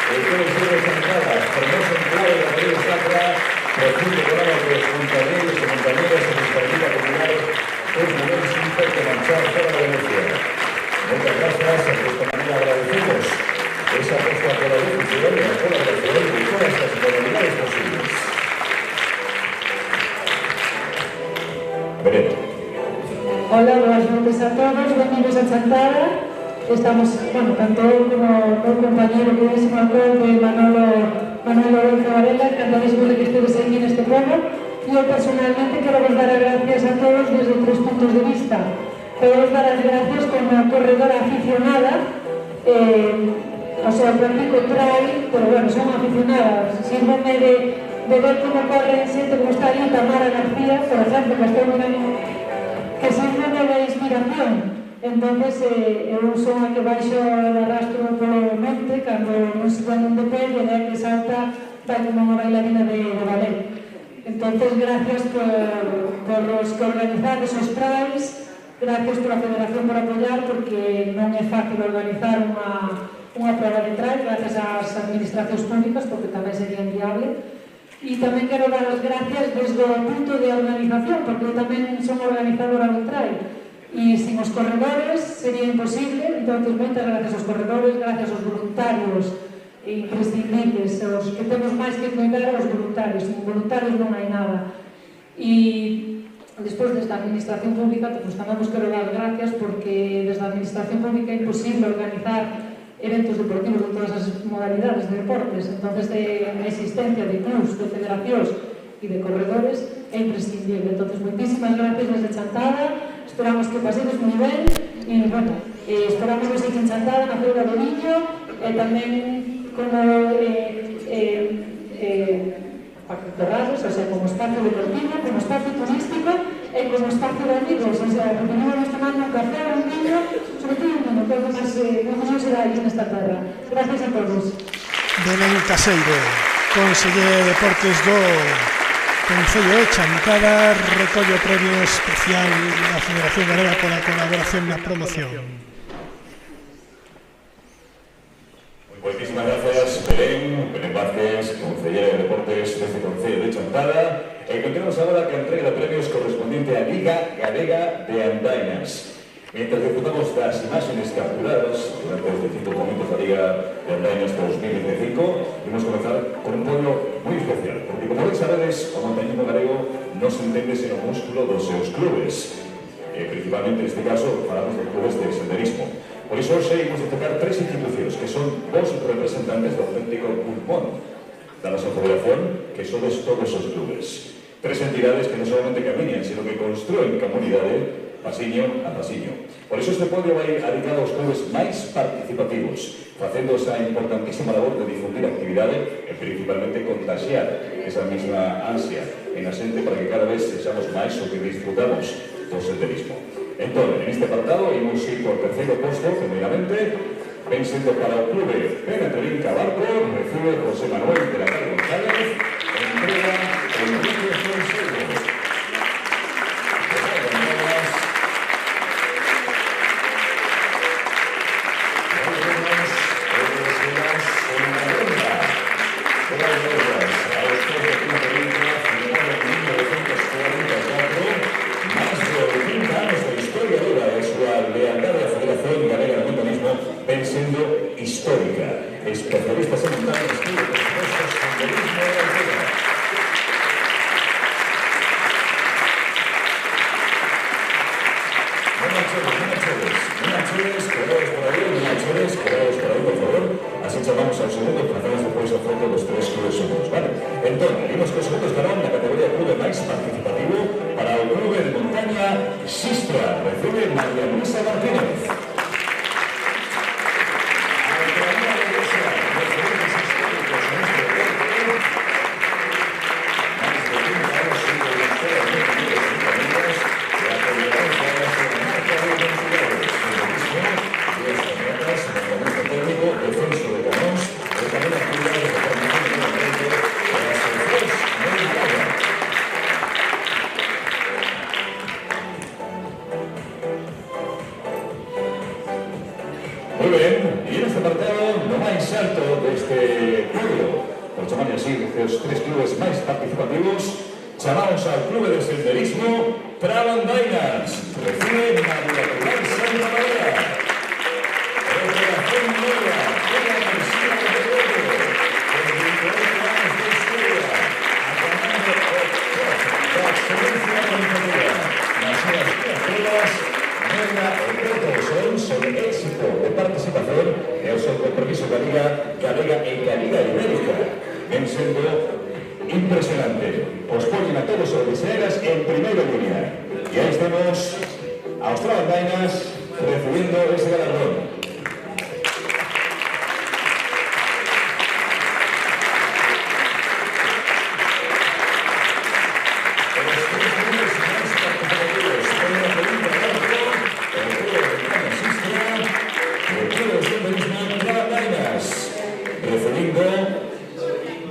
El Concello de Chantada, hermoso enclave da Río Sacra, profundo programa de los montañeros e montañeras que nos permite acumular os momentos sin que marchar fora de Venecia. Muchas gracias, de esta manera agradecemos esa apuesta por la difusión y la colaboración de todas estas modalidades posibles. Verena. Hola, buenas noches a todos, bienvenidos a Chantada. Estamos, bueno, tanto como un compañero que es Manuel Lorenzo Varela, encantadísimo de que estéis aquí en este pueblo. Yo personalmente quiero dar las gracias a todos desde 3 puntos de vista. Podemos dar las gracias como corredora aficionada, o sea, practico trail, pero bueno, son aficionadas. Sírveme de ver cómo corren xente como está aí Tamara García, por ejemplo, que estou mirando, que sírveme de inspiración. Entonces, eu son a que baixo de arrastro polo monte, cando non se ponen de pé, e a que salta vai como unha bailarina de ballet. Entonces, gracias por los que organizades os trails. Gracias por a Federación por apoiar, porque non é fácil organizar unha prova de trail, gracias ás administracións públicas, porque tamén sería inviable. E tamén quero dar as gracias desde o punto de organización, porque eu tamén son organizadora do trail. E sin os corredores sería imposible, entón moitas gracias aos corredores, gracias aos voluntarios imprescindibles, os que temos máis que cuidar aos voluntarios, sin voluntarios non hai nada. E despois desde a administración pública, pues tamén vos quero dar gracias porque desde a administración pública é imposible organizar eventos deportivos de todas as modalidades de deportes, entonces a existencia de clubs, de federacións e de corredores é imprescindible. Entonces, moitísimas gracias desde Chantada, esperamos que pasedes moi ben e, bueno, esperamos vos aquí en Chantada, na Feira do Viño, e tamén como cerrados, o sea, como espacio deportivo, como espacio turístico e como espacio de amigos, o sea, porque non vamos tomando un café, un vino, sobre todo un vino, que é o máis non será aquí nesta terra. Gracias a todos. Belén Caseiro, Conselleira de Deportes do Concello de Chantada, recollo premio especial da Federación Galega pola colaboración na promoción. Muchísimas gracias, Belén Vázquez, Concelleira de Deportes deste Concello de Chantada. Continuamos agora que entrega de premios correspondiente á Liga Galega de Andainas. Mientras disfrutamos das imágenes capturadas durante os distintos momentos da Liga de Andainas 2025, vamos comenzar con un pueblo moi especial, porque como ben sabedes, o montañismo galego non se entende sen o músculo dos seus clubes. Principalmente, neste caso, falamos de clubes de senderismo. Por iso, hoxe, imos destacar 3 institucións que son vos representantes do auténtico pulmón da nosa federación, que sodes todos os clubes. Tres entidades que non solamente camiñan, sino que construen comunidade pasiño a pasiño. Por iso este podio vai dedicado aos clubes máis participativos, facendo esa importantísima labor de difundir a actividade e principalmente contagiar esa mesma ansia en a xente para que cada vez sexamos máis o que disfrutamos do senderismo. Entón, en este apartado, imos ir por terceiro posto, primeiramente, ven sendo para o clube Benetrín Cabarco, recibe José Manuel de la Calle González, entrega Enrique Fonseca. Ven siendo histórica, especialistas en montaña, estudio, presupuestos, senderismo y altura. No mancheres, quedados por ahí, por favor. Así chamamos ao segundo e trazamos depois a foto dos tres clubes únicos, vale? Entón, vimos que o segundo escalón na categoría de clube máis participativo para o clube de montaña Sistra. Recibe María Luisa Martínez. Muy bien, y en este apartado, lo máis alto deste podio, por chamarle así, dos tres clubes máis participativos, chamamos ao clube de senderismo Trabandainas. Recibe María Pilar Santa María. Operación Nueva, una versión de oro, con 28 años de historia, acabando la excelencia organizativa. Nas súas pruebas, Nena e Preto son éxito de participación e o seu compromiso ca Liga Galega e ca Liga Ibérica. Ven sendo impresionante. Os poñen a todos os odiseiras en primeira línea. E aí estamos aos Trabandainas recibindo ese galardón.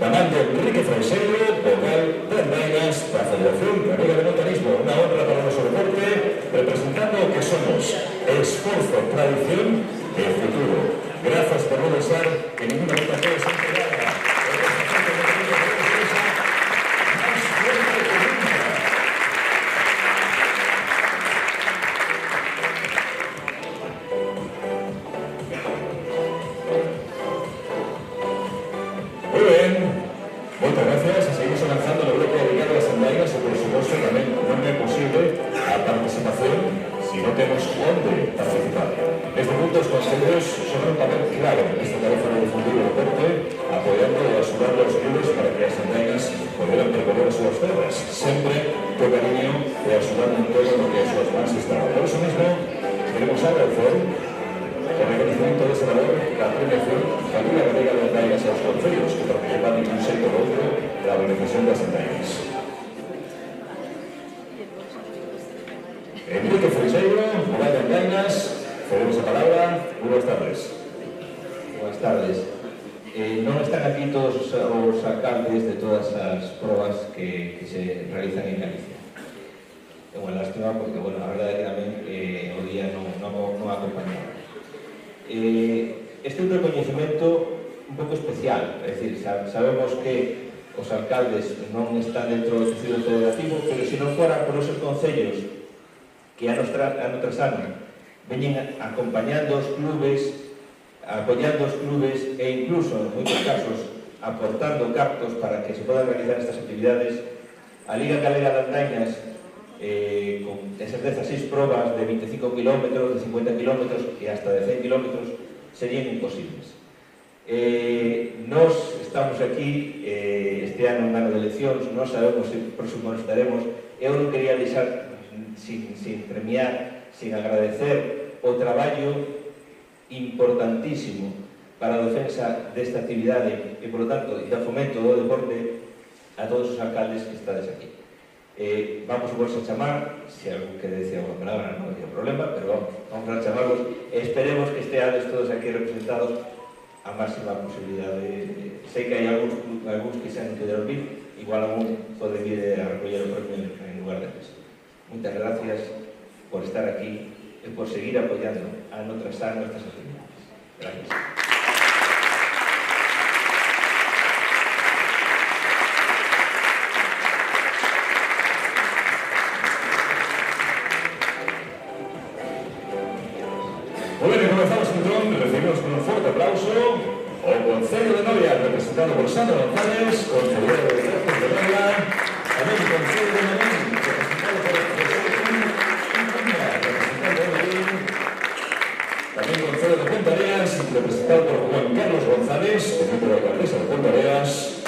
Tamando Enrique Fonseca, vocal Trabandainas da Federación Galega de Montañismo. Unha honra para o noso deporte, representando o que somos: esforzo, tradición e futuro. Grazas por non deixar que ninguna nota quede sen pegada. Muy bien, moitas gracias. Seguimos avanzando no bloque dedicado a las andainas e, por suposto, tamén non é posible a participación se non temos onde participar. Neste punto, os consellos son un papel clave nesta tarefa de difundir o deporte, apoiando e axudando aos clubes para que as andainas poderán percorrer as súas terras, sempre co cariño e axudando en todo no que as súas mans están. Por iso mesmo, queremos agradecer o reconocimiento dese valor da premiación da Liga Galega de Andainas aos concellos que participan en un xeito ou outro da organización das andainas. Enrique Fonseca, vocal de Andainas, cedemos a palabra. Buenas tardes. Buenas tardes. Non están aquí todos os alcaldes de todas as probas que se realizan en Galicia. É unha lástima porque, bueno, a verdade é que tamén o día non acompañaba. Este é un reconhecimento un pouco especial, é dicir, sabemos que os alcaldes non están dentro do tecido federativo, pero se non foran por esos concellos que ano tras ano veñen acompañando os clubes, apoiando os clubes e incluso, en moitos casos, aportando cartos para que se podan realizar estas actividades, a Liga Galega de Andainas, con esas 16 probas de 25 km, de 50 km e hasta de 100 km, serían imposibles. Nós estamos aquí este ano en ano de eleccións, non sabemos se próximo estaremos. Eu non quería deixar sin premiar, sin agradecer o traballo importantísimo para a defensa desta actividade e, por lo tanto, e do fomento do deporte a todos os alcaldes que estades aquí. Vamos vos a chamar, se algún quere decir alguna palabra, non hai problema, pero vamos a chamarvos e esperemos que esteades todos aquí representados a máxima posibilidade. Sei que hai algúns que se han quedado vir, igual algún pode vir a recoller o premio en lugar deles. Moitas gracias por estar aquí e por seguir apoyando a nuestras actividades. Gracias. Muy bien, comenzamos entón, recibimos con un fuerte aplauso o Concello de Novia, representado por Sandra González, Concello de Deportes de Novia, tamén Concello de Novia, representado por tamén Concello de Pontareas, representado por Juan Carlos González, teniente de alcaldesa de Pontareas,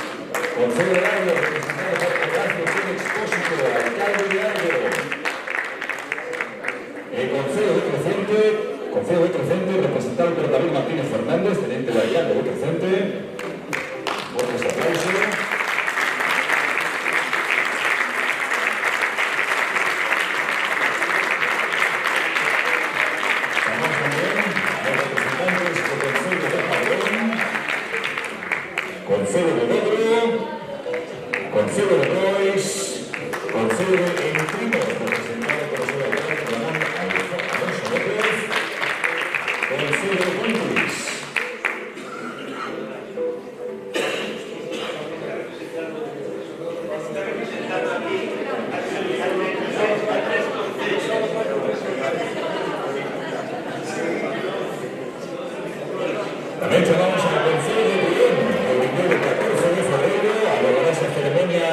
Concello de Argo, representado por Horacio Félix Expósito, alcalde de Argo, Concello de Crecente, representado por David Martínez Fernández, teniente de alcalde de Crecente. Fuertes aplausos. Tenemos también a los representantes del Concello de Padrón, Concello de Logro, Concello de Rois, Concello de Entrimos, representado por el señor Ramón Alonso López, Concello de Conturis. Tamén chamamos ao Concello de Bullón, o primeiro 14 de fevereiro, a lograrse a ceremonia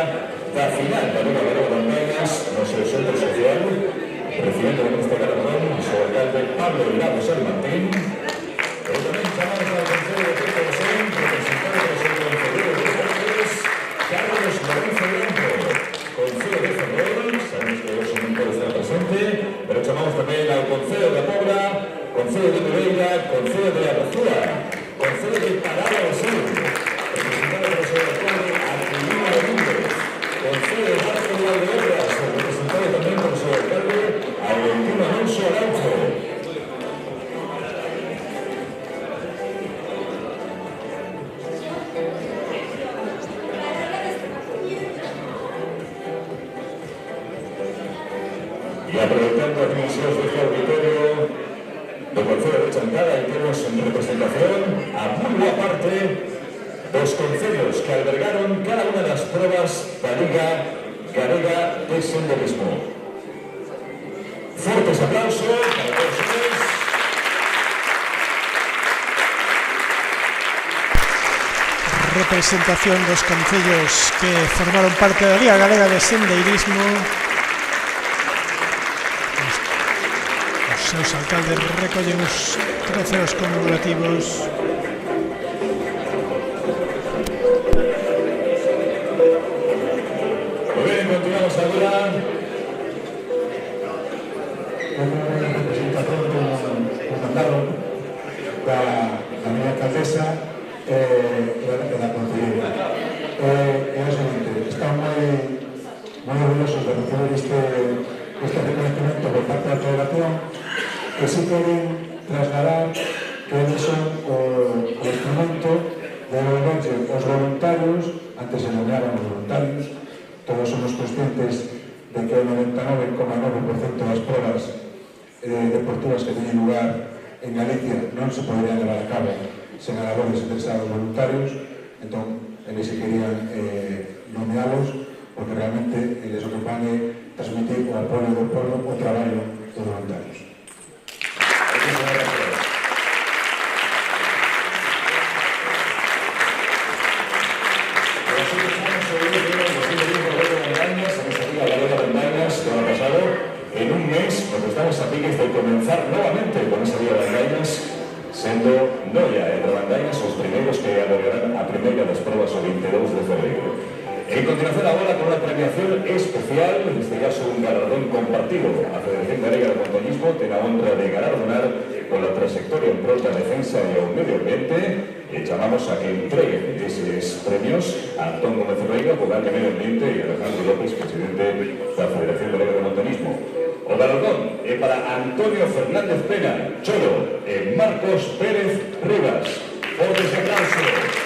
da final da Liga de Bandeiras no seu centro social, recibiendo en este galardón o seu alcalde Pablo Hilado San Martín. Pero tamén chamamos ao Concello de Porto de Sen, representado por o seu concelleiro de Deportes, Carlos Lorenzo Blanco, Concello de Ferrol, sabemos que hoxe non pode estar presente, pero chamamos tamén ao Concello de Pobra, Concello de Novelda, Concello de Arrozúa, Concello de Parada do Sur, representado por o seu alcalde Aquilino Domínguez, Concello de Barco de Valdeorras, representado tamén por o seu alcalde Aurentino Alonso Aranzo. E aproveitando as dimensións deste auditorio do Concello de Chantada, e temos en representación a moi boa parte dos concellos que albergaron cada unha das probas da Liga Galega de Senderismo. Fortes aplausos para todos eles. Representación dos concellos que formaron parte da Liga Galega de Sendeirismo. Os seus alcaldes recollen os trofeos conmemorativos. Continuamos agora. Unha representación do mandado da miña alcaldesa e da concelleira. É o seguinte, están moi orgullosos de recibir este reconocimiento por parte da federación, que si queren trasladar que eles son o instrumento de devolverse os voluntarios, antes se nomeaban os voluntarios. Todos somos conscientes de que o 99,9% das pruebas deportivas que teñen lugar en Galicia non se poderían levar a cabo sen nadadores interesados voluntarios. Entón, eles se querían nomealos porque realmente eles o que van é transmitir o apoio do pueblo o traballo dos voluntarios. En un mes, porque estamos a piques de comenzar nuevamente con esa Liga de Bandeiras, siendo Noia e Trabandañas os primeiros que albergarán a primeira das probas o 22 de febreiro. En continuación agora con unha premiación especial, neste caso un galardón compartido. A Federación Galega de Montañismo ten a honra de galardonar pola trayectoria en prol da defensa e o medio ambiente e chamamos a que entreguen eses premios a Antón Gómez Ferreira, vogal de Medio Ambiente, e Alejandro López, presidente da Federación Galega de Montañismo. O galardón é para Antonio Fernández Pena, Cholo, e Marcos Pérez Rivas. Fortes aplausos.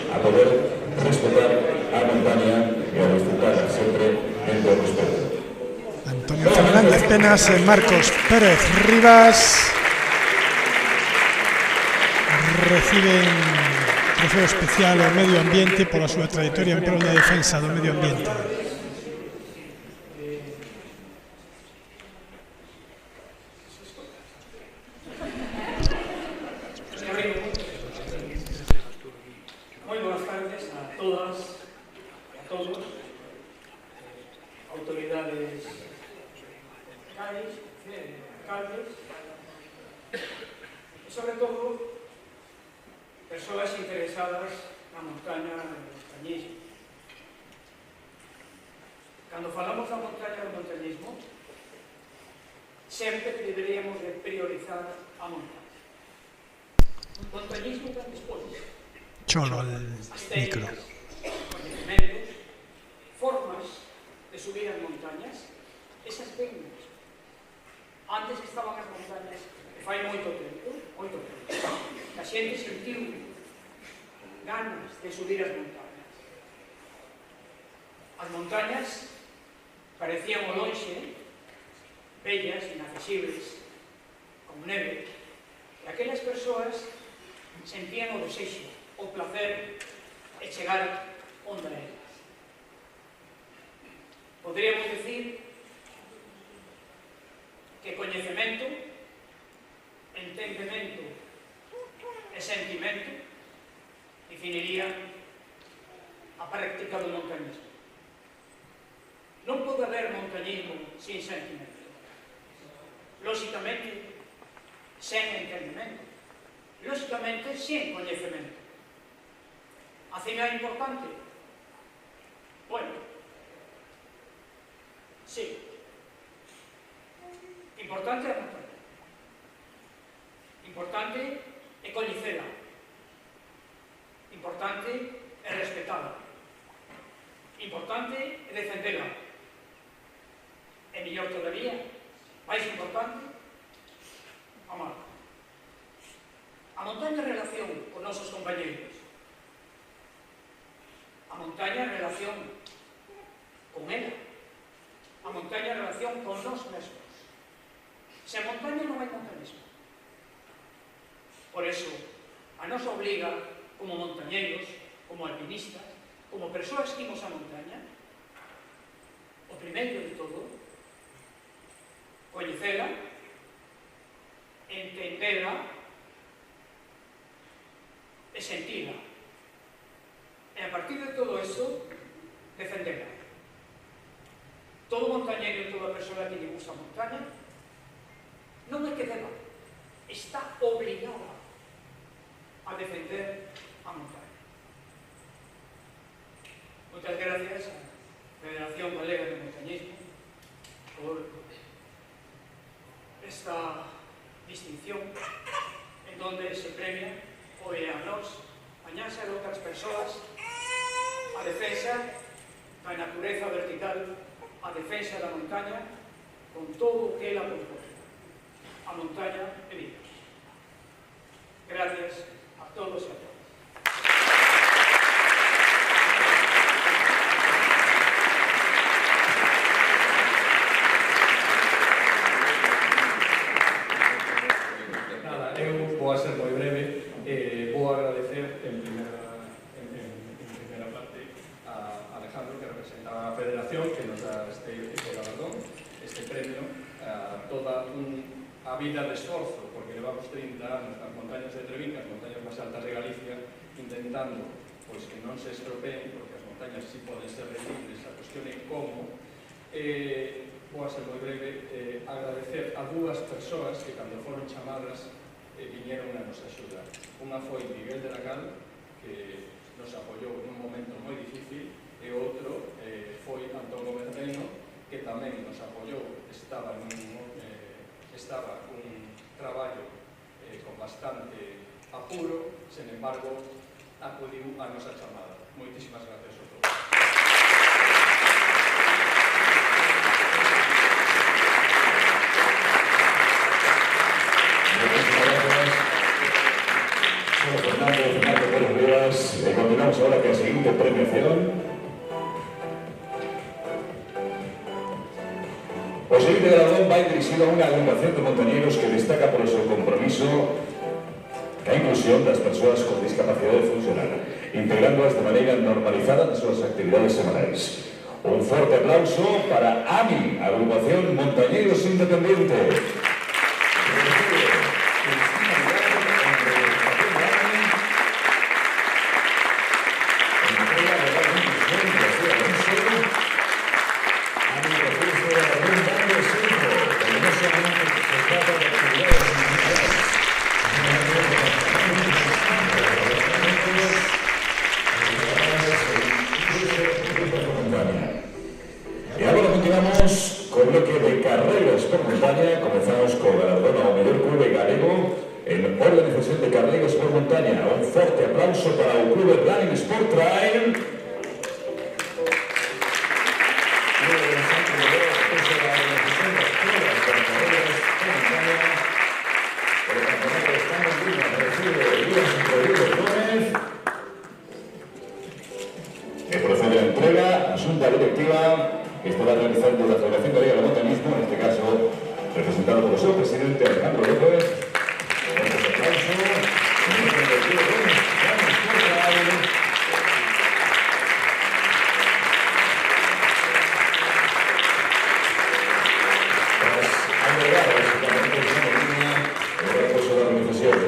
A poder respetar a montaña e a disfrutarla sempre dentro do respeto. Antonio Fernández Penas e Marcos Pérez Rivas reciben trofeo especial ao medio ambiente pola súa trayectoria en prol da defensa do medio ambiente. Cholo al micro. Formas de subir as montañas, esas técnicas. Antes estaban as montañas, que fai moito tempo, a xente sentiu ganas de subir as montañas. As montañas parecían ao lonxe, bellas, inaccesibles, con neve, e aquelas persoas sentían o desexo, o placer de chegar onde elas. Poderíamos dicir que coñecemento, entendemento e sentimento definirían a práctica do montañismo. Non pode haber montañismo sin sentimento. Lóxicamente, sen entendemento. Lóxicamente, sin coñecemento. A cima é importante? Bueno, sí. Importante é a montaña. Importante é coñecela. Importante é respetala. Importante é defendela. E mellor todavía, máis importante, amar. A montaña en relación con nosos compañeros. A montaña en relación con ela. A montaña en relación con nós mesmos. Se a montaña non hai montañismo. Por eso, a nos obliga, como montañeiros, como alpinistas, como persoas que imos a montaña, o primeiro de todo, coñecela, entendela e sentila. E a partir de todo eso, defendela. Todo montañeiro e toda persoa que lle gusta a montaña non é que deba, está obligada a defender a montaña. Moitas gracias a Federación Galega de Montañismo por esta distinción en donde se premia hoy a nós, mañás a outras persoas, a defensa da natureza vertical, a defensa da montaña con todo o que ela compone. A montaña é vida. Gracias a todos e a todas. Nada, eu vou a ser moi breve. este premio a toda a vida de esforzo, porque levamos 30 anos nas montañas de Treviño, as montañas máis altas de Galicia, intentando pois, que non se estropeen, porque as montañas sí poden ser rendibles, a cuestión é como. Vou a ser moi breve, agradecer a dúas persoas que cando foron chamadas viñeron a nos axudar. Unha foi Miguel de la Cal, que nos apoiou nun momento moi difícil, e outro foi Antón Gómez Reino, que tamén nos apoiou, estaba un traballo con bastante apuro, sen embargo, acudiu a nosa chamada. Moitísimas gracias a todos. Fernando, buenos días. Continuamos ahora con la siguiente premiación. O seguinte galardón vai dirixido a unha agrupación de montañeros que destaca por o seu compromiso ca inclusión das persoas con discapacidade funcional, integrándoas de maneira normalizada nas súas actividades semanais. Un forte aplauso para AMI, Agrupación Montañeros Independiente. Comenzamos con galardón ao mellor clube galego en organización de carreiras por montaña. Un forte aplauso para o clube Running Sport Trail. Que procede a entrega a Xunta Directiva que estará realizando la Federación Galega de Montañismo, en este caso representado por su presidente Alejandro López. Nuestros aplausos.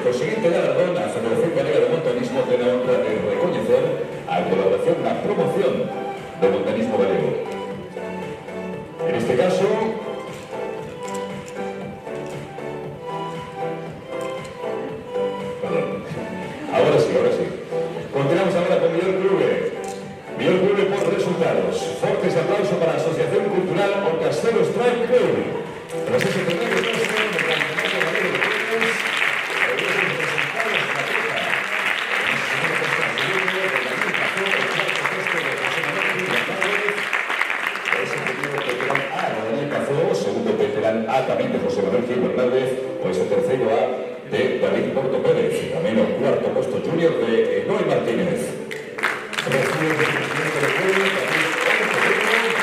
O seguinte galardón, a Federación Galega de Montañismo ten a honra de recoñecer a colaboración na promoción do montañismo galego. En este caso, ahora sí. Continuamos ahora con Mellor Clube por resultados. Fortes aplauso para la Asociación Cultural O Castelo Strike Club. Tras ese primer puesto del Campeonato Galego de Clubes, algunos resultados de la Copa. En el segundo puesto absoluto, de Daniel Cazó, el cuarto puesto de José Manuel González. Ese primeiro veterán A de Daniel Cazó, segundo veterán A tamén de José Manuel Gil Fernández, o ese terceiro A de David Porto Pérez, tamén o cuarto puesto junior de Eloy Martínez. Recibe el presidente del pueblo, David Porto Pérez.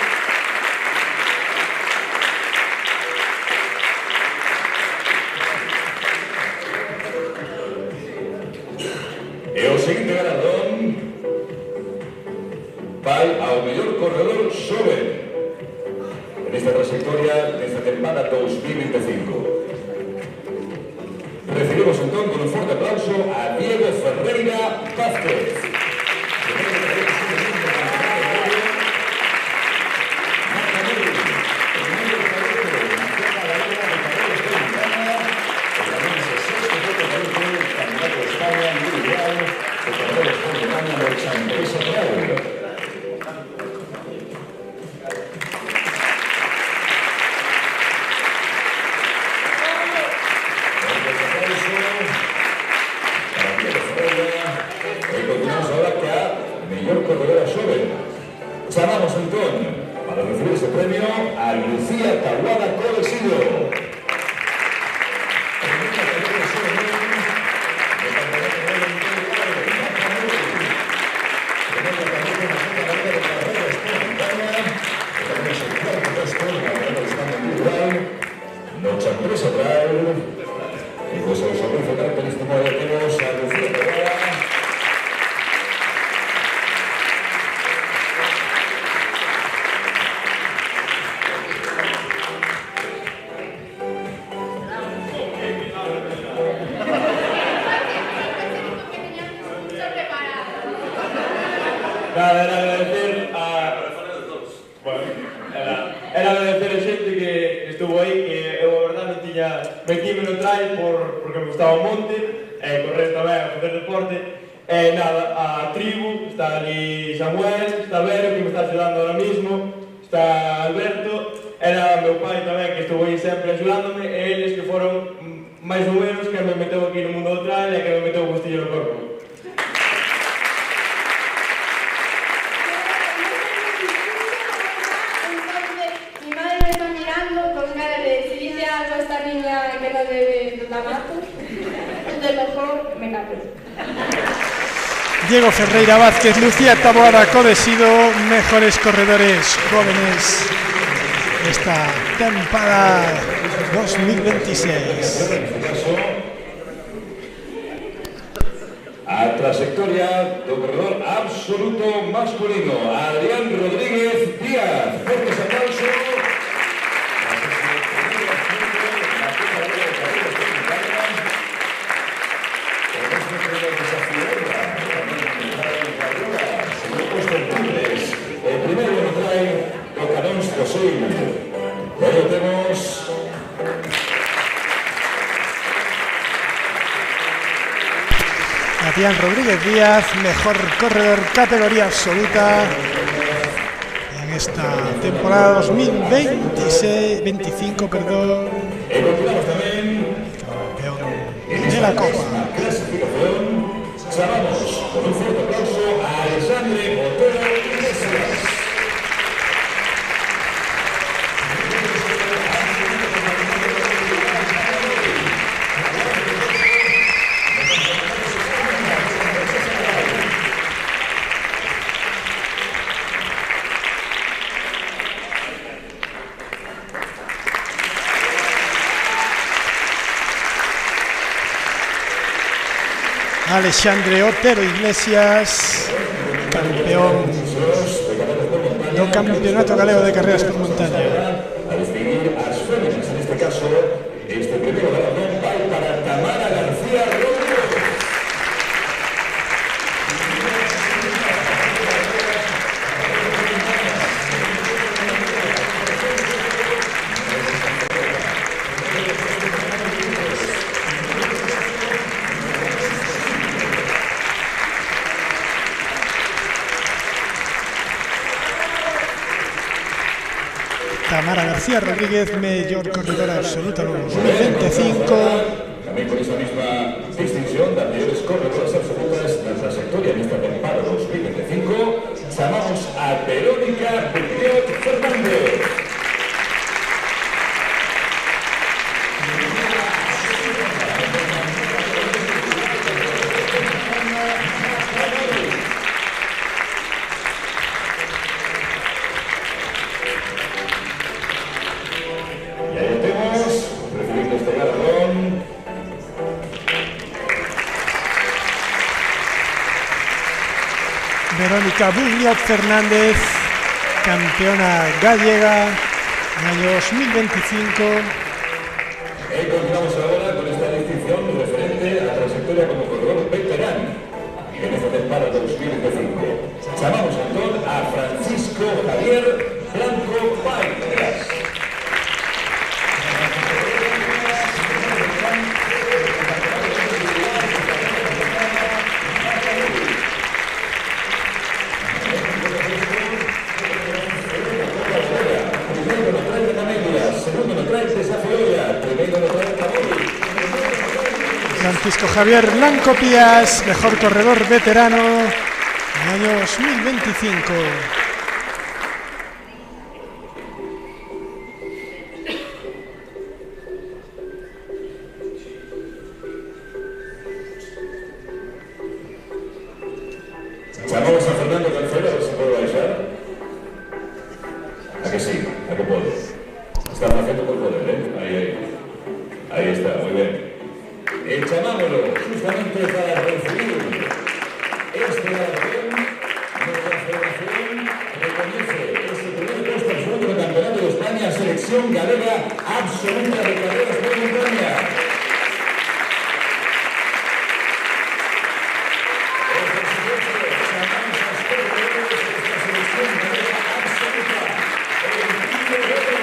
E o seguinte galardón vai ao mellor corredor xoven en esta trayectoria desta tempada 2025. Recibimos entón con un forte aplauso a Diego Ferreira Vázquez. Chamamos entón para recibir ese premio a Lucía Tahuada Codesido. Noche Andresa Trail y pues el servicio característico de tenemos a Lucía Tahuada. era agradecer a xente que estuvo aí, que eu a verdade non tiña, metíme no trail porque me gustaba o monte, correr tamén, a facer deporte, nada, a tribu, está ali Samuel, está Vero, que me está axudando ahora mismo, está Alberto, era meu pai tamén, que estuvo aí sempre axudándome, e eles que foron máis ou menos que me meteu aquí no mundo do trail e que me meteu o gustillo no corpo. Esta niña que no debe de tabaco, de mejor me callo. Diego Ferreira Vázquez, Lucía Taboada Codesido, mejores corredores jóvenes esta temporada 2026. A trayectoria do corredor absoluto masculino, Adrián Rodríguez Díaz. Fuertes aplausos. El primero lo trae Tocadons José. Luego tenemos Adrián Rodríguez Díaz, mejor corredor categoría absoluta en esta temporada 2026-25, perdón. Campeón de la Copa. Llamamos con un fuerte aplauso a Alexandre Otero Iglesias. Alexandre Otero Iglesias, campeón do Campeonato Galego de Carreras por Montaña. A distinguir as féminas, en este caso, este primeiro galardón vai para Tamara García Rodríguez. Tamara García Rodríguez, mellor corredora absoluta no 2025. Tamén con esa mesma distinción das mellores corredoras absolutas da trayectoria nesta temporada 2025, chamamos a Verónica Burriot Fernández. Verónica Burriot Fernández, campeona gallega en el año 2025. Continuamos ahora con esta distinción referente a la trayectoria como corredor veterano en esta temporada 2025. Llamamos entonces a Francisco Javier Blanco Páez. Francisco Javier Blanco Pías, mejor corredor veterano en el año 2025. Llamamos a Fernando Cancela, a ver si puedo baixar. ¿A que sí? ¿A que puedo? Está haciendo por poder, ¿eh? Ahí está, muy bien. Llamámoslo justamente para recibir este galardón. Nuestra federación reconoce ese primer puesto absoluto del Campeonato de España, selección galega absoluta de carreras por montaña. El presidente llamamos a los corredores de esta selección galega absoluta. El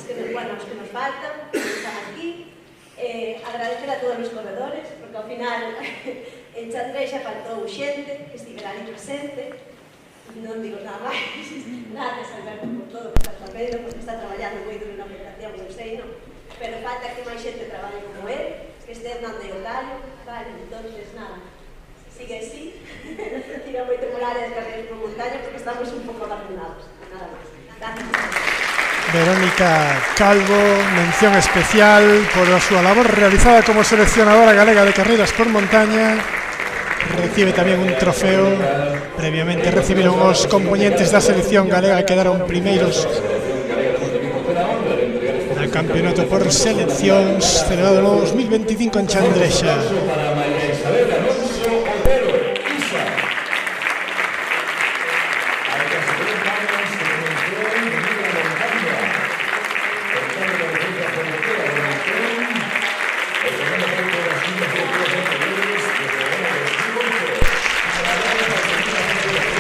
deportistas que nos faltan, que están aquí. Agradecer a todos os corredores, porque ao final en Chandrexa faltou xente que estivera ali presente. Non digo nada máis. Gracias, Alberto, por todo o que estás facendo, porque está traballando moito na federación, eu sei, non? Pero falta que máis xente traballe como él, que este Hernando e o Gallo, vale, entonces nada, sigue así, tira moito por área de carreras por montaña, porque estamos un pouco abandonados, nada máis. Gracias. Verónica Calvo, mención especial por a súa labor realizada como seleccionadora galega de carreras por montaña. Recibe tamén un trofeo. Previamente recibiron os componentes da selección galega que quedaron primeiros no campeonato por seleccións celebrado no 2025 en Chandrexa.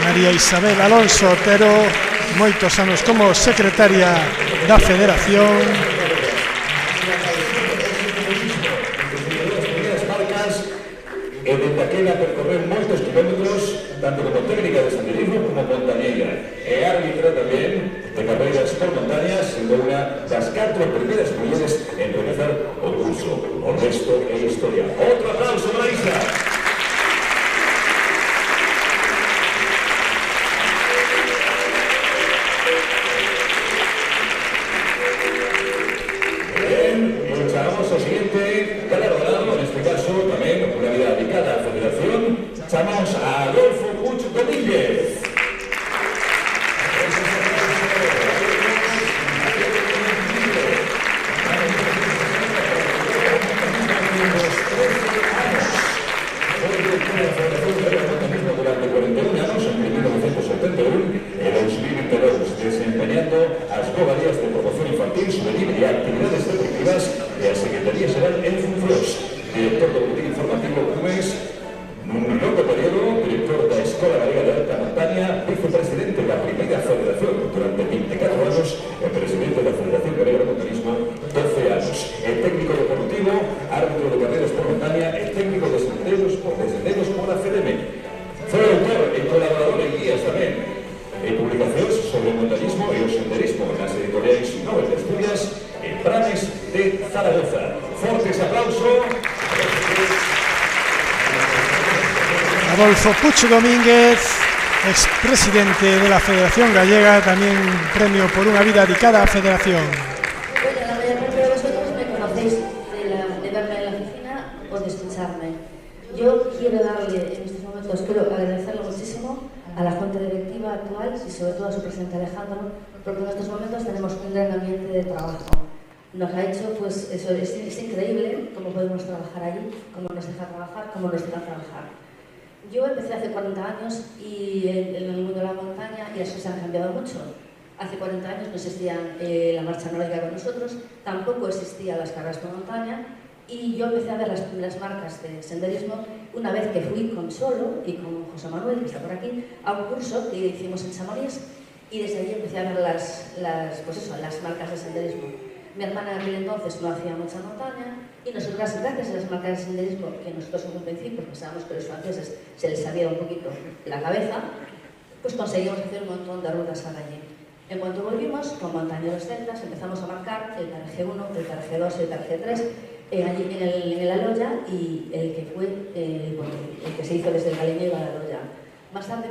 María Isabel Alonso Otero, moitos anos como secretaria da Federación. E dende aquela percorrer moitos kilómetros, tanto como técnica de senderismo como montañeira. E árbitra tamén de carreiras por montaña, sendo unha das 4 primeiras mulleres en realizar o curso. O resto é historia. Outro aplauso para Isa. Chamamos a Adolfo Puig Domínguez. Durante 41 anos, entre 1971 e 2022, desempeñando as gobarías de promoción infantil, juvenil e actividades deportivas e a Secretaría Xeral en Funcións, director do boletín informativo UMES. Nun longo período, director da Escola Galega de Alta Montaña, vicepresidente da primeira federación durante 24 anos e presidente da Federación Galega de Montañismo 12 anos. E técnico deportivo, árbitro de carreras por montaña e técnico de senderos por a FEDEME. Foi autor e colaborador en guías tamén e publicacións sobre o montañismo e o senderismo nas editoriais Nobel de Estudias e Pranes de Zaragoza. Fortes aplausos. Adolfo Puig Domínguez, expresidente de la Federación Gallega, también premio por una vida dedicada a Federación. Bueno, la mayor parte de vosotros me conocéis de verme en la oficina o de escucharme. Yo quiero darle en estos momentos, quiero agradecerle muchísimo a la Junta Directiva actual y sobre todo a su presidente Alejandro, porque en estos momentos tenemos un gran ambiente de trabajo. Nos ha hecho, pues eso es increíble cómo podemos trabajar allí, cómo nos deja trabajar, cómo nos deja trabajar. Yo empecé hace 40 años y en el mundo de la montaña y las cosas han cambiado mucho. Hace 40 años no existía la marcha nórdica con nosotros, tampoco existían las carreras por montaña y yo empecé a ver las primeras marcas de senderismo una vez que fui con Solo y con José Manuel, que está por aquí, a un curso que hicimos en Chamonix y desde allí empecé a ver las marcas de senderismo. Mi hermana en aquel entonces no hacía mucha montaña y nosotras, gracias a las marcas de senderismo, que nosotros en un principio pensábamos que los franceses se les salía un poquito la cabeza, pues conseguimos hacer un montón de rutas allí. En cuanto volvimos, con montañeros celtas, empezamos a marcar el Tarje 1, el Tarje 2 y el Tarje 3 allí en el Aloya y el que fue el que se hizo desde el Galiñego a la Aloya. Más tarde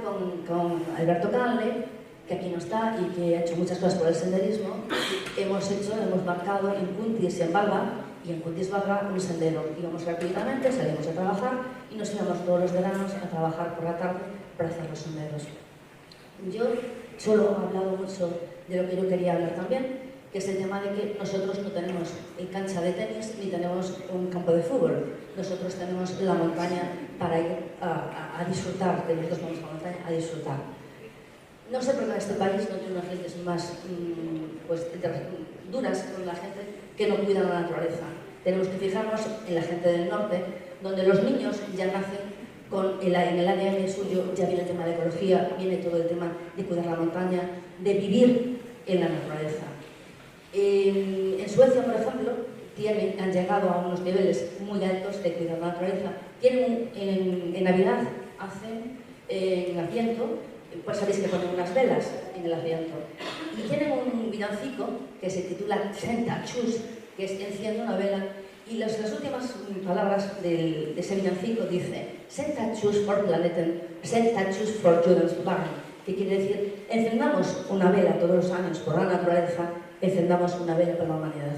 con Alberto Canle, que aquí no está y que ha hecho muchas cosas por el senderismo, hemos marcado en Cuntis y en Valga, y en Cuntis Valga un sendero. Íbamos gratuitamente, salíamos a trabajar y nos íbamos todos los veranos a trabajar por la tarde para hacer los senderos. Yo solo he hablado mucho de lo que yo quería hablar también, que es el tema de que nosotros no tenemos cancha de tenis ni tenemos un campo de fútbol. Nosotros tenemos la montaña para ir a disfrutar, que nosotros vamos a la montaña a disfrutar. No sé por qué este país no tiene unas leyes más duras con la gente que no cuida la naturaleza. Tenemos que fijarnos en la gente del norte, donde los niños ya nacen con en el ADN suyo, ya viene el tema de ecología, viene todo el tema de cuidar la montaña, de vivir en la naturaleza. En Suecia, por ejemplo, han llegado a unos niveles muy altos de cuidar la naturaleza. Tienen en Navidad, hacen en Adviento, pues sabéis que ponen unas velas en el Adviento. Y tienen un villancico que se titula Senta Chus, que es enciende una vela. Y las últimas palabras de ese villancico dice Senta Chus for Planeten, Senta Chus for Jordans Barn, que quiere decir, encendamos una vela todos los años por la naturaleza, encendamos una vela por la humanidad.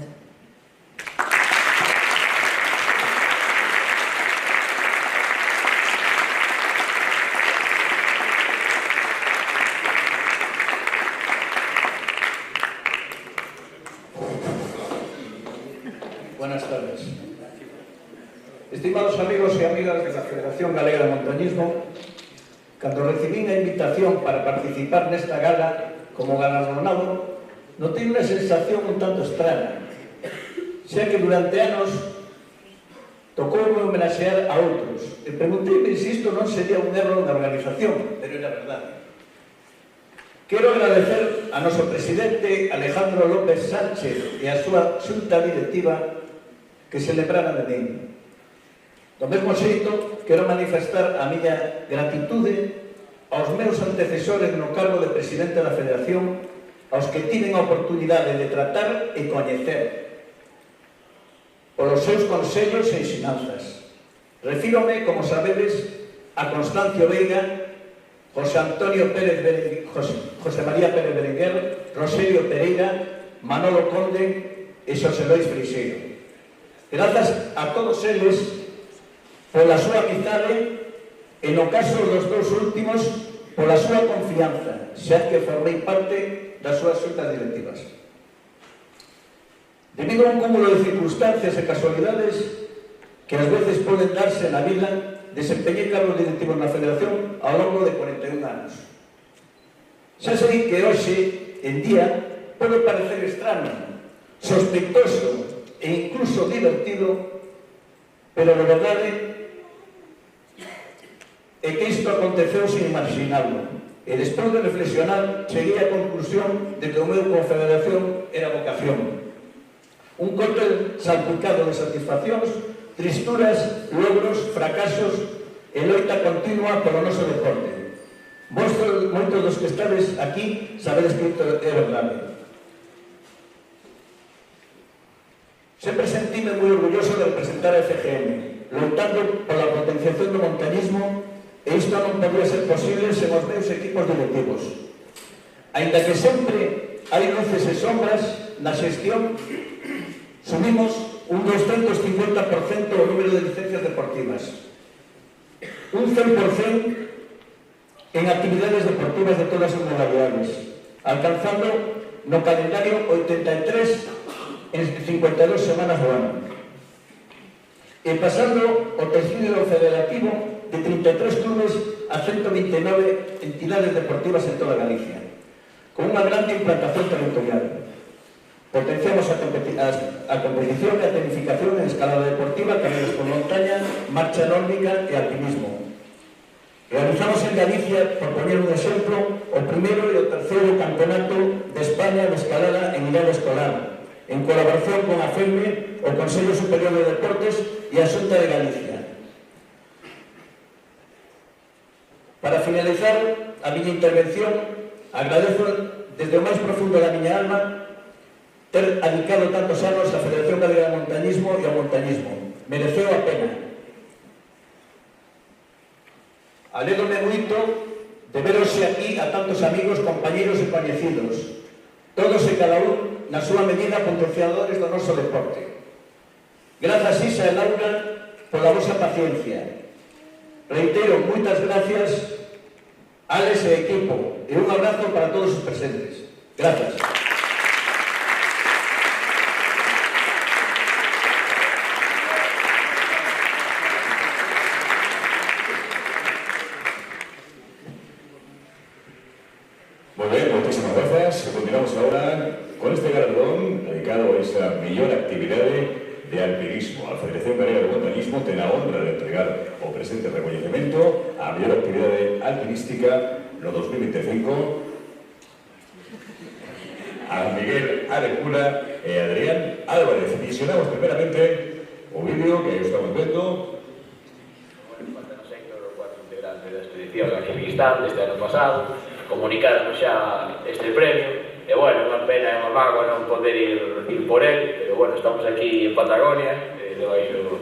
Buenas tardes. Estimados amigos y amigas de la Federación Galega de Montañismo, cando recibín a invitación para participar nesta gala como galardonado, notei unha sensación un tanto extraña, xa que durante anos tocoume homenaxear a outros e pregunteime se isto non sería un erro da organización, pero era verdade. Quero agradecer a noso presidente Alejandro López Sánchez e a súa xunta directiva que se lembrara de min. Do mesmo xeito, quero manifestar a miña gratitude aos meus antecesores no cargo de presidente da Federación, aos que tiven a oportunidade de tratar e coñecer, polos seus consellos e ensinanzas. Refírome, como sabedes, a Constancio Veiga, José María Pérez Berenguer, Roselio Pereira, Manolo Conde e Xosé Lois Freixeiro. Grazas a todos eles pola súa amizade e, no caso dos dous últimos, pola súa confianza, xa que formei parte das súas xuntas directivas. Debido a un cúmulo de circunstancias e casualidades que ás veces poden darse na vida, desempeñei cargos directivos na Federación ao longo de 41 anos. Xa sei que hoxe en día pode parecer extraño, sospeitoso e incluso divertido, pero de verdade é que isto aconteceu sin imaginarlo. E despois de reflexionar, cheguei á conclusión de que o meu confederación era vocación. Un cóctel salpicado de satisfaccións, tristuras, logros, fracasos e loita continua polo noso deporte. Moitos dos que estades aquí sabedes que isto é verdade. Sempre sentíme moi orgulloso de representar a FGM, loitando pola potenciación do montañismo, e isto non podría ser posible sen os meus equipos directivos. Ainda que sempre hai luces e sombras na xestión, subimos un 250% o número de licencias deportivas, un 100% en actividades deportivas de todas as modalidades, alcanzando no calendario 83 en 52 semanas do ano, e pasando o tecido federativo de 33 clubes a 129 entidades deportivas en toda Galicia, con unha grande implantación territorial. Potenciamos a competición e a tecnificación en escalada deportiva, carreras por montaña, marcha nórdica e alpinismo. Realizamos en Galicia, por poner un exemplo, o primeiro e o terceiro campeonato de España de escalada en nivel escolar, en colaboración con a FEME, o Consello Superior de Deportes e a Xunta de Galicia. Para finalizar a miña intervención, agradezo desde o máis profundo da miña alma ter adicado tantos anos á Federación Galega de Montañismo e ao montañismo. Mereceu a pena. Alégrome moito de ver hoxe aquí a tantos amigos, compañeros e coñecidos, todos e cada un na súa medida potenciadores do noso deporte. Grazas, Isa e Laura, pola vosa paciencia. Reitero, moitas gracias, Alex e equipo, e un abrazo para todos os presentes. Grazas. Muy bien, muchísimas gracias. Continuamos ahora con este galardón dedicado a esa mellor actividade de alpinismo. A Federación Galega de Montañismo ten a honra de entregar o presente recoñecemento á mellor actividade alpinística no 2025 a a Miguel Arejula e Adrián Álvarez. Visionamos primeramente o vídeo que estamos vendo. Faltanos Héctor, o cuarto integrante da expedición aquí en Kirguistán deste ano pasado, comunicarnos xa este premio. E, bueno, unha pena e unha mágoa non poder ir por él, pero, bueno, estamos aquí en Patagonia, debaixo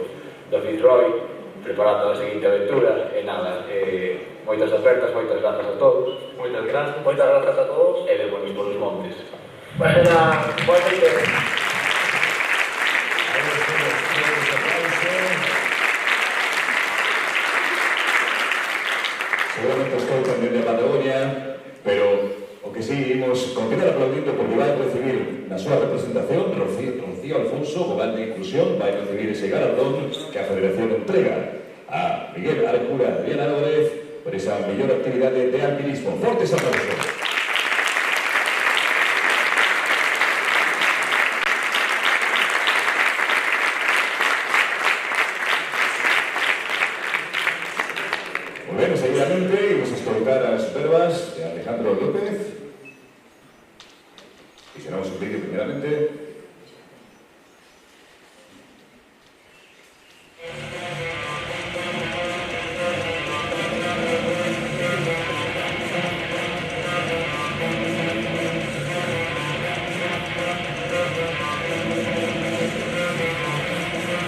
do Fitzroy, preparando a seguinte aventura, e nada, moitas apertas, moitas grazas a todos. Moitas grazas a todos, e de buenos polos montes. Bueno, boa noite. Seguramente estou tamén de Patagonia, pero o que sí, imos continuar aplaudindo porque vai recibir na súa representación Rocío Alfonso, vogal de inclusión, vai recibir ese galardón que a Federación entrega a Miguel Arejula e Adrián Álvarez por esa mellor actividade de alpinismo. Fortes aplausos. Muy bien, seguidamente vamos a escoltar as verbas de Alejandro López. Visionamos un vídeo primeramente.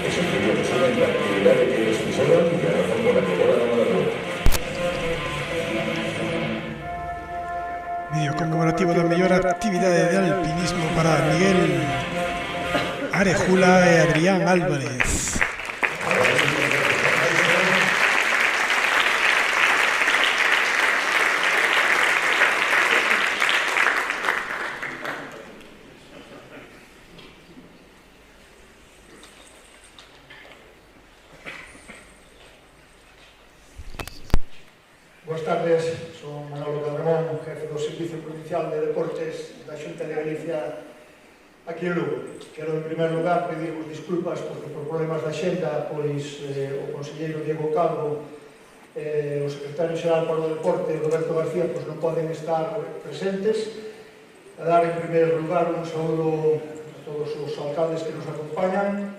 Es un vídeo que sube en la actividad de que ellos pusieron y que a la razón por la que ahora no lo. Vídeo conmemorativo da mellor actividade de alpinismo para Miguel Arejula e Adrián Álvarez. Boas tardes, son Manolo Cadramón, jefe do Servicio Provincial de Deportes da Xunta de Galicia aquí en Lugo. Quero, en primer lugar, pedirvos disculpas porque por problemas da xenda, pois o conselleiro Diego Calvo e o secretario xeral para o Deporte, Roberto García, pois non poden estar presentes. A dar, en primeiro lugar, un saúdo a todos os alcaldes que nos acompañan,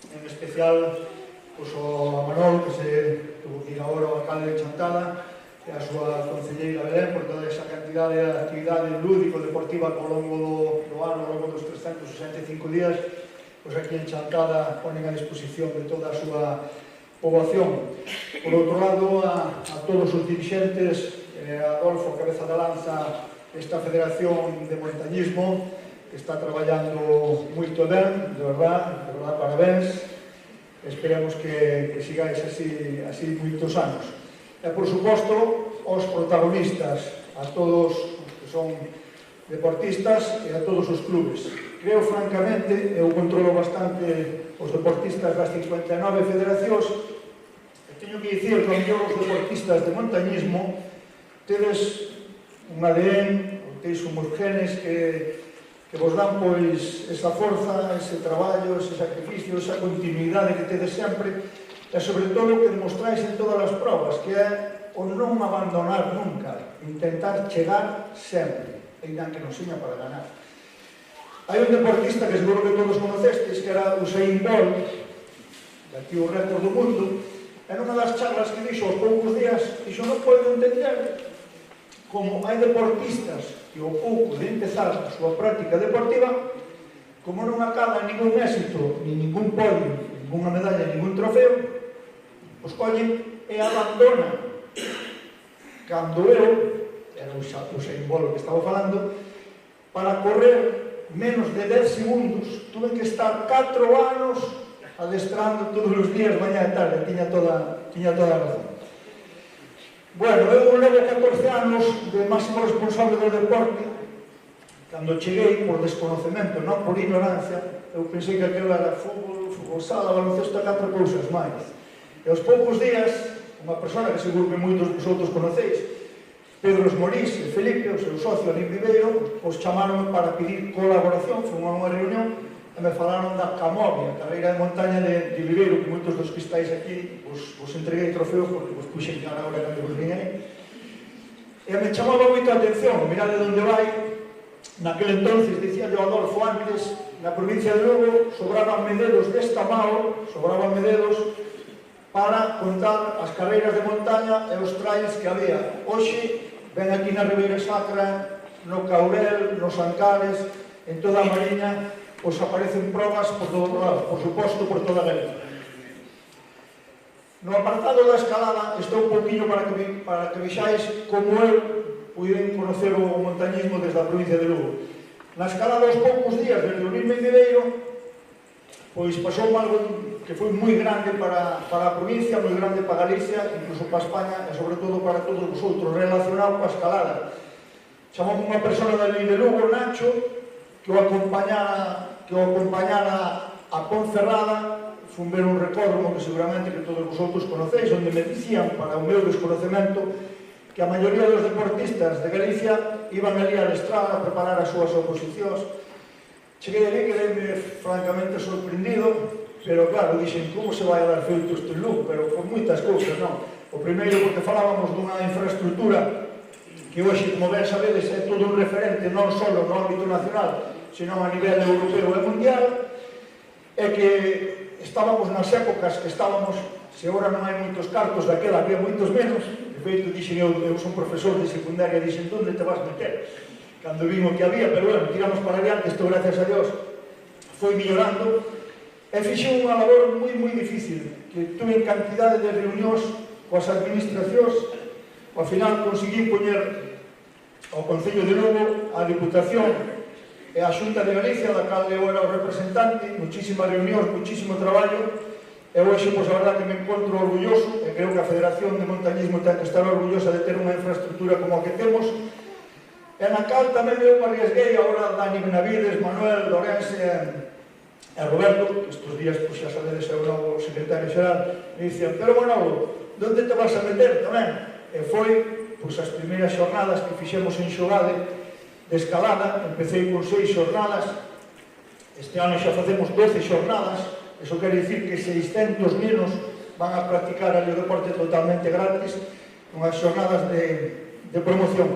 en especial pois, a Manol, que se tuvo que ir agora ao alcalde de Chantada, e a súa concelleira Belén por toda esa cantidad de actividade lúdico-deportiva ao longo do ano, ao longo dos 365 días, pois aquí en Chantada ponen a disposición de toda a súa poboación. Por outro lado, a todos os dirixentes, a Adolfo, cabeza da lanza desta Federación de Montañismo, que está traballando moito ben, de verdad, parabéns. Esperemos que sigáis así moitos anos. E, por suposto, aos protagonistas, a todos os que son deportistas e a todos os clubes. Creo, francamente, eu controlo bastante os deportistas das 59 federacións, e teño que dicir que, ao mellor, os deportistas de montañismo tedes un ADN, ou teis unhos genes que vos dan, pois, esa forza, ese traballo, ese sacrificio, esa continuidade que tedes sempre, e sobre todo que demostráis en todas as probas, que é o non abandonar nunca, intentar chegar sempre, ainda que non seña para ganar. Hai un deportista que seguro que todos conocestes, que era Usain Bolt, daqui o récord do mundo, e nunha das charlas que dixo aos poucos días, dixo, non podo entender como hai deportistas que ao pouco de empezar a súa práctica deportiva, como non acaba ningún éxito, ni ningún podio, ninguna medalla, ningún trofeo, os collen e abandonan. Cando eu, era o Usain Bolt que estaba falando, para correr menos de 10 segundos, tuve que estar 4 anos adestrando todos os días, mañá e tarde, tiña toda a razón. Bueno, eu levo 14 anos de máximo responsable do deporte. Cando cheguei, por desconocemento, non por ignorancia, eu pensei que aquilo era fútbol, sala, baloncesto e 4 cousas máis. E aos poucos días, unha persona que seguro que moitos vosotros conocéis, Pedro Esmorís e Felipe, o seu socio ali Ribeiro, os chamaron para pedir colaboración, foi unha reunión, e me falaron da Camovia, carreira de montaña de Ribeiro, que moitos dos que estáis aquí vos entreguei trofeos porque vos puxen cara agora cando vos vin aí. E me chamaba moito a atención, mirade onde vai, Naquel entonces, dicía yo Adolfo antes, na provincia de Lugo sobraban mededos desta mao, sobraban mededos para contar as carreiras de montaña e os trails que había. Hoxe, ven aquí na Ribeira Sacra, no Caurel, nos Ancares, en toda a Mariña, pois aparecen probas por todos lados, por suposto, por toda a Galicia. No apartado da escalada, estou un pouquinho para que vexáis como eu puiden conocer o montañismo desde a provincia de Lugo. Na escalada, aos poucos días de reunirme en Viveiro, pois pasou algo que foi moi grande para a provincia, moi grande para Galicia, incluso para España e sobre todo para todos vosotros, relacionado coa escalada. Chamamos unha persona da lei de Lugo, Nacho, que o acompañara a Ponferrada, fun ver un recódromo que seguramente que todos vosotros conocéis, onde me dicían, para o meu desconocemento, que a maioría dos deportistas de Galicia iban ali a Estrada a preparar as súas oposicións. Cheguei ali, quedei francamente sorprendido, pero claro, dixen, como se vai a dar feito isto en Lugo? Pero por moitas cousas, non? O primeiro, porque falábamos dunha infraestructura que hoxe, como ben sabedes, é todo un referente non só no ámbito nacional, senón a nivel europeo e mundial, é que estábamos nas épocas que estábamos, se agora non hai moitos cartos, daquela había moitos menos. De feito, dixen eu son profesor de secundaria, dixen, onde te vas meter? Cando vimos que había, pero bueno, tiramos para adiante, isto gracias a Dios foi millorando, e fixen unha labor moi difícil, que tuve cantidade de reunións coas administracións, ao final conseguí poñer ao Concello de Lugo, a Diputación e a Xunta de Galicia, da cal eu era o representante, muchísimas reunións, muchísimo traballo, e hoxe, pois, a verdad que me encontro orgulloso, e creo que a Federación de Montañismo ten que estar orgullosa de ter unha infraestructura como a que temos, e na cal tamén eu me arriesguei, agora Dani Benavides, Manuel, Lorense e Roberto, que estes días, pois, xa sabedes, é o novo secretario xeral, me dicían, pero Manolo, onde te vas a meter tamén? E foi, pois, as primeiras xornadas que fixemos en Xogade de escalada, empecé con 6 xornadas, este ano xa facemos 12 xornadas. Eso quere dicir que 600 nenos van a practicar ali o deporte totalmente gratis, unhas xornadas de promoción.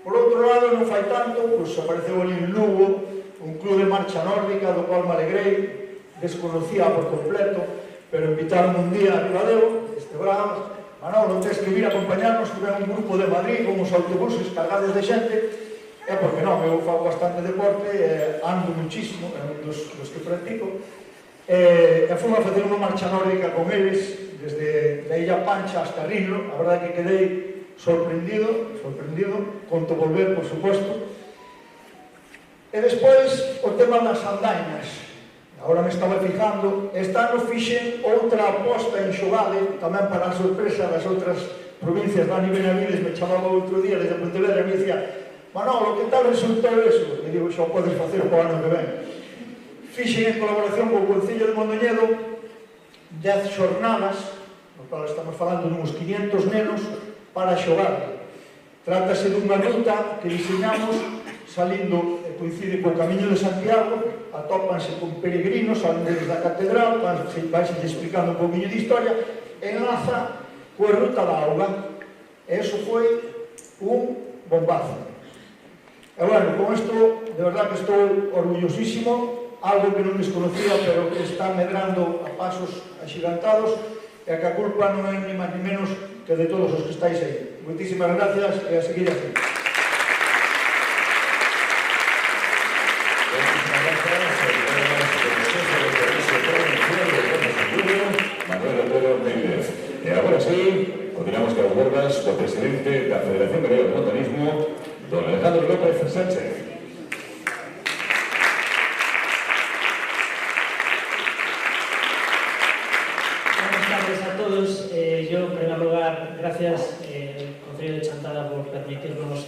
Por outro lado, non fai tanto, pois apareceu ali en Lugo un club de marcha nórdica, do cual me alegrei, desconocía por completo, pero invitaron un día a Ribadeo, este bravo, Manolo, tens que vir a acompañarnos, que ven un grupo de Madrid con os autobuses cargados de xente, e porque non, eu fago bastante deporte, ando muchísimo, é un dos que practico, e fui a facer unha marcha nórdica con eles, desde a Illa Pancha hasta Rinlo, a verdade que quedei sorprendido, conto volver, por suposto. E despois, o tema das andainas, agora me estaba fijando, este ano fixen outra aposta en Xogade, tamén para a sorpresa das outras provincias. Dani Benavides me chamaba outro día desde Pontevedra e me dicía, Manolo, que tal resultou eso? E digo, xa podes facer o ano que ven. Fixen en colaboración co Concello de Mondoñedo 10 xornadas, no cual estamos falando de uns 500 nenos para xogar. Trátase dunha ruta que diseñamos salindo, coincide co Camiño de Santiago, atópanse con peregrinos, salen desde a catedral, vais explicando un poquinho de historia, enlaza coa ruta da auga. E eso foi un bombazo. E bueno, con isto, de verdad que estou orgullosísimo, algo que non desconocía, pero que está medrando a pasos axigantados, e que a culpa non é ni máis ni menos que de todos os que estáis aí. Moitísimas gracias e a seguir así. E agora sí, continuamos con as verbas do presidente da Federación Galega de Montañismo, don Alejandro López Sánchez. Buenas tardes a todos. Yo, en primer lugar, gracias Concello de Chantada por permitirnos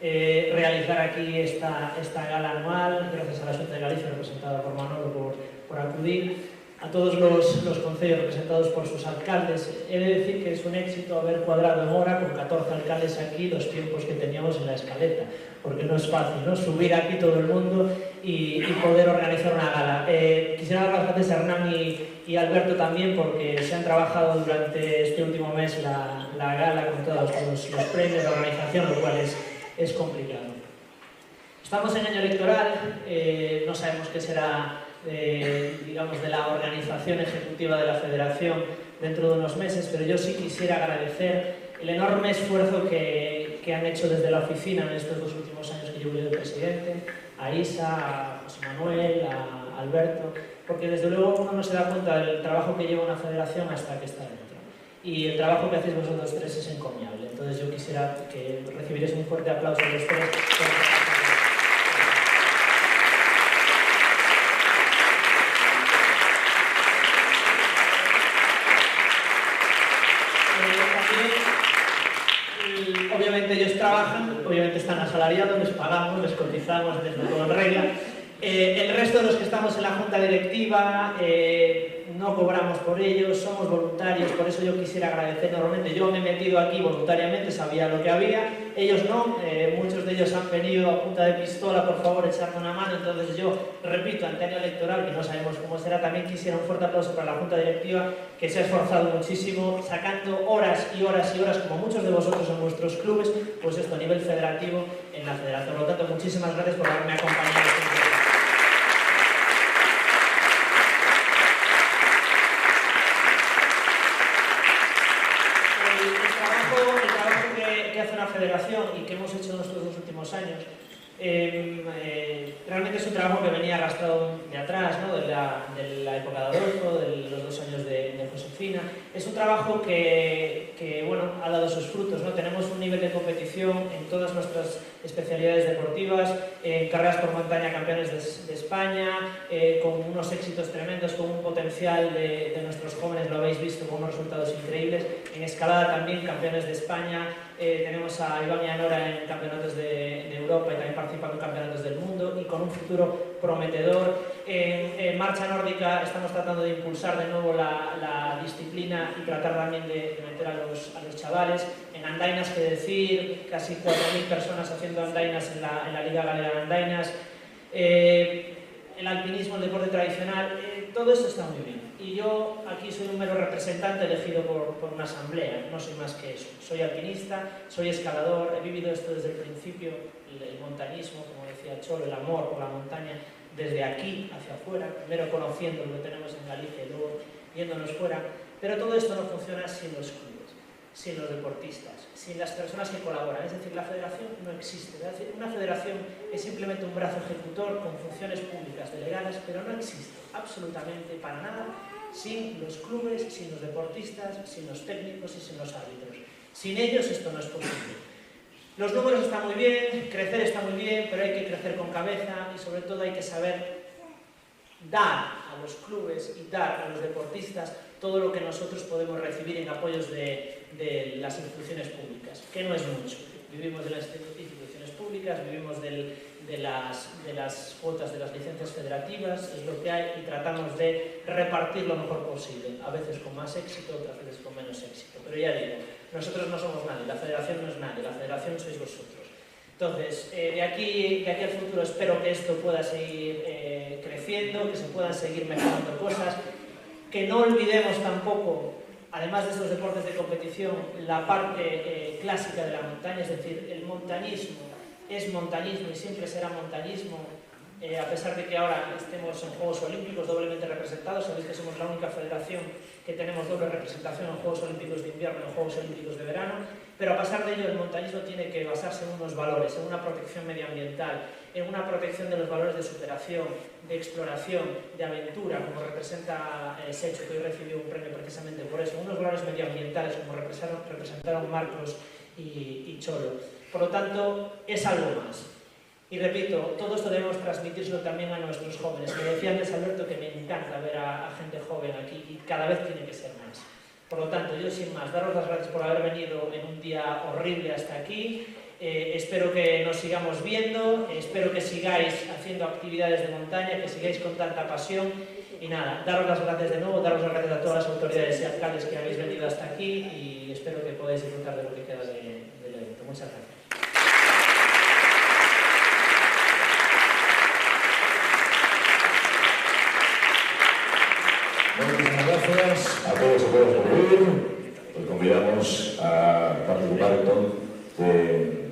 realizar aquí esta gala anual. Gracias a la Xunta de Galicia, representada por Manolo, por acudir. A todos los concellos representados por sus alcaldes. He de decir que es un éxito haber cuadrado en hora con 14 alcaldes aquí los tiempos que teníamos en la escaleta, porque no es fácil, ¿no?, subir aquí todo el mundo y poder organizar una gala. Quisiera dar las gracias a Hernán y Alberto también, porque se han trabajado durante este último mes la gala con todos los premios de organización, lo cual es complicado. Estamos en año electoral, no sabemos qué será, digamos, de la organización ejecutiva de la Federación dentro de unos meses, pero yo sí quisiera agradecer el enorme esfuerzo que han hecho desde la oficina en estos 2 últimos años que yo fui el presidente, a Isa, a José Manuel, a Alberto, porque desde luego uno no se da cuenta del trabajo que lleva una federación hasta que está dentro. Y el trabajo que hacéis vosotros tres es encomiable. Entonces yo quisiera que recibierais un fuerte aplauso de los tres. Obviamente ellos trabajan, obviamente están asalariados, les pagamos, les cotizamos, les todo en regla. El resto de los que estamos en la junta directiva no cobramos por ellos, somos voluntarios, por eso yo quisiera agradecer normalmente. Yo me he metido aquí voluntariamente, sabía lo que había, ellos no, muchos de ellos han venido a punta de pistola, por favor, echarme una mano. Entonces yo, repito, ante año electoral, que no sabemos cómo será, también quisiera un fuerte aplauso para la junta directiva, que se ha esforzado muchísimo, sacando horas y horas y horas, como muchos de vosotros en vuestros clubes, pues esto a nivel federativo en la federación. Por lo tanto, muchísimas gracias por haberme acompañado. Federación y que hemos hecho en estos 2 últimos años, realmente es un trabajo que venía arrastrado de atrás, ¿no? de la época de Adolfo, de los 2 años de Josefina. Es un trabajo que bueno, ha dado sus frutos, ¿no? Tenemos un nivel de competición en todas nuestras especialidades deportivas, en carreras por montaña campeones de España, con unos éxitos tremendos, con un potencial de nuestros jóvenes, lo habéis visto, con unos resultados increíbles. En escalada también campeones de España, tenemos a Iván y a Nora en campeonatos de Europa y también participan en campeonatos del mundo y con un futuro prometedor. En marcha nórdica estamos tratando de impulsar de nuevo la disciplina y tratar también de meter a los chavales. En andainas, que decir, casi 4.000 personas haciendo andainas en la Liga Galega de Andainas. El alpinismo, el deporte tradicional, todo esto está muy bien. Y yo aquí soy un mero representante elegido por una asamblea, no soy más que eso. Soy alpinista, soy escalador, he vivido esto desde el principio, el montañismo, como decía Cholo, el amor por la montaña, desde aquí hacia afuera, primero conociendo lo que tenemos en Galicia y luego yéndonos fuera. Pero todo esto no funciona sin los clubes, sin los deportistas, sin las personas que colaboran. Es decir, la federación no existe. Es decir, una federación es simplemente un brazo ejecutor con funciones públicas delegadas, pero no existe absolutamente para nada sin los clubes, sin los deportistas, sin los técnicos y sin los árbitros. Sin ellos esto no es posible. Los números están muy bien, crecer está muy bien, pero hay que crecer con cabeza y sobre todo hay que saber dar a los clubes y dar a los deportistas todo lo que nosotros podemos recibir en apoyos de las instituciones públicas, que no es mucho. Vivimos de las instituciones públicas, vivimos de las cuotas de las licencias federativas, es lo que hay, y tratamos de repartir lo mejor posible, a veces con más éxito, otras veces con menos éxito. Pero ya digo, nosotros no somos nadie, la federación no es nadie, la federación sois vosotros. Entonces, de aquí al futuro espero que esto pueda seguir creciendo, que se puedan seguir mejorando cosas, que no olvidemos tampoco, además de estos deportes de competición, la parte clásica de la montaña, es decir, el montañismo es montañismo y siempre será montañismo, a pesar de que ahora estemos en Juegos Olímpicos doblemente representados. Sabéis que somos la única federación que tenemos doble representación en Juegos Olímpicos de invierno y en Juegos Olímpicos de verano, pero a pesar de ello el montañismo tiene que basarse en unos valores, en una protección medioambiental, en una protección de los valores de superación, de exploración, de aventura, como representa Secho, que hoy recibió un premio precisamente por eso, unos valores medioambientales como representaron Marcos y Cholo. Por lo tanto, es algo más. Y repito, todo esto debemos transmitírselo también a nuestros jóvenes. Me decía antes Alberto que me encanta ver a gente joven aquí y cada vez tiene que ser más. Por lo tanto, yo sin más, daros las gracias por haber venido en un día horrible hasta aquí. Espero que nos sigamos viendo, espero que sigáis haciendo actividades de montaña, que sigáis con tanta pasión. Y nada, daros las gracias de nuevo, daros las gracias a todas las autoridades y alcaldes que habéis venido hasta aquí y espero que podáis disfrutar de lo que queda del evento. Muchas gracias. Muchísimas gracias a todos y todas por venir. Os convidamos a participar de...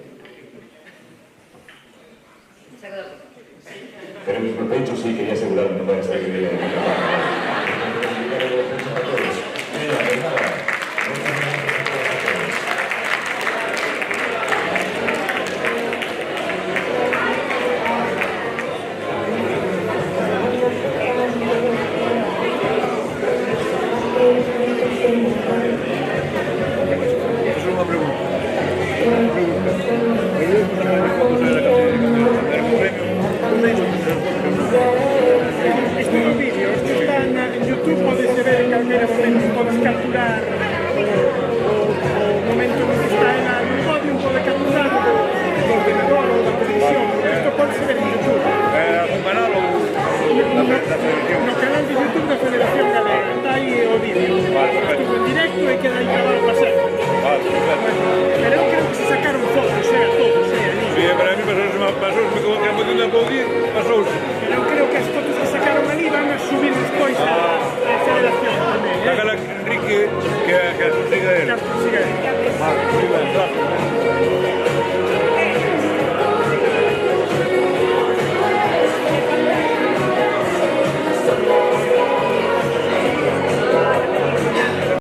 Muchas Queremos por pecho, sí, quería asegurar que no vaya a estar que diga de